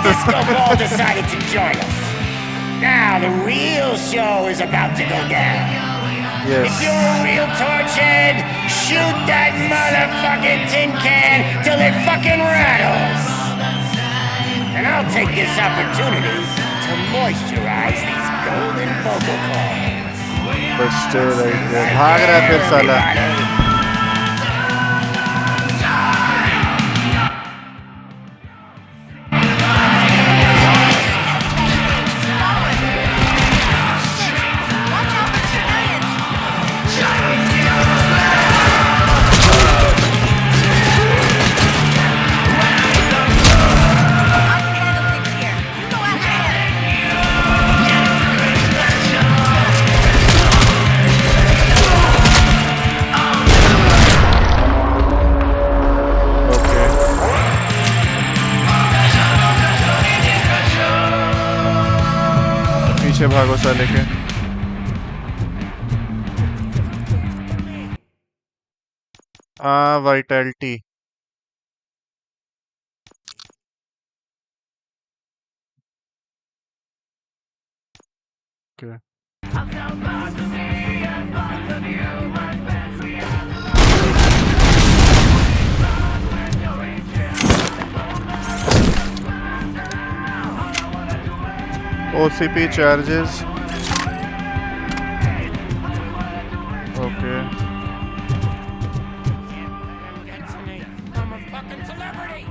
Disco Ball decided to join us. Now the real show is about to go down. Yes. If you're a real torchhead, shoot that motherfucking tin can till it fucking rattles. And I'll take this opportunity to moisturize these golden vocal cords. But stay right there. भाग रहा है फिर साला। पीछे भागो साले के। Vitality. Okay. OCP charges. Okay. I'm a fucking celebrity.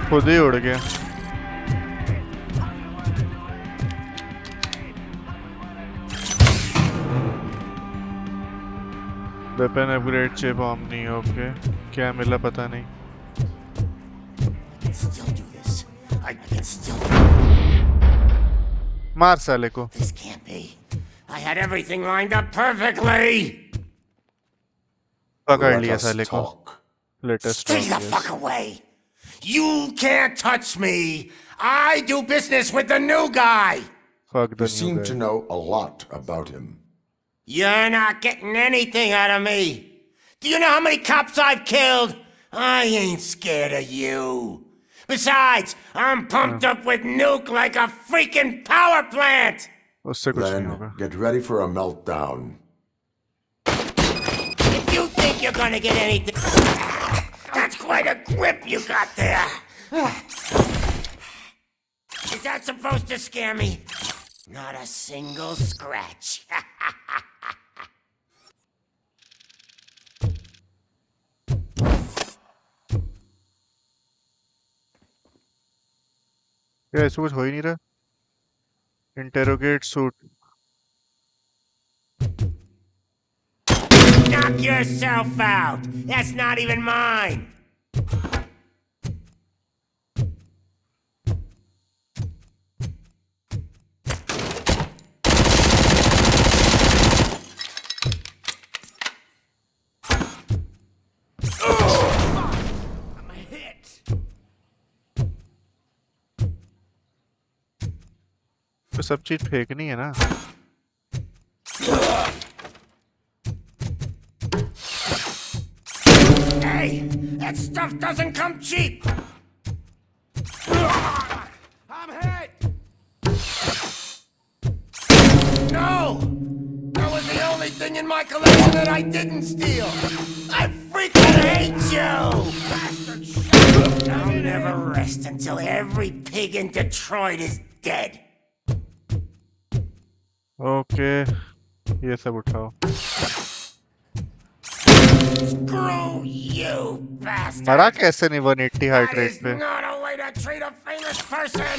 खुद ही उड़ गया। Weapon upgrade chip omni. Okay, क्या मिला पता नहीं। मार साले को। This can't be. I had everything lined up perfectly. पकड़ लिया साले को। Let's Stay the fuck away. You can't touch me. I do business with the new guy. Fuck the You seem to know a lot about him. You're not getting anything out of me. Do you know how many cops I've killed? I ain't scared of you. Besides, I'm pumped up with nuke like a freaking power plant. Then get ready for a meltdown. If you think you're gonna get anything, that's quite a grip you got there. Is that supposed to scare me? Not a single scratch. क्या ऐसा कुछ हो ही नहीं रहा? Interrogate suit. Knock yourself out. That's not even mine. तो सब चीज फेंकनी है ना। Hey, that stuff doesn't come cheap. thing in my collection that I didn't steal. I freaking hate you! I'll never rest until every pig in Detroit is dead. Okay, ये सब उठाओ. Screw you, bastard! मरा कैसे नहीं 180 heart That rate is पे? not a way to treat a famous person!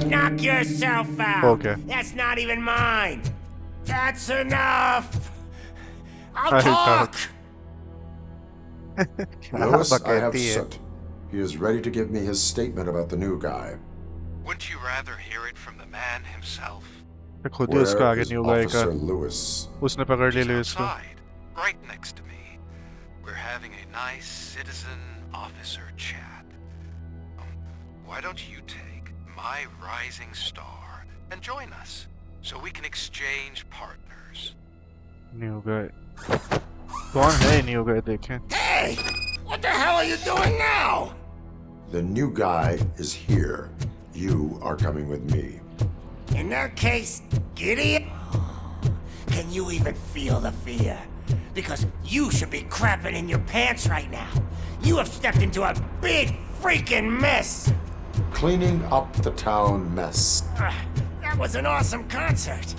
Knock yourself out! Okay. That's not even mine! That's enough! I'll I'll talk! Lewis, I have बकैती है. Soot. He is ready to give me his statement about the new guy. Wouldn't you rather hear it from the man himself? खुद ही उसका आगे Where is new guy का Officer Lewis? उसने पकड़ लिया He's Louis को. outside, right next to me. We're having a nice citizen-officer chat. Why don't you take my rising star and join us, so we can exchange partners? New guy. कौन है new guy देखें? Hey! What the hell are you doing now? The new guy is here. You are coming with me. In that case, giddy. Can you even feel the fear? Because you should be crapping in your pants right now. You have stepped into a big freaking mess. Cleaning up the town mess. That was an awesome concert.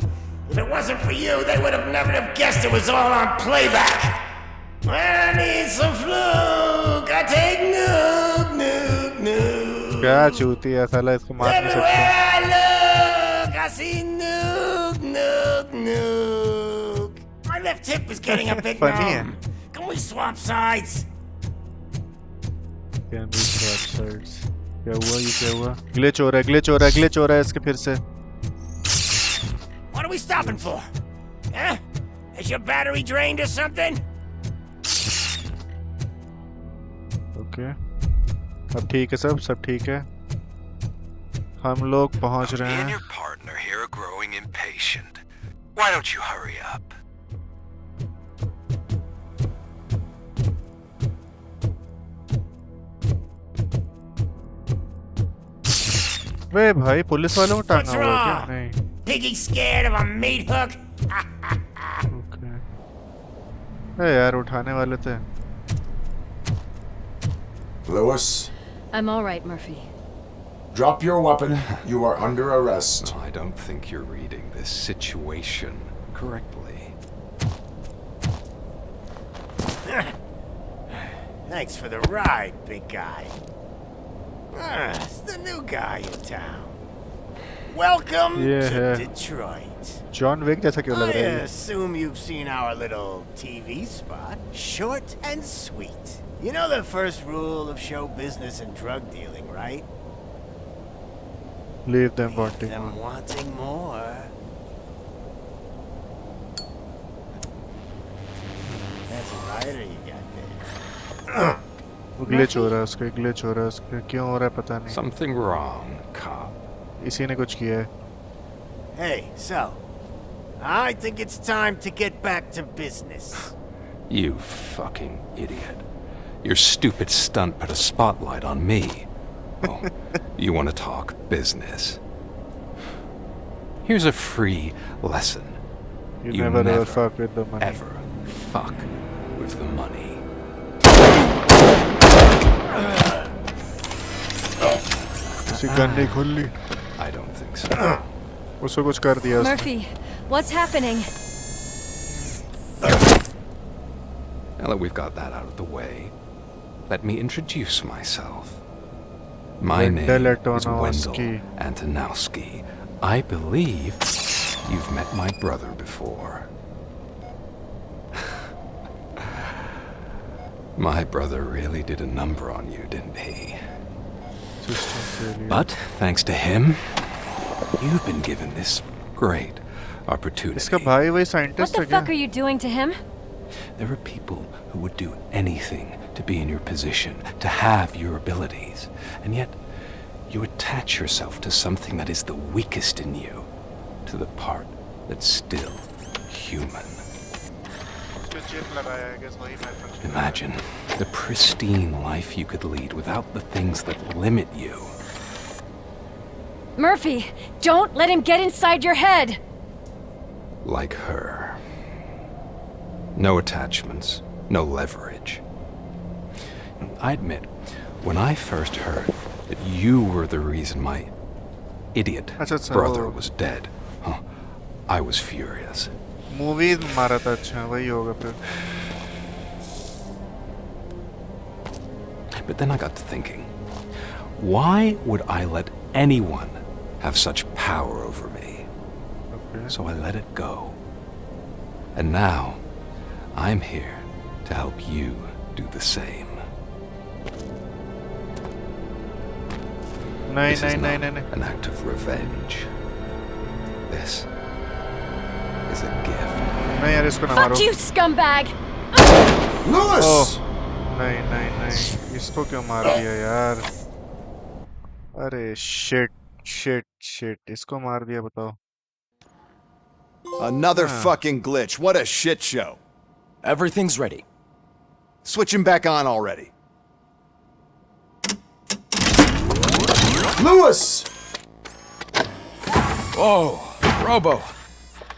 If it wasn't for you, they would have never have guessed it was all on playback. I need some fluke. I take nuke, nuke, nuke. क्या चूती है साला इसको मार नहीं Everywhere सकता. I look, I see nuke, nuke, nuke. My left hip is getting a bit Funny है. numb. Can we swap sides? Can we swap sides? क्या हुआ ये क्या हुआ? ग्लिच हो रहा है ग्लिच हो रहा है ग्लिच हो रहा है इसके फिर से. What are we stopping for? Huh? Is your battery drained or something? Okay. अब ठीक है सब ठीक है. हम लोग पहुंच रहे Me and हैं. your partner here are growing impatient. Why don't you hurry up? वे भाई पुलिस वालों को टांगा What's हुआ है क्या? wrong? नहीं. Piggy scared of a meat hook? Okay. ए यार उठाने वाले थे. Lewis, I'm all right, Murphy. drop your weapon. You are under arrest. I don't think you're reading this situation correctly. Thanks for the ride, big guy. It's the new guy in town. Welcome to Detroit. John Wick जैसा क्यों लग I रहा है? assume you've seen our little TV spot. Short and sweet. You know the first rule of show business and drug dealing, right? Leave them wanting Them more. wanting more. That's a lighter you got there. Glitch हो रहा है उसके glitch हो रहा है उसके क्यों हो रहा है पता नहीं. Something wrong, cop. इसी ने कुछ किया है. Hey, so I think it's time to get back to business. You fucking idiot. Your stupid stunt put a spotlight on me. Oh, you want to talk business? Here's a free lesson. You never ever fuck with the money. Ever fuck with the money. किसी gun नहीं खोल ली. I don't think so. उसको कुछ कर दिया उसने. Murphy, what's happening? Now that we've got that out of the way, let me introduce myself. My name is Wendell Antonowski. I believe you've met my brother before. My brother really did a number on you, didn't he? But thanks to him, you've been given this great opportunity. इसका भाई वही What scientist the है क्या? fuck are you doing to him? There are people who would do anything to be in your position, to have your abilities, and yet you attach yourself to something that is the weakest in you, to the part that's still human. Imagine the pristine life you could lead without the things that limit you. Murphy, don't let him get inside your head! Like her. No attachments, no leverage. I admit, when I first heard that you were the reason my idiot brother was dead, I was furious. Movies मारा था अच्छा वही होगा फिर. But then I got to thinking, why would I let anyone have such power over me? Okay. So I let it go. And now, I'm here to help you do the same. This is not an act of revenge. This is a gift. नहीं यार इसको ना Fuck मारो. you, scumbag! Lewis! Oh, नहीं इसको क्यों मार दिया यार? अरे shit इसको मार दिया बताओ. Another fucking glitch. What a shit show. Everything's ready. Switch him back on already. Lewis! Whoa, Robo.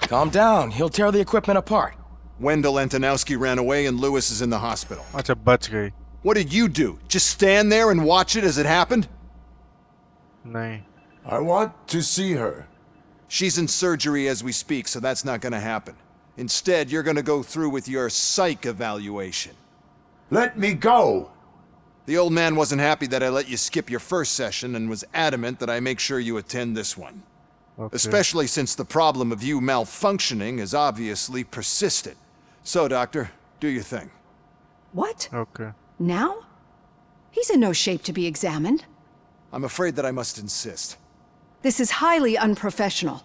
Calm down. He'll tear the equipment apart. Wendell Antonowski ran away and Lewis is in the hospital. अच्छा बच गई. What did you do? Just stand there and watch it as it happened? नहीं. I want to see her. She's in surgery as we speak, so that's not gonna happen. Instead, you're gonna go through with your psych evaluation. Let me go! The old man wasn't happy that I let you skip your first session and was adamant that I make sure you attend this one. Okay. Especially since the problem of you malfunctioning has obviously persisted. So, Doctor, do your thing. What? Okay. Now? He's in no shape to be examined. I'm afraid that I must insist. This is highly unprofessional.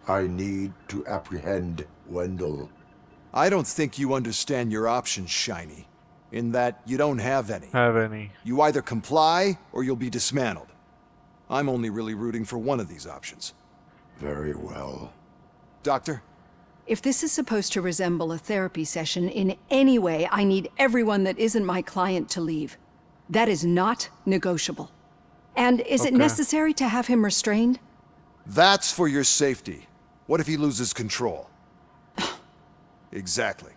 I need to apprehend Wendell. I don't think you understand your options, Shiny. In that you don't have any. You either comply or you'll be dismantled. I'm only really rooting for one of these options. Very well. Doctor? If this is supposed to resemble a therapy session in any way, I need everyone that isn't my client to leave. That is not negotiable. And is it necessary to have him restrained? That's for your safety. What if he loses control? Exactly.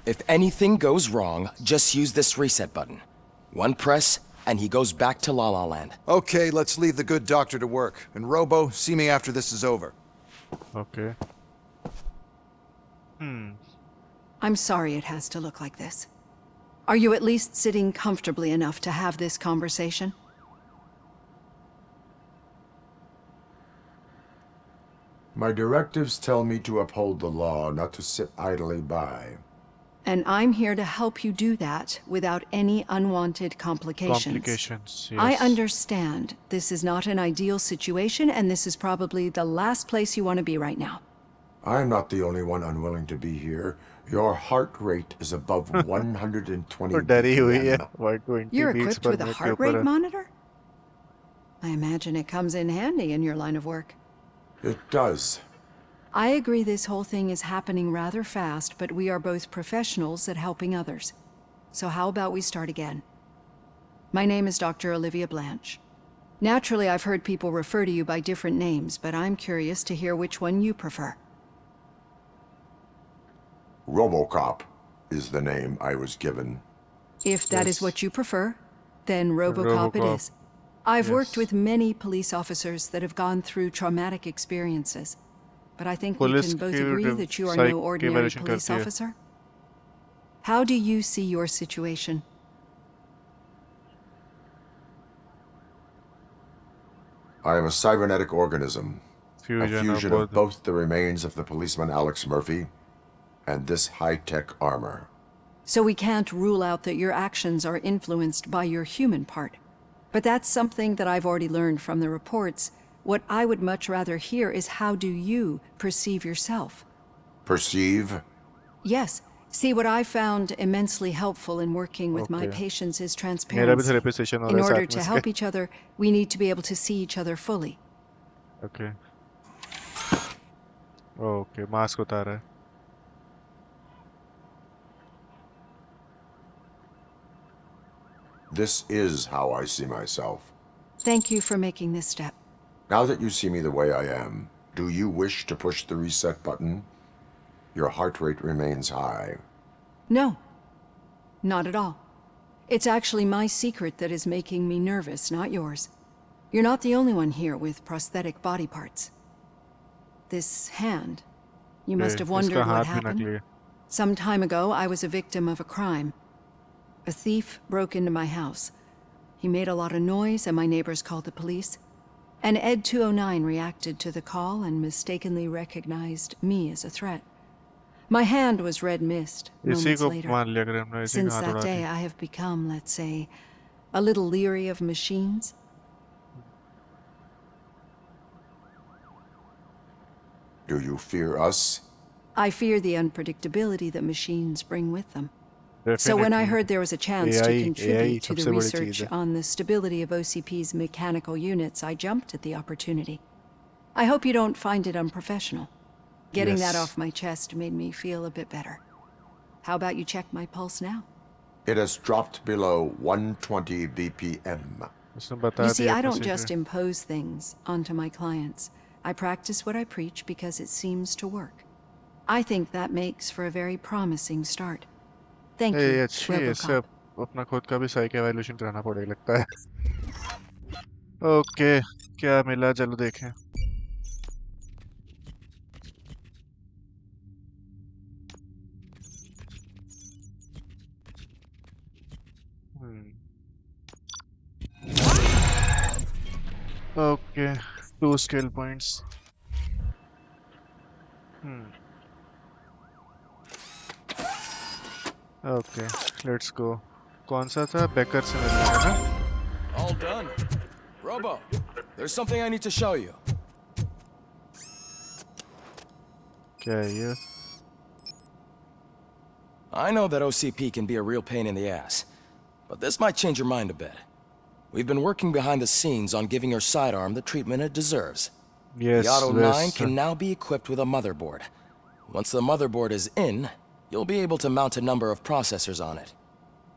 If anything goes wrong, just use this reset button. One press, and he goes back to La La Land. Okay, let's leave the good doctor to work. And Robo, see me after this is over. Okay. I'm sorry it has to look like this. Are you at least sitting comfortably enough to have this conversation? My directives tell me to uphold the law, not to sit idly by. And I'm here to help you do that without any unwanted complications. Yes. I understand this is not an ideal situation, and this is probably the last place you want to be right now. I'm not the only one unwilling to be here. Your heart rate is above 120 BPM. You're equipped with a heart rate monitor? I imagine it comes in handy in your line of work. It does. I agree this whole thing is happening rather fast, but we are both professionals at helping others. So how about we start again? My name is Dr. Olivia Blanche. Naturally, I've heard people refer to you by different names, but I'm curious to hear which one you prefer. Robocop is the name I was given. If that is what you prefer, then Robocop it is. I've worked with many police officers that have gone through traumatic experiences. But I think we can both agree that you are no ordinary police officer. How do you see your situation? I am a cybernetic organism. A fusion of both the remains of the policeman Alex Murphy and this high-tech armor. So we can't rule out that your actions are influenced by your human part. But that's something that I've already learned from the reports. What I would much rather hear is how do you perceive yourself? Perceive? Yes. See, what I found immensely helpful in working with my patients is transparency. In order to help each other, we need to be able to see each other fully. Okay. Okay, mask उतार है. This is how I see myself. Thank you for making this step. Now that you see me the way I am, Do you wish to push the reset button? Your heart rate remains high. No, not at all. It's actually my secret that is making me nervous, not yours. You're not the only one here with prosthetic body parts. This hand, you must have wondered what happened. Some time ago, I was a victim of a crime. A thief broke into my house. He made a lot of noise and my neighbors called the police. And Ed 209 reacted to the call and mistakenly recognized me as a threat. My hand was red mist moments later. Since that day, I have become, let's say, a little leery of machines. Do you fear us? I fear the unpredictability that machines bring with them. So when I heard there was a chance to contribute to the research on the stability of OCP's mechanical units, I jumped at the opportunity. I hope you don't find it unprofessional. Getting that off my chest made me feel a bit better. How about you check my pulse now? It has dropped below 120 BPM. You see, I don't just impose things onto my clients. I practice what I preach because it seems to work. I think that makes for a very promising start. Thank you, Robocop. अपना खुद का भी साइक evaluation कराना पड़ेगा लगता है. Okay, क्या मिला चलो देखें. Okay, 2 skill points. Okay, let's go. कौन सा था? बेकर से मिलना है ना? All done. Robo, there's something I need to show you. क्या है ये? I know that OCP can be a real pain in the ass, but this might change your mind a bit. We've been working behind the scenes on giving your sidearm the treatment it deserves. Yes, the Auto 9 can now be equipped with a motherboard. Once the motherboard is in, you'll be able to mount a number of processors on it.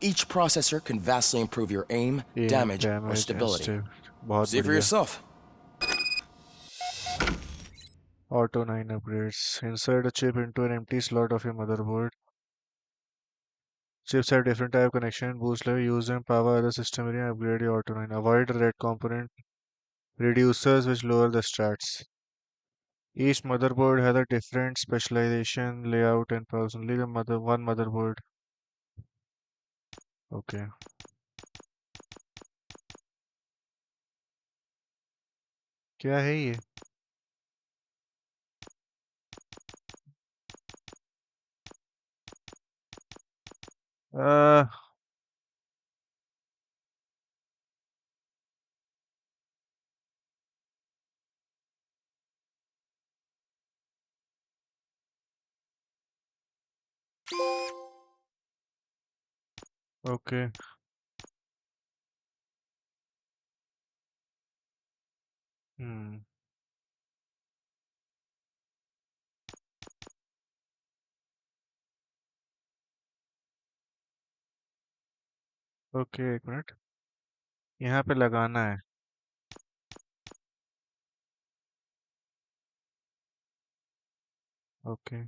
Each processor can vastly improve your aim, damage, or stability. See for yourself. Auto 9 upgrades. Insert a chip into an empty slot of your motherboard. Chips have different type of connection, boost level, use them, power other system area, upgrade your Auto 9. Avoid red component reducers which lower the stats. Each motherboard has a different specialization, layout, and personally the one motherboard. Okay. क्या है ये? Okay. Okay एक minute यहाँ पे लगाना है. Okay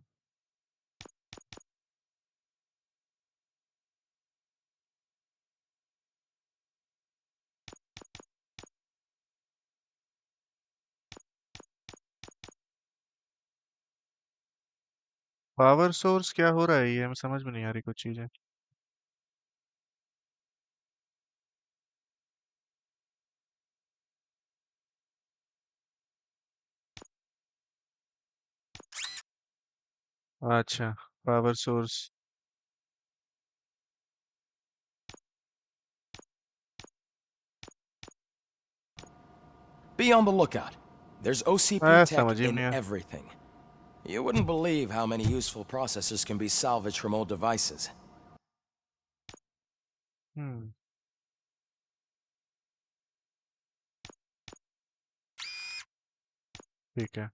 power source क्या हो रहा है ये हमें समझ में नहीं आ रही कुछ चीजें. अच्छा power source. Be on the lookout. There's OCP tech in everything. You wouldn't believe how many useful processors can be salvaged from old devices. ठीक है.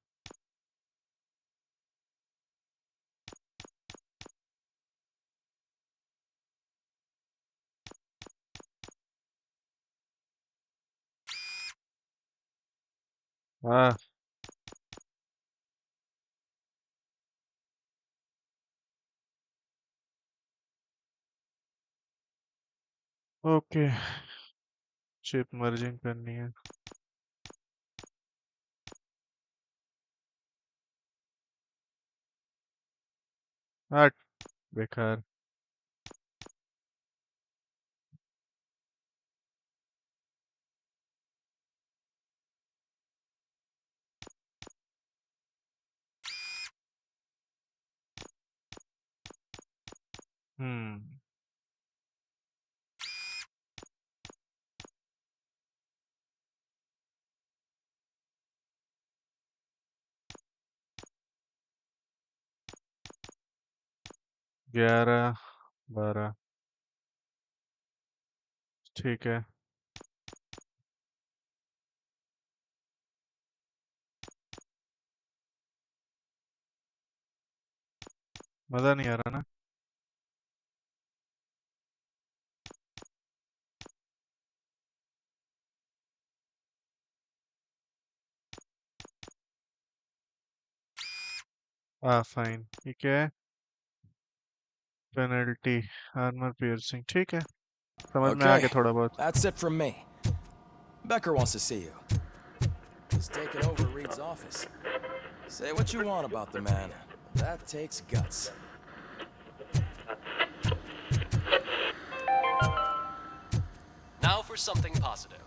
ओके, चिप मर्जिंग करनी है। हट, बेकार। हम्म 11 12 ठीक है। मजा नहीं आ रहा ना। फाइन, ठीक है। पेनल्टी, आर्मर पियर्सिंग, ठीक है, समझ में आ Okay, गया थोड़ा बहुत। that's it from me. Becker wants to see you. He's taken over Reed's office. Say what you want about the man, but that takes guts. Now for something positive.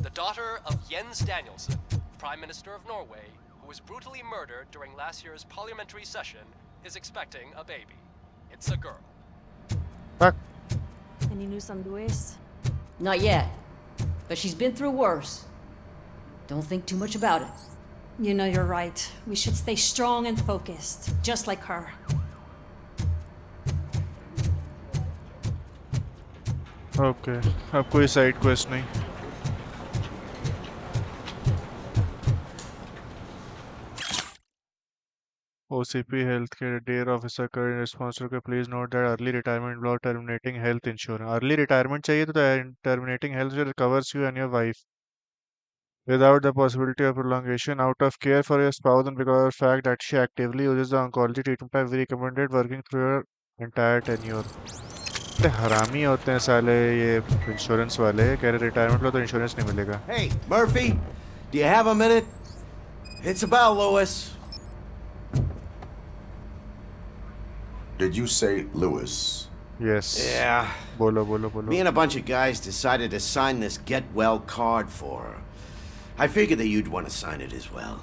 The daughter of Jens Danielson, Prime Minister of Norway, who was brutally murdered during last year's parliamentary session, is expecting a baby. It's a girl. Any news on Luis? Not yet, but she's been through worse. Don't think too much about it. You know you're right. We should stay strong and focused, just like her. Okay, अब कोई side quest नहीं। OCP Healthcare Dear Officer current responsible, please note that early retirement law terminating health insurance. Early retirement चाहिए तो terminating health insurance covers you and your wife without the possibility of prolongation out of care for your spouse and because of the fact that she actively uses the oncology treatment plan. We recommended working through your entire tenure. इतने हरामी होते हैं साले ये insurance वाले, कह रहे retirement लो तो इंश्योरेंस नहीं मिलेगा। Hey, Murphy, do you have a minute? It's about Lewis. Did you say Lewis? Yes. Yeah. बोलो बोलो बोलो। Me and a bunch of guys decided to sign this get well card for her. I figured that you'd want to sign it as well.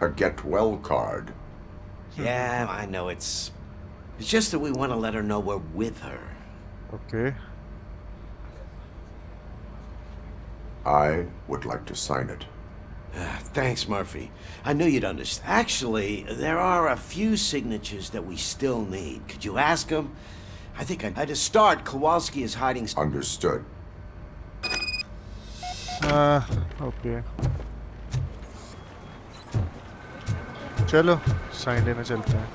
A get well card? Yeah, I know it's just that we want to let her know we're with her. Okay. I would like to sign it. Thanks, Murphy. I knew you'd understand. Actually, there are a few signatures that we still need. Could you ask him? I think to start, Kowalski is hiding... Understood. Okay. चलो sign लेने चलते हैं।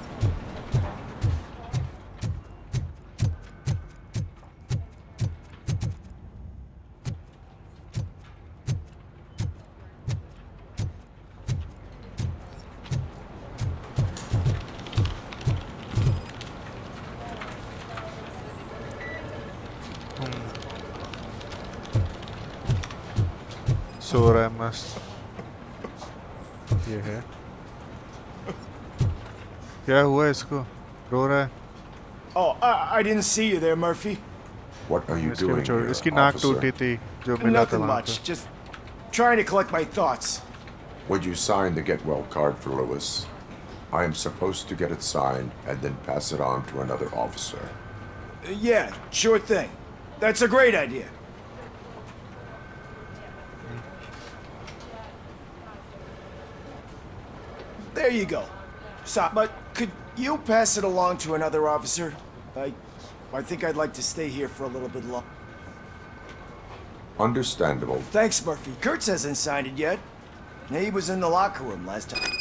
सो रहा है मस्त। ये है क्या हुआ इसको, रो रहा है। Oh, I didn't see you there, Murphy. What are you doing here, इसकी नाक officer? टूटी थी जो मिला था Nothing वहाँ much. पे। Just trying to collect my thoughts. Would you sign the get well card for Lewis? I am supposed to get it signed and then pass it on to another officer. Yeah, sure thing. That's a great idea. There you go. But could you pass it along to another officer? I think I'd like to stay here for a little bit longer. Understandable. Thanks, Murphy. Kurtz hasn't signed it yet. He was in the locker room last time.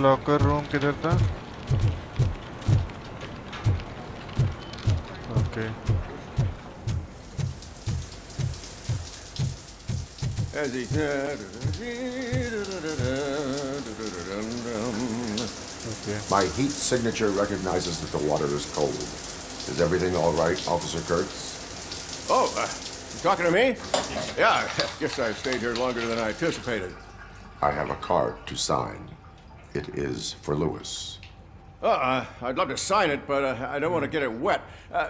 Locker room किधर था? Okay. As he okay. My heat signature recognizes that the water is cold. Is everything all right, Officer Kurtz? Oh, you talking to me? Yeah, I guess I stayed here longer than I anticipated. I have a card to sign. It is for Lewis. I'd love to sign it, but I don't want to get it wet.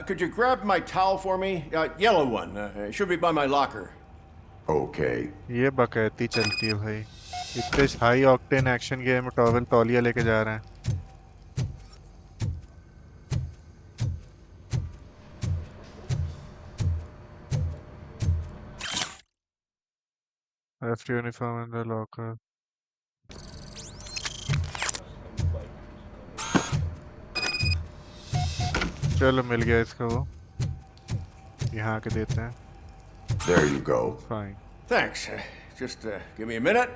Could you grab my towel for me? Yellow one. It should be by my locker. Okay. ये बकैती चलती है भाई. इतने high octane action game में towel तौलिया लेके जा रहे हैं. Left uniform in the locker. चलो मिल गया इसका वो. यहाँ के देते हैं. There you go. Fine. Thanks. Just give me a minute.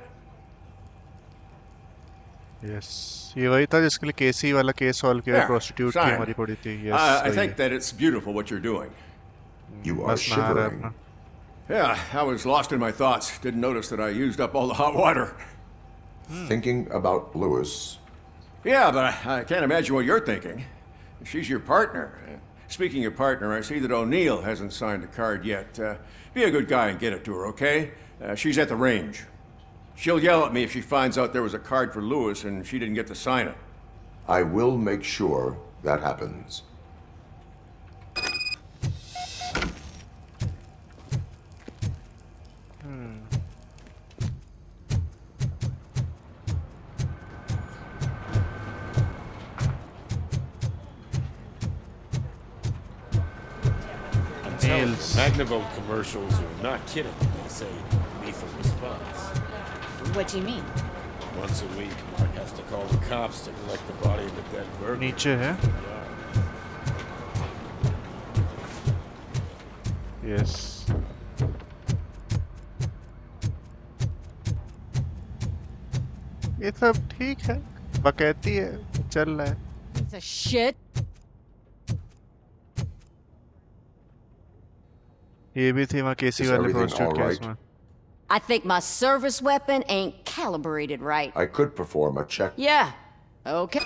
Yes. ये वही था जिसके लिए केसी वाला केस सॉल्व किया. प्रोस्टिट्यूट की हमारी पड़ी थी. Yes. I think that it's beautiful what you're doing. You are shivering. Yeah, I was lost in my thoughts. Didn't notice that I used up all the hot water. Thinking about Lewis. Yeah, but I can't imagine what you're thinking. She's your partner. Speaking of partner, I see that O'Neill hasn't signed a card yet. Be a good guy and get it to her, okay? She's at the range. She'll yell at me if she finds out there was a card for Lewis and she didn't get to sign it. I will make sure that happens. Magnavolt commercials are not kidding when they say lethal response. What do you mean? Once a week, Mark has to call the cops to collect the body of a dead burglar. नीचे है. Yes. ये सब ठीक है. बकैती है. चल रहा है. It's a shit. ये भी थी वहाँ केसी वाले प्रोस्टिट्यूट केस में. I think my service weapon ain't calibrated right. I could perform a check. Yeah. Okay.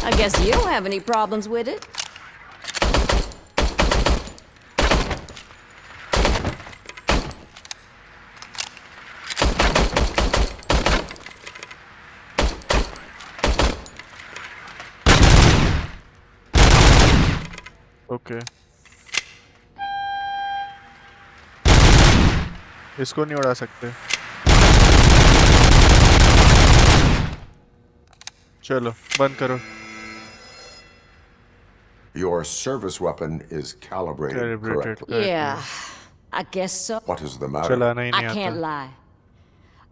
I guess you don't have any problems with it. Okay. इसको नहीं उड़ा सकते. चलो बंद करो. Your service weapon is calibrated correctly. Yeah, I guess so. What is the matter? I can't lie.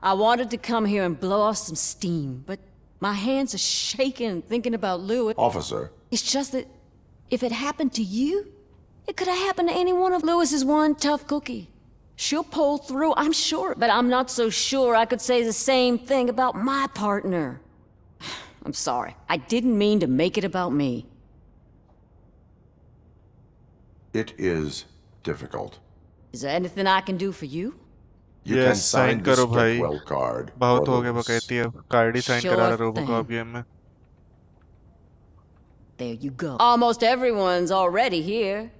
I wanted to come here and blow off some steam, but my hands are shaking thinking about Lewis. Officer. It's just that if it happened to you, it could have happened to any one of Lewis's one tough cookie. She'll pull through, I'm sure, but I'm not so sure I could say the same thing about my partner. I'm sorry. I didn't mean to make it about me. It is difficult. Is there anything I can do for you? You can sign this get well card. बहुत हो गया वो कहती है. Card ही sign करा रहा Robocop game में. There you go. Almost everyone's already here.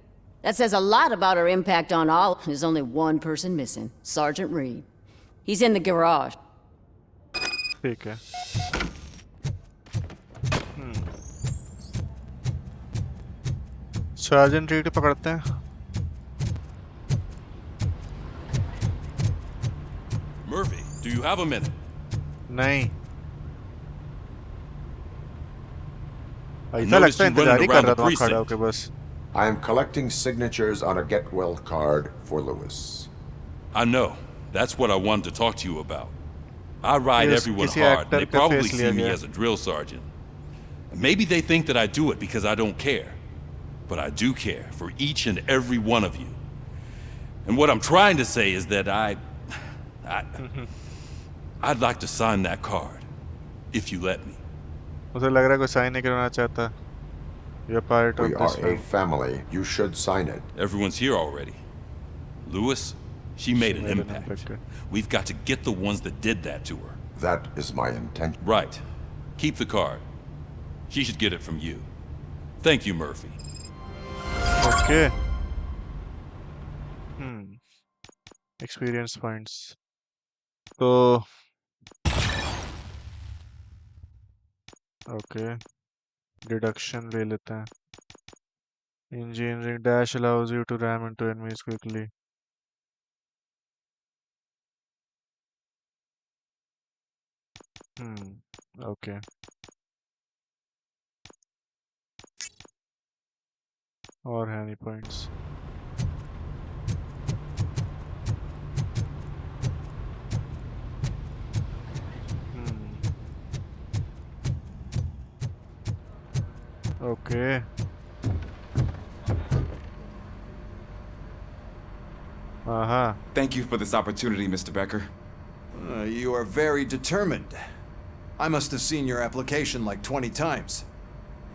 That says a lot about our impact on all. There's only one person missing. Sergeant Reed. He's in the garage. ठीक है. Sergeant Reed पकड़ते हैं. Murphy, do you have a minute? नहीं. ऐसा लगता है इंतजार ही कर रहा था वहाँ खड़ा होके बस. I am collecting signatures on a get well card for Lewis. I know. That's what I wanted to talk to you about. I ride everyone hard, and they probably see me as a drill sergeant. Maybe they think that I do it because I don't care. But I do care for each and every one of you. And what I'm trying to say is that I'd like to sign that card. if you let me. उसे लग रहा है कोई sign नहीं करना चाहता. You're part of We this are a family. You should sign it. Everyone's here already. Lewis, she made an impact. We've got to get the ones that did that to her. That is my intention. Right. Keep the card. She should get it from you. Thank you, Murphy. Okay. Experience points. So, okay. Deduction ले लेते हैं. Engineering dash allows you to ram into enemies quickly. Okay. Or any points. Okay. Thank you for this opportunity, Mr. Becker. You are very determined. I must have seen your application like 20 times.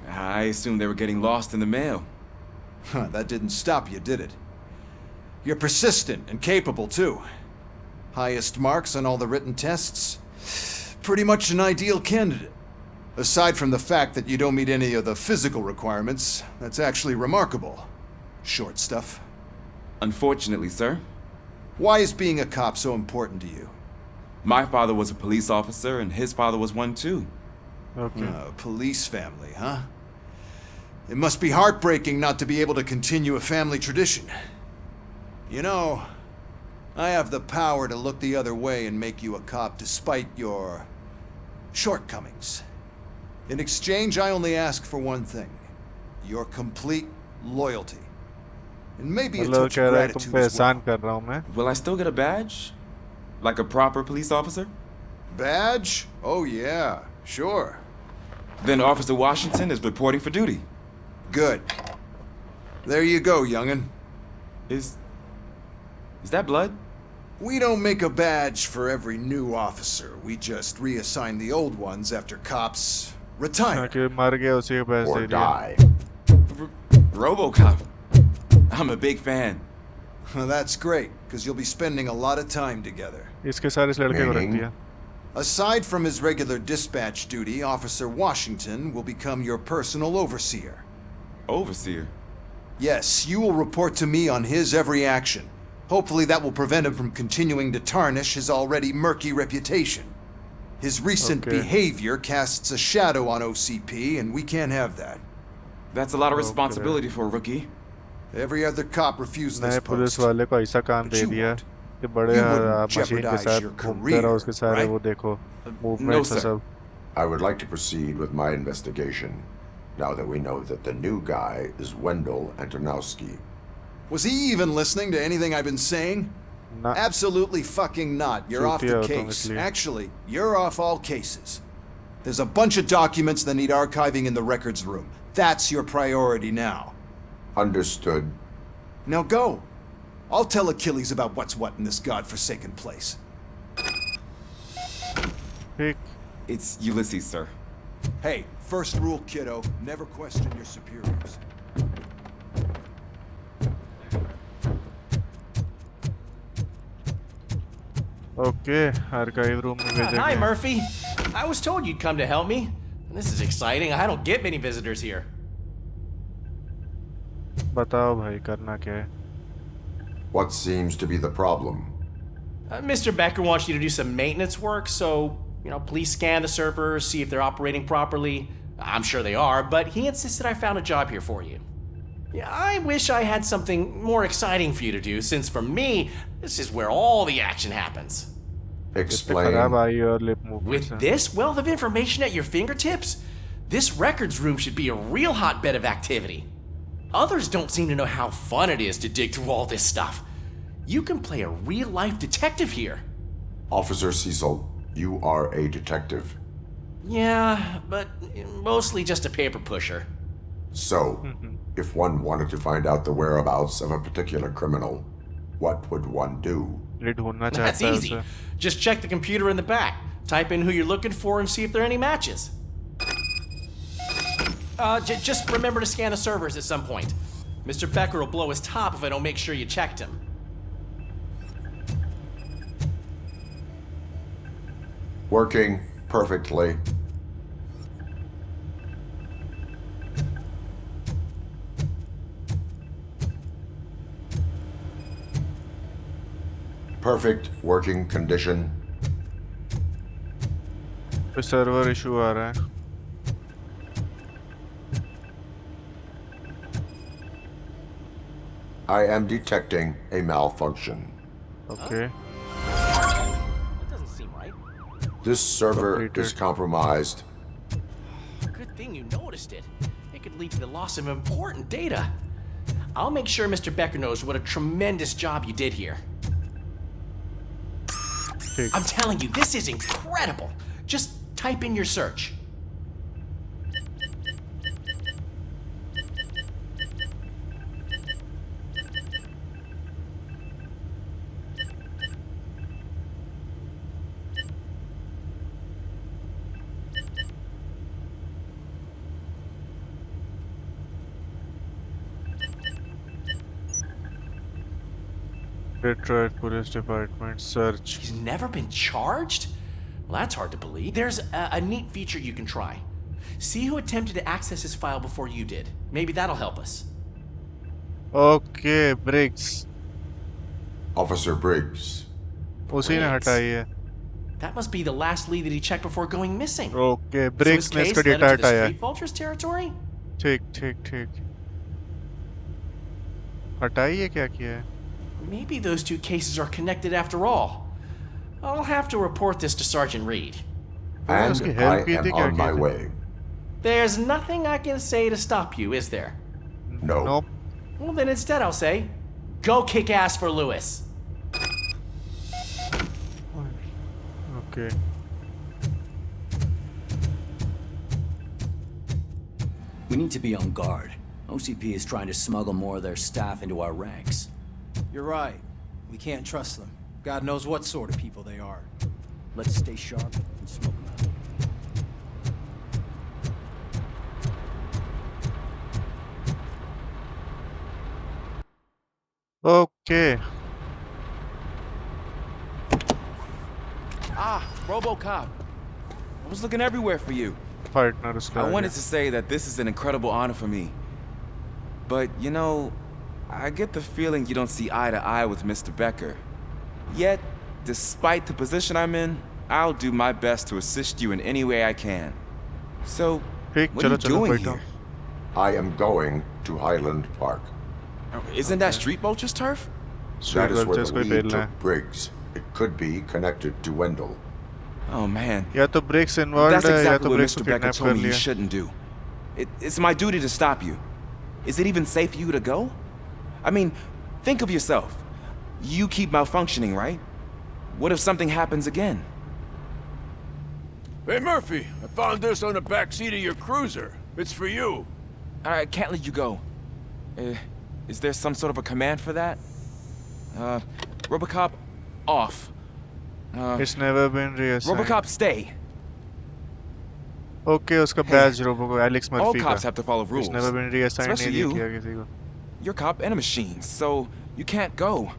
I assumed they were getting lost in the mail. That didn't stop you, did it? You're persistent and capable, too. Highest marks on all the written tests. Pretty much an ideal candidate. Aside from the fact that you don't meet any of the physical requirements, that's actually remarkable. Short stuff. Unfortunately, sir. Why is being a cop so important to you? My father was a police officer, and his father was one, too. Okay. Police family, huh? It must be heartbreaking not to be able to continue a family tradition. You know, I have the power to look the other way and make you a cop despite your shortcomings. In exchange, I only ask for one thing. Your complete loyalty. And maybe a touch of gratitude as well. Will I still get a badge? Like a proper police officer? Badge? Oh yeah, sure. Then Officer Washington is reporting for duty. Good. There you go, young'un. Is that blood? We don't make a badge for every new officer. We just reassign the old ones after cops retire. Or die. Robocop. I'm a big fan. Well, that's great, because you'll be spending a lot of time together. इसके सारे इस लड़के को रख दिया. Aside from his regular dispatch duty, Officer Washington will become your personal overseer. Overseer? Yes, you will report to me on his every action. Hopefully that will prevent him from continuing to tarnish his already murky reputation. His recent behavior casts a shadow on OCP, and we can't have that. That's a lot of responsibility for a rookie. Every other cop refused this नए police वाले को ऐसा काम दे दिया कि बड़े machine के साथ घूमते रहो उसके सारे वो देखो movements और सब. I would like to proceed with my investigation, now that we know that the new guy is Wendell Antonowski. Was he even listening to anything I've been saying? Absolutely fucking not. You're off the case. Actually, you're off all cases. There's a bunch of documents that need archiving in the records room. That's your priority now. Understood. Now go. I'll tell Achilles about what's what in this godforsaken place. It's Ulysses, sir. Hey, first rule, kiddo. Never question your superiors. Okay, archive room में भेजेंगे. Hi, Murphy. I was told you'd come to help me. This is exciting. I don't get many visitors here. बताओ भाई करना क्या है? What seems to be the problem? Mr. Becker wants you to do some maintenance work, so, please scan the servers, see if they're operating properly. I'm sure they are, but he insisted I found a job here for you. Yeah, I wish I had something more exciting for you to do, since for me, this is where all the action happens. Explain. With this wealth of information at your fingertips, this records room should be a real hotbed of activity. Others don't seem to know how fun it is to dig through all this stuff. You can play a real-life detective here. Officer Cecil, you are a detective. Yeah, but mostly just a paper pusher. So, if one wanted to find out the whereabouts of a particular criminal, what would one do? That's easy. Just check the computer in the back. Type in who you're looking for and see if there are any matches. Just remember to scan the servers at some point. Mr. Becker will blow his top if I don't make sure you checked him. Working perfectly. Perfect working condition. पे server issue आ रहा है. I am detecting a malfunction. Okay. That doesn't seem right. This server is compromised. Good thing you noticed it. It could lead to the loss of important data. I'll make sure Mr. Becker knows what a tremendous job you did here. I'm telling you, this is incredible. Just type in your search. Detroit Police Department search. He's never been charged? Well, that's hard to believe. There's a neat feature you can try. See who attempted to access his file before you did. Maybe that'll help us. Okay, Briggs. Officer Briggs. उसी ने हटाई है. That must be the last lead that he checked before going missing. Okay, So Briggs his ने case इसका led data him to the हटाया. Street Vultures territory? ठीक. हटाई है क्या किया है? Maybe those two cases are connected after all. I'll have to report this to Sergeant Reed. And I am on my way. There's nothing I can say to stop you, is there? No. Nope. Well, then instead I'll say, go kick ass for Lewis. Okay. We need to be on guard. OCP is trying to smuggle more of their staff into our ranks. You're right. We can't trust them. God knows what sort of people they are. Let's stay sharp and smoke them out. Okay. Ah, Robocop. I was looking everywhere for you. Partner I wanted to say that this is an incredible honor for me. But, you know, I get the feeling you don't see eye to eye with Mr. Becker. Yet, despite the position I'm in, I'll do my best to assist you in any way I can. So, what are you doing here? I am going to Highland Park. Isn't that Street Vulture's turf? That is where the lead took Briggs. It could be connected to Wendell. Oh man. या तो Briggs involved That's है या exactly तो what Briggs Mr. को Becker kidnap told कर me you लिया. shouldn't do. It's my duty to stop you. Is it even safe for you to go? I mean, think of yourself. You keep malfunctioning, right? What if something happens again? Hey, Murphy, I found this on the back seat of your cruiser. It's for you. I can't let you go. Is there some sort of a command for that? Robocop, off. It's never been reassigned. Robocop, stay. Okay, उसका badge Robocop Alex Murphy All का. cops have to follow rules. It's never been reassigned. Especially नहीं you. किया किसी को. You're a cop and a machine, so you can't go.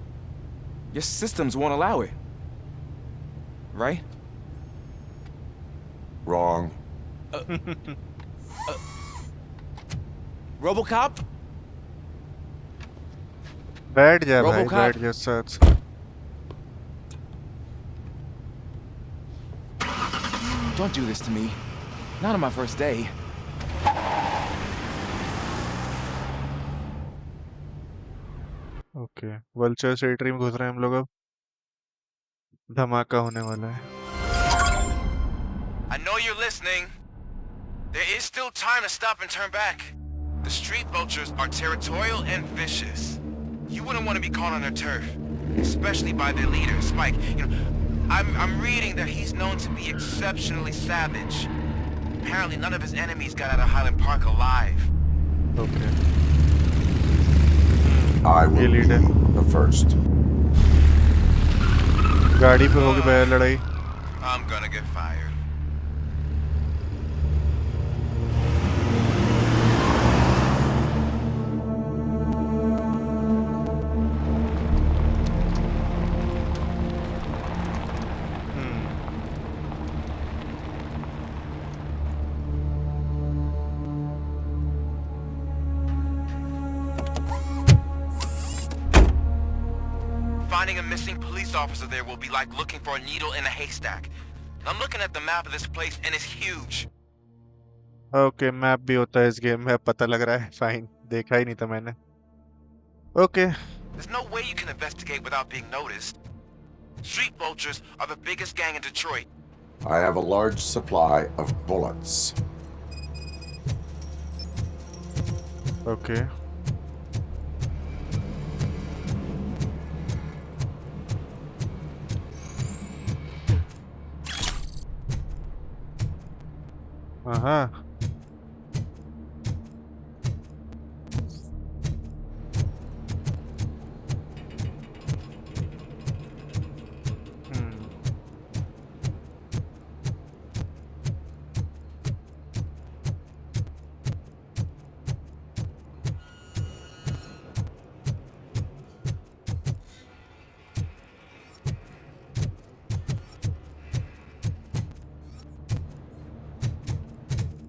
Your systems won't allow it. Right? Wrong. Robocop? बैठ जा भाई, Robocop? बैठ जा साथ. Don't do this to me. Not on my first day. Okay, Vulture territory में घुस रहे हैं हम लोग अब. धमाका होने वाला है. I know you're listening. There is still time to stop and turn back. The street vultures are territorial and vicious. You wouldn't want to be caught on their turf, especially by their leader, Spike. You know, I'm reading that he's known to be exceptionally savage. Apparently, none of his enemies got out of Highland Park alive. Okay. I will be the first. गाड़ी पे होगी पहले लड़ाई. I'm gonna get fired. Finding a missing police officer there will be like looking for a needle in a haystack. I'm looking at the map of this place and it's huge. Okay map भी होता है इस game में, अब पता लग रहा है. फाइन, देखा ही नहीं था मैंने. Okay. There's no way you can investigate without being noticed. Street vultures are the biggest gang in Detroit. I have a large supply of bullets. Okay. Uh-huh.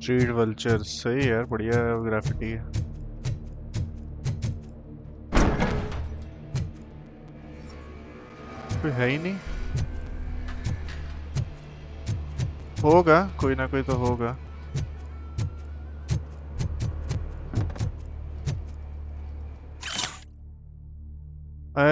Street vulture सही है यार, बढ़िया ग्राफिटी है. कोई है ही नहीं. होगा, कोई ना कोई तो होगा.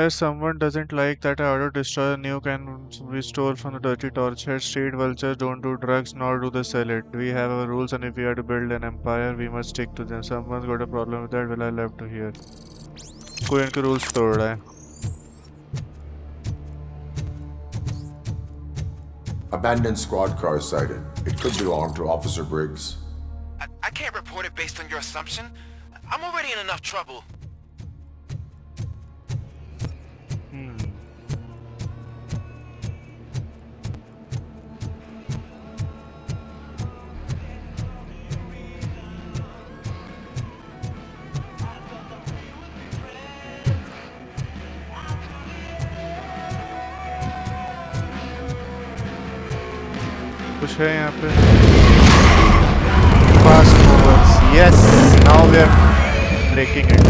If someone doesn't like that I order destroy a nuke and we stole from the dirty torchhead. Street vultures don't do drugs nor do they sell it. We have our rules and if we are to build an empire we must stick to them. Someone's got a problem with that, well I love to hear. कोई इनके rules तोड़ रहा है. Abandoned squad car sighted. It could belong to Officer Briggs. I can't report it based on your assumption. I'm already in enough trouble. कुछ है यहाँ पे. Fast movers. Yes, now we are breaking it.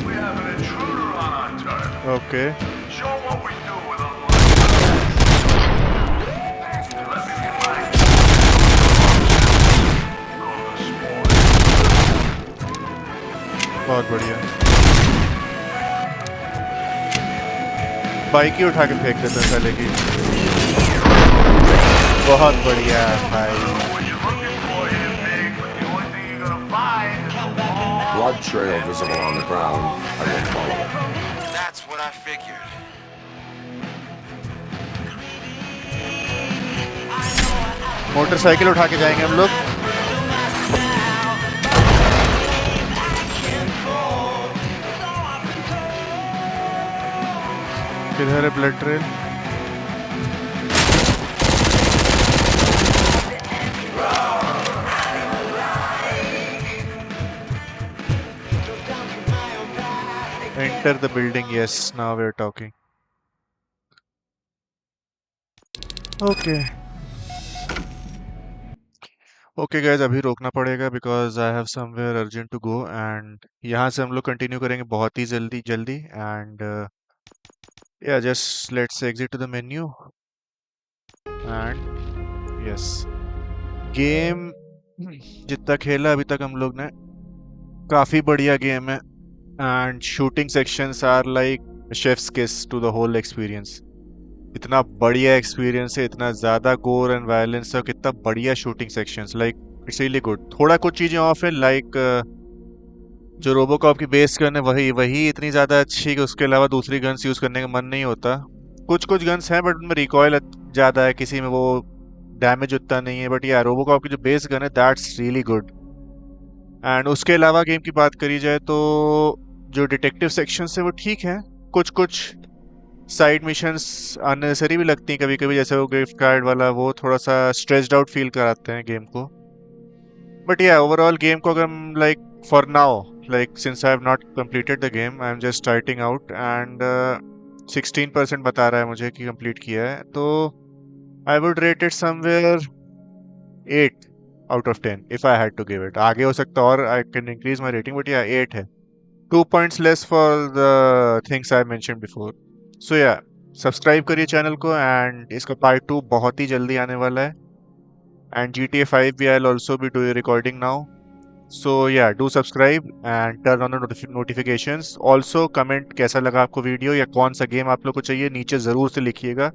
We have an intruder on our turf. Okay. Show what we do with our बहुत बढ़िया. Bike ही उठा के फेंक देता साले की. बहुत बढ़िया भाई. Blood trail visible on the ground. I will follow it. That's what I figured. Motorcycle उठा के जाएंगे हम लोग. किधर है blood trail? Enter the building. Yes, now we're talking. Okay. Okay guys, अभी रोकना पड़ेगा because I have somewhere urgent to go and यहाँ से हम लोग कंटिन्यू करेंगे बहुत ही जल्दी and yeah, just let's exit to the menu and yes, game जितना खेला अभी तक हम लोग ने काफी बढ़िया गेम है and shooting sections are like chef's kiss to the whole experience. इतना बढ़िया एक्सपीरियंस है, इतना ज़्यादा गोर एंड वायलेंस है, कितना बढ़िया shooting sections. Like it's really good. थोड़ा कुछ चीज़ें ऑफ है, लाइक जो रोबोकॉप की बेस गन है वही इतनी ज़्यादा अच्छी कि उसके अलावा दूसरी गन्स यूज़ करने का मन नहीं होता. कुछ गन्स हैं बट उनमें रिकॉयल ज़्यादा है, किसी में वो डैमेज उतना नहीं है. बट यार रोबोकॉप की जो बेस गन है दैट्स रियली गुड. एंड उसके अलावा गेम की बात करी जाए तो जो डिटेक्टिव सेक्शन है वो ठीक है, कुछ कुछ साइड मिशंस अननेसेसरी भी लगती हैं कभी कभी, जैसे वो गिफ्ट कार्ड वाला, वो थोड़ा सा स्ट्रेस्ड आउट फील कराते हैं गेम को। बट या ओवरऑल गेम को अगर like for now, like since I have not completed the game, I am just starting out and 16% बता रहा है मुझे कि कंप्लीट किया है, तो I would rate it somewhere 8 out of 10 if I had to give it. आगे हो सकता और I can increase my rating, but yeah 8 है, 2 points less for the things I mentioned before. So yeah, subscribe करिए channel को and इसका part 2 बहुत ही जल्दी आने वाला है एंड GTA 5 भी I'll also be doing recording now. So yeah, do subscribe and turn on the notifications. Also comment कैसा लगा आपको वीडियो या कौन सा गेम आप लोग को चाहिए नीचे ज़रूर से लिखिएगा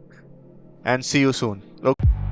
and see you soon. Okay.